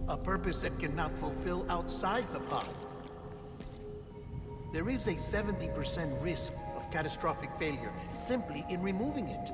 A purpose that cannot fulfill outside the pod. There is a 70% risk of catastrophic failure simply in removing it.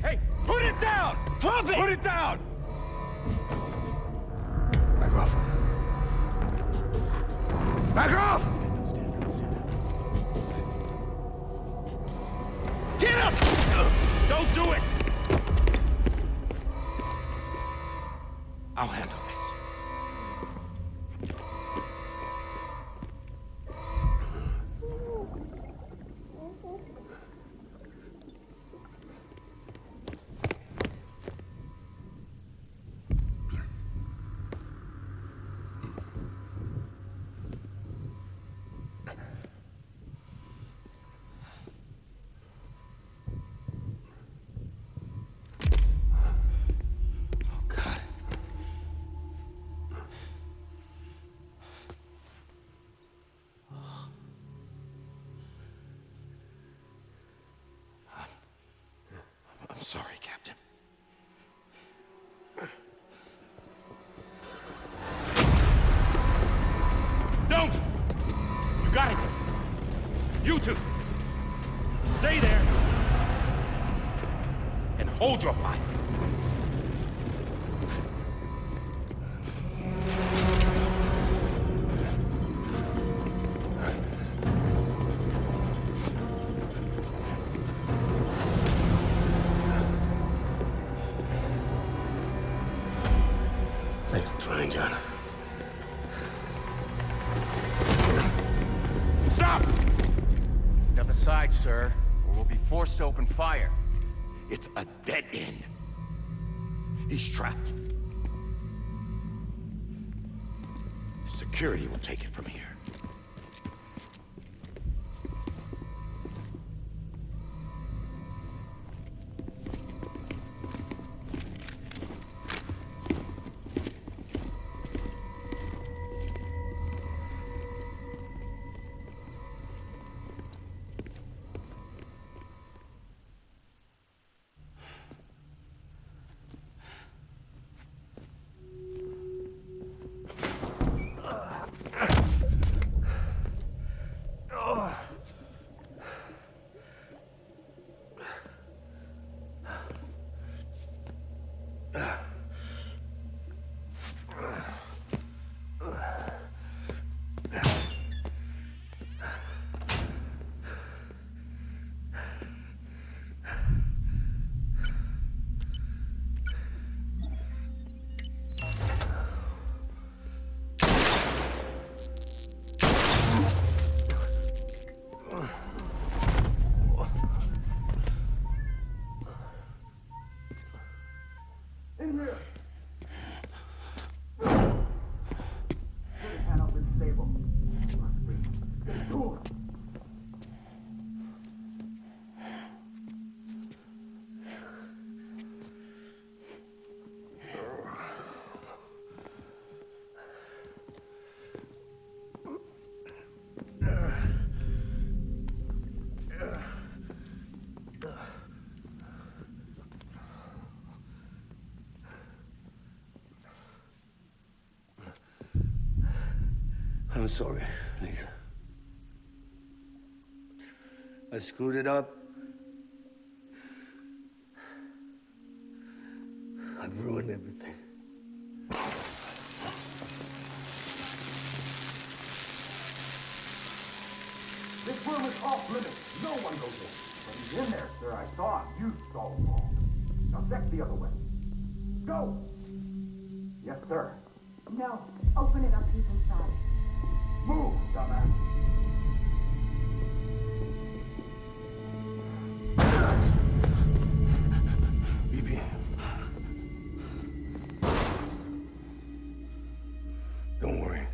Hey, put it down! Drop it! Put it down! Back off. Back off! Get up! Don't do it! I'll handle this. I'm sorry, Captain. Don't! You got it! You two! Stay there! And hold your fire. Thanks for trying, John. Stop! Step aside, sir, or we'll be forced to open fire. It's a dead end. He's trapped. Security will take it from here. I'm sorry, Lisa. I screwed it up. I've ruined everything. This room is off limits. No one goes in. But he's in there, sir. I saw him. You saw him all. Now check the other way. Go! Yes, sir. No. Open it up. He's inside. Move, dumbass. BB. Don't worry.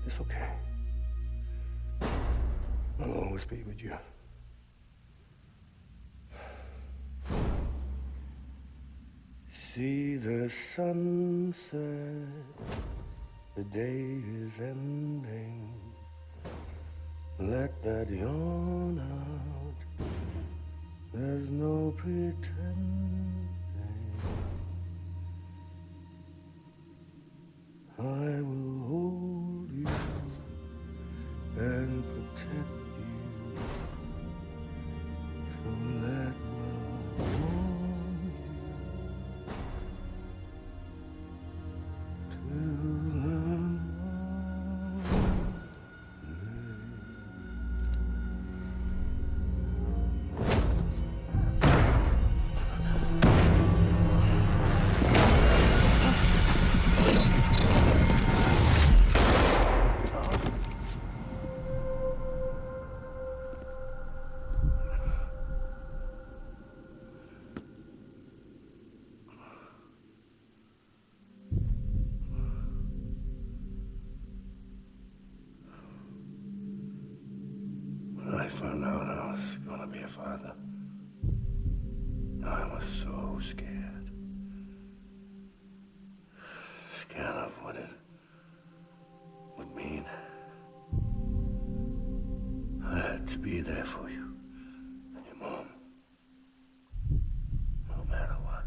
It's okay. I'll always be with you. See the sunset. The day is ending. Let that yawn out. There's no pretending. I will hold you and protect you. So let love warm you to When I found out I was gonna be a father, I was so scared. Scared of what it would mean. I had to be there for you and your mom, no matter what.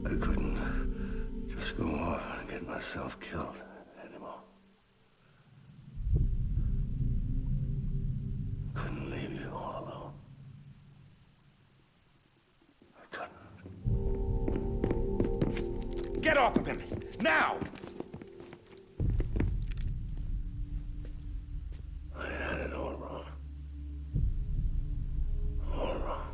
I couldn't just go off and get get myself killed anymore. Couldn't leave you all alone. I couldn't. Get off of him! Now! I had it all wrong. All wrong.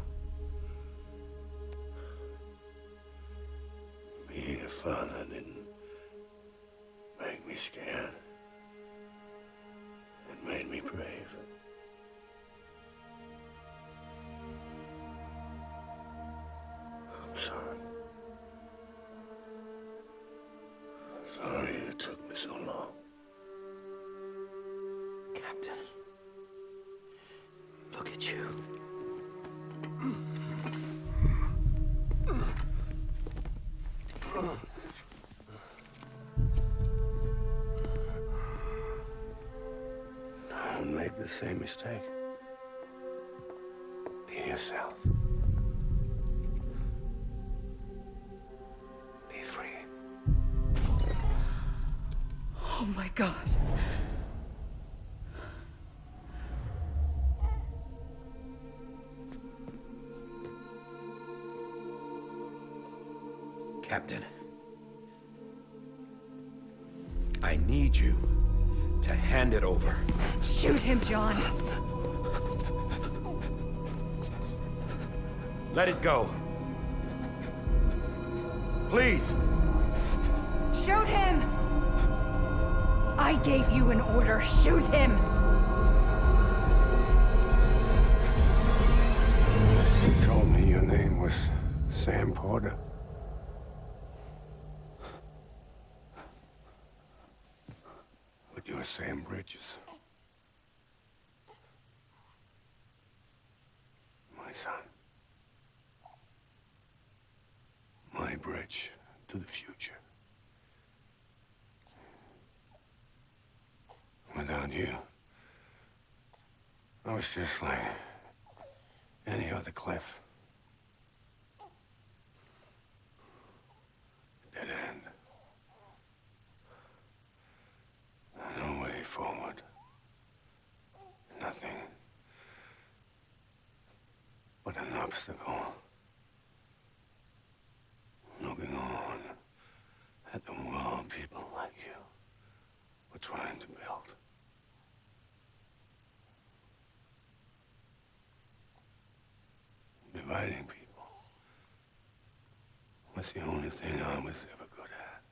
Being a father didn't make me scared. It made me brave. I'm sorry. Sorry it took me so long. Captain, look at you. Don't make the same mistake. Be yourself. Be free. Oh my God. Captain, I need you to hand it over. Shoot him, John. Let it go. Please. Shoot him! I gave you an order. Shoot him! You told me your name was Sam Porter. But you're Sam Bridges. My son. My bridge to the future. Without you, I was just like any other Cliff. Dead end. No way forward. Nothing but an obstacle. Looking on at the world people like you were trying to build. Dividing people was the only thing I was ever good at.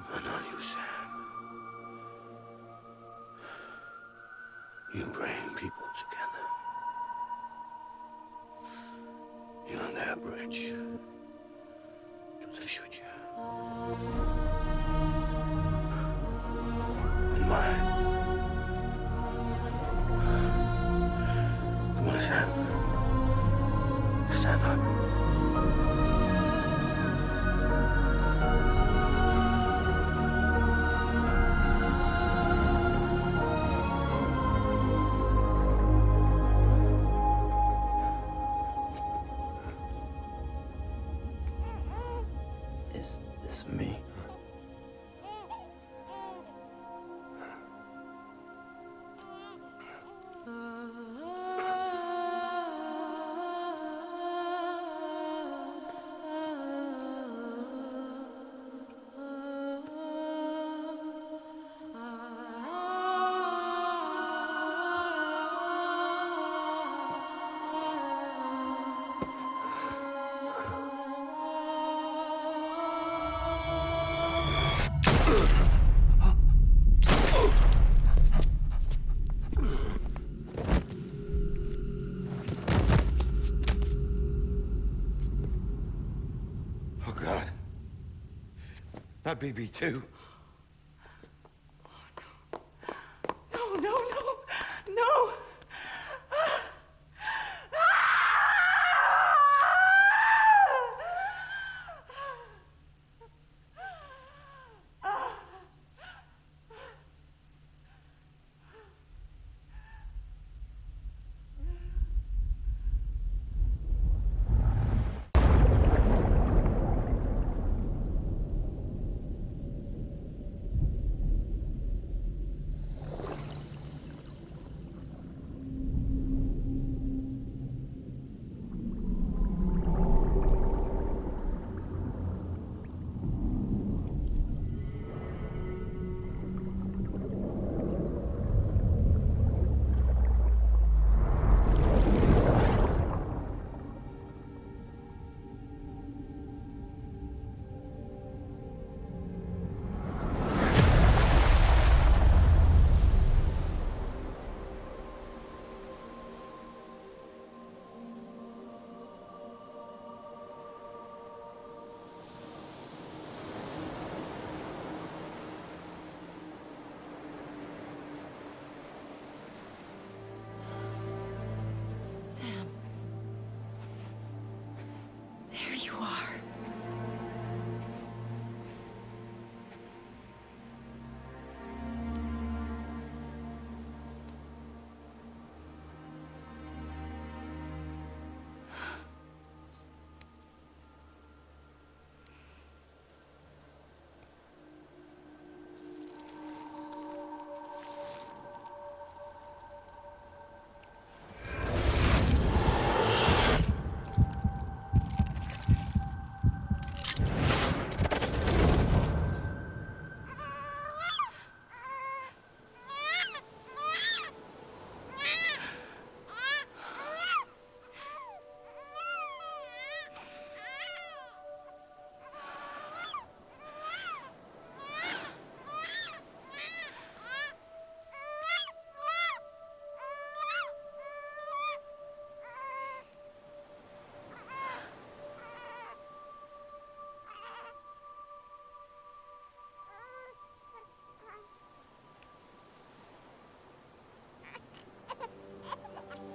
But not you, Sam. You bring people together. You're their bridge to the future. And mine. Come on, Sam. Stand up. Is this me? Not BB2. No!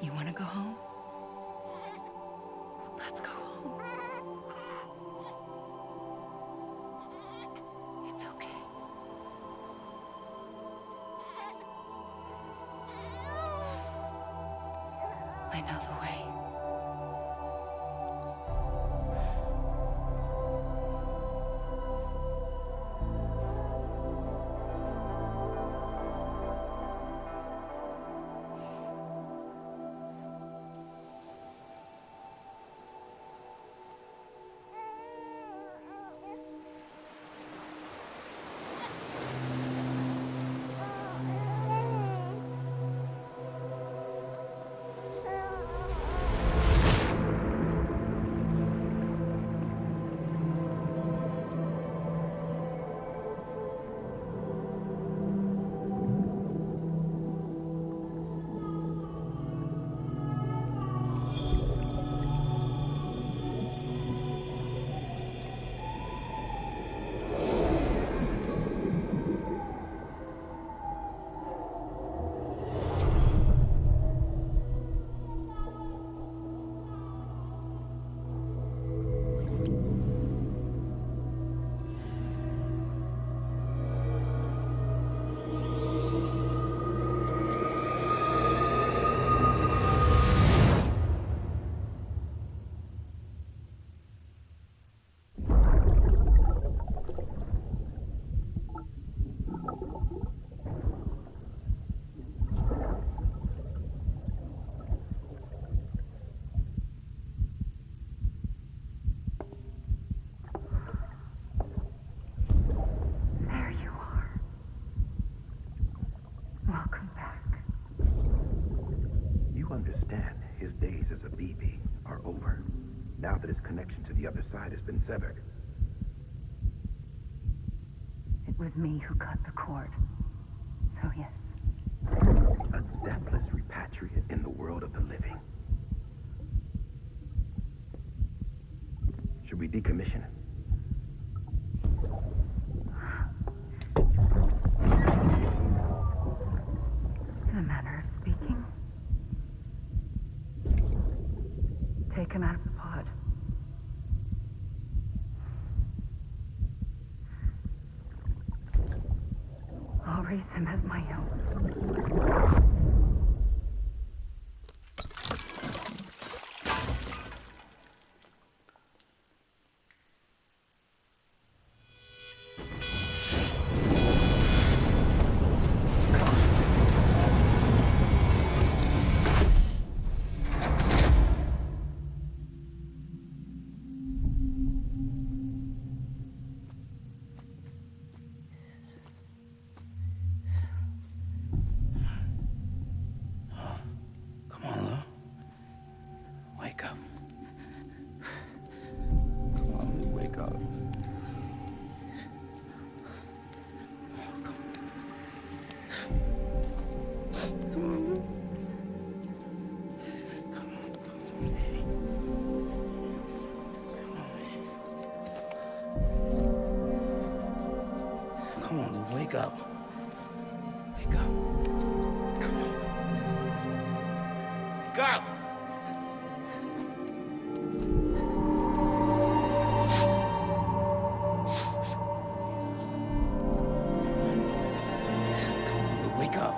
You want to go home? Let's go home. It's okay. I know the way. Now that his connection to the other side has been severed. It was me who cut the cord. So yes. A deathless repatriate in the world of the living. Should we decommission him? In a manner of speaking. embrace him as my own. Wake up. Wake up. Come on. Wake up! Wake up.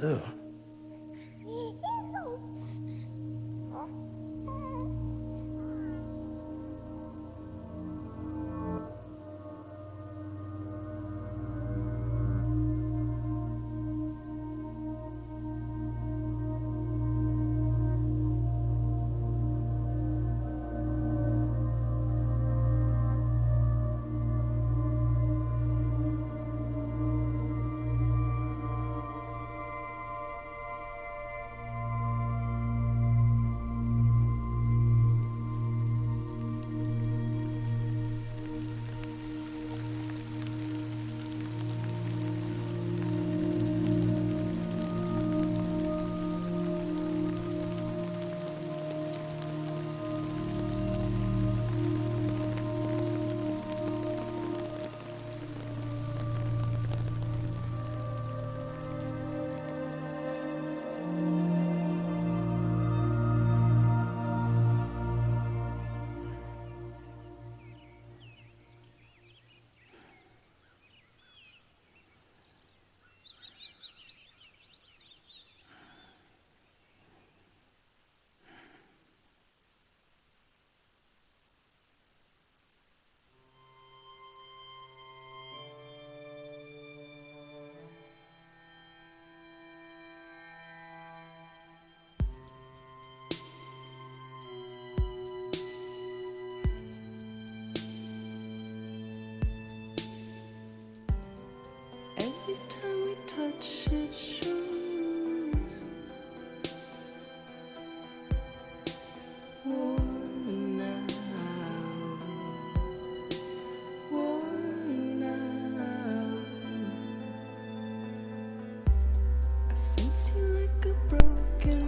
Ew.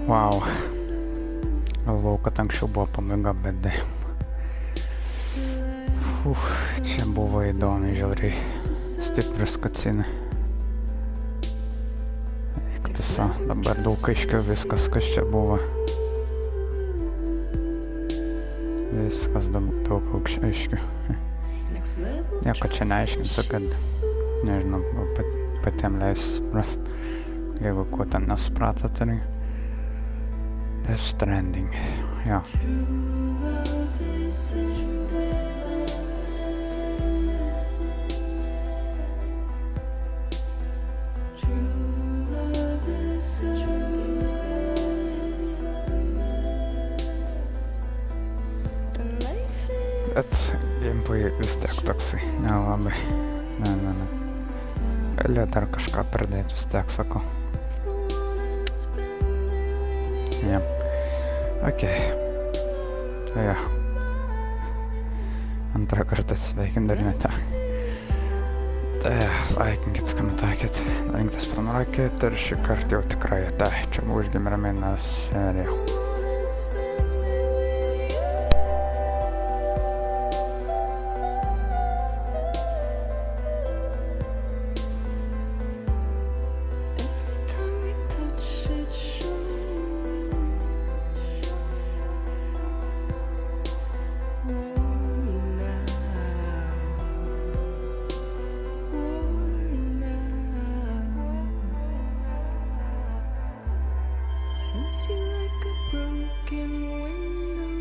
Wow. Galvojau, kad anksčiau buvo pabaiga, bet čia buvo įdomi, žiauriai stiprius cutscene. Tiesa, dabar daug aiškiau viskas, kas čia buvo. Viskas daug aiškiau. Nieko čia neaiškinsiu, kad, nežinau, patiem leisiu suprast. Jeigu ko ten nesuprato, tai Stranding, jo. Bet gameplay vis tiek toksai nelabai. Ne. Gali dar kažką pridėti, vis tiek sakau. Ja. Okei. Ja. Antrą kartą atsisveikim dar ne tą. Tai, laikinkit, komentuokit, dalinkites, prenumeruokit ir šį kartą jau tikrai tai. Čia buvo GeimerMenas ir jau. Sense you like a broken window.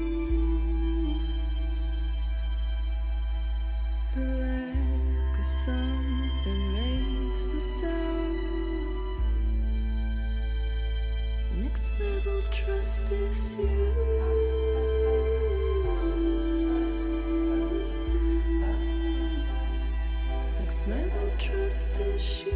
The lack of something makes the sound. Next level trust is you. Next level trust is you.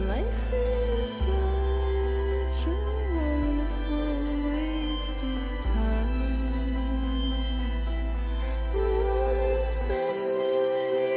Life is such a wonderful waste of time. I wanna spend it with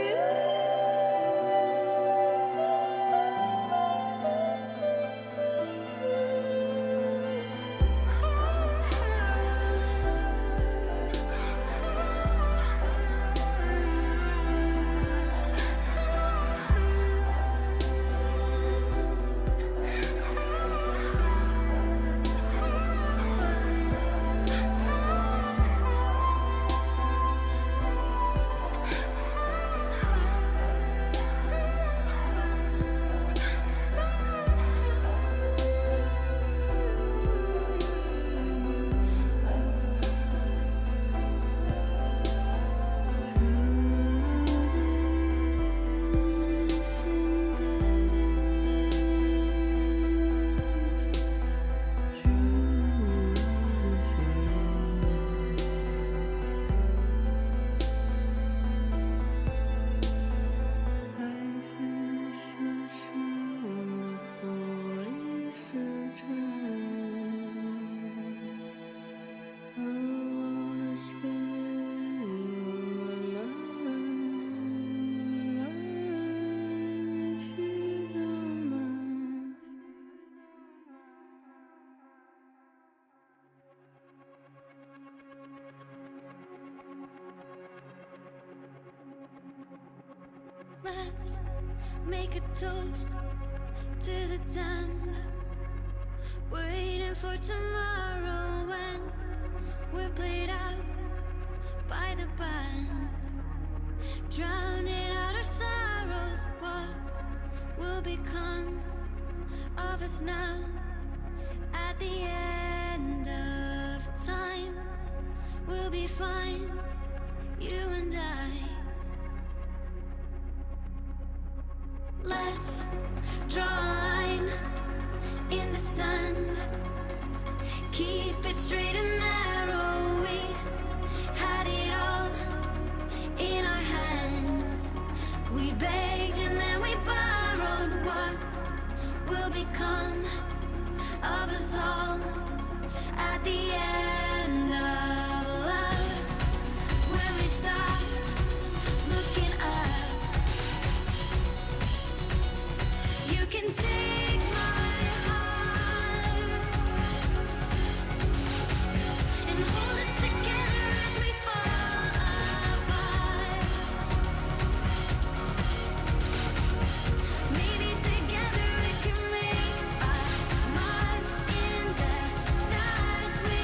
Let's make a toast to the damned, waiting for tomorrow when we're played out by the band, drowning out our sorrows. What will become of us now at the end of time? We'll be fine, you and I. Let's draw a line in the sand, keep it straight and narrow. We had it all in our hands. We begged and then we borrowed. What will become of us all at the end of love? When we stopped looking up, you can take my heart and hold it together as we fall apart. Maybe together we can make a mark in the stars we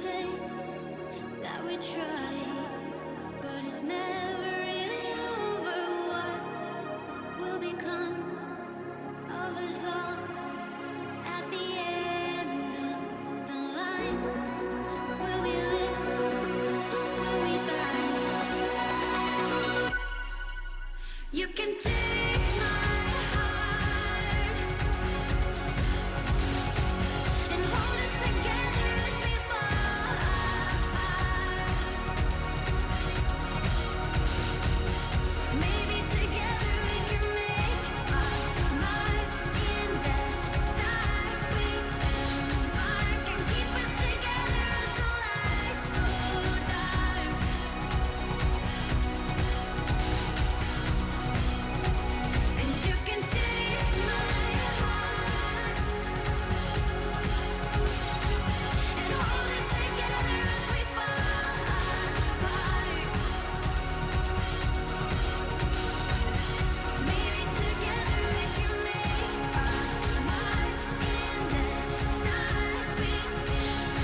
say that we try, but it's never really over. What will become of us all at the end of the line? Will we live? Will we die? You can take my heart and hold it together as we fall apart. Maybe together we can make our mark in the stars. We embark and keep us together until lights go dark. And you can take my heart and hold it together as we fall apart. Maybe together we can make our mark in the stars. We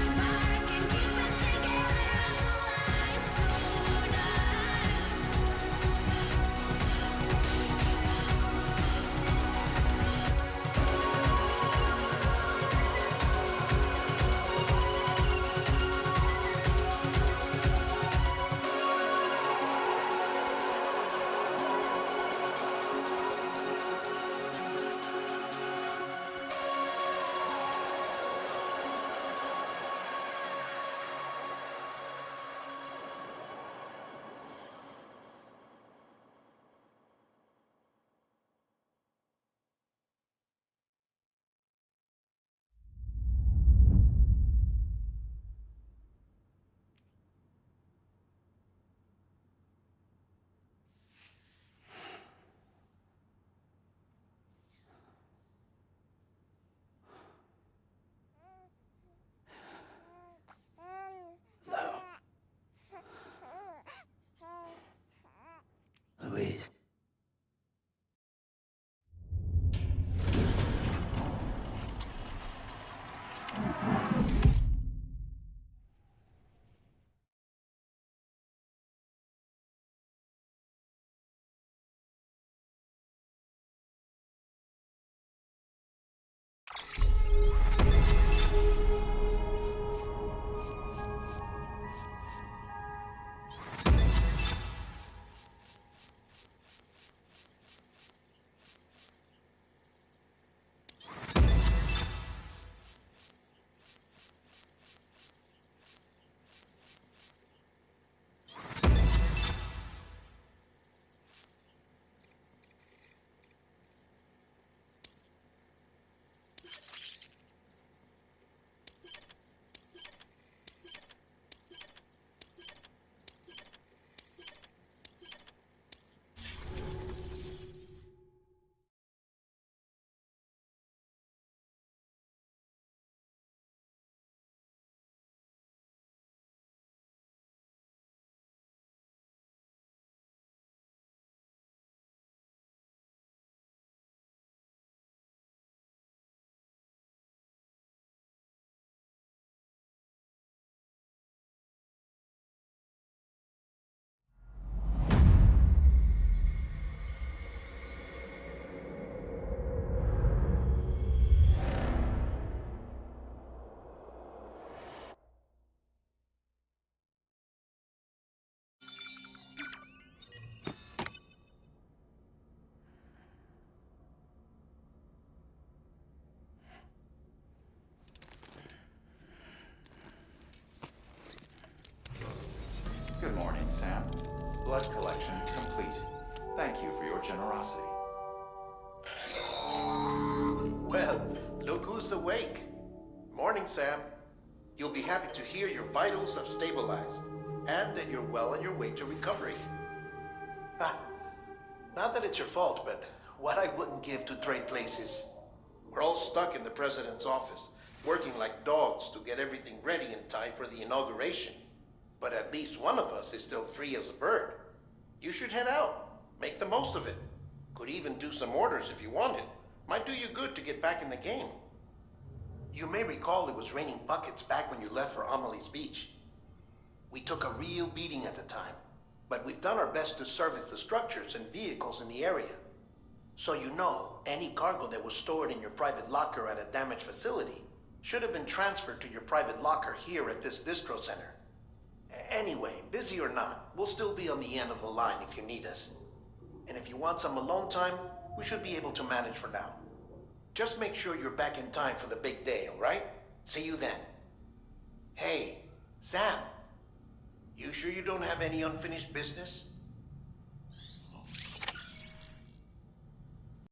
embark and keep us together until lights go dark. Louise. Good morning, Sam. Blood collection complete. Thank you for your generosity. Well, look who's awake. Morning, Sam. You'll be happy to hear your vitals have stabilized and that you're well on your way to recovery. Not that it's your fault, but what I wouldn't give to trade places. We're all stuck in the president's office, working like dogs to get everything ready in time for the inauguration. But at least one of us is still free as a bird. You should head out. Make the most of it. Could even do some orders if you wanted. Might do you good to get back in the game. You may recall it was raining buckets back when you left for Amelie's Beach. We took a real beating at the time, but we've done our best to service the structures and vehicles in the area. So you know, any cargo that was stored in your private locker at a damaged facility should have been transferred to your private locker here at this distro center. Anyway, busy or not, we'll still be on the end of the line if you need us. And if you want some alone time, we should be able to manage for now. Just make sure you're back in time for the big day, all right? See you then. Hey, Sam, you sure you don't have any unfinished business?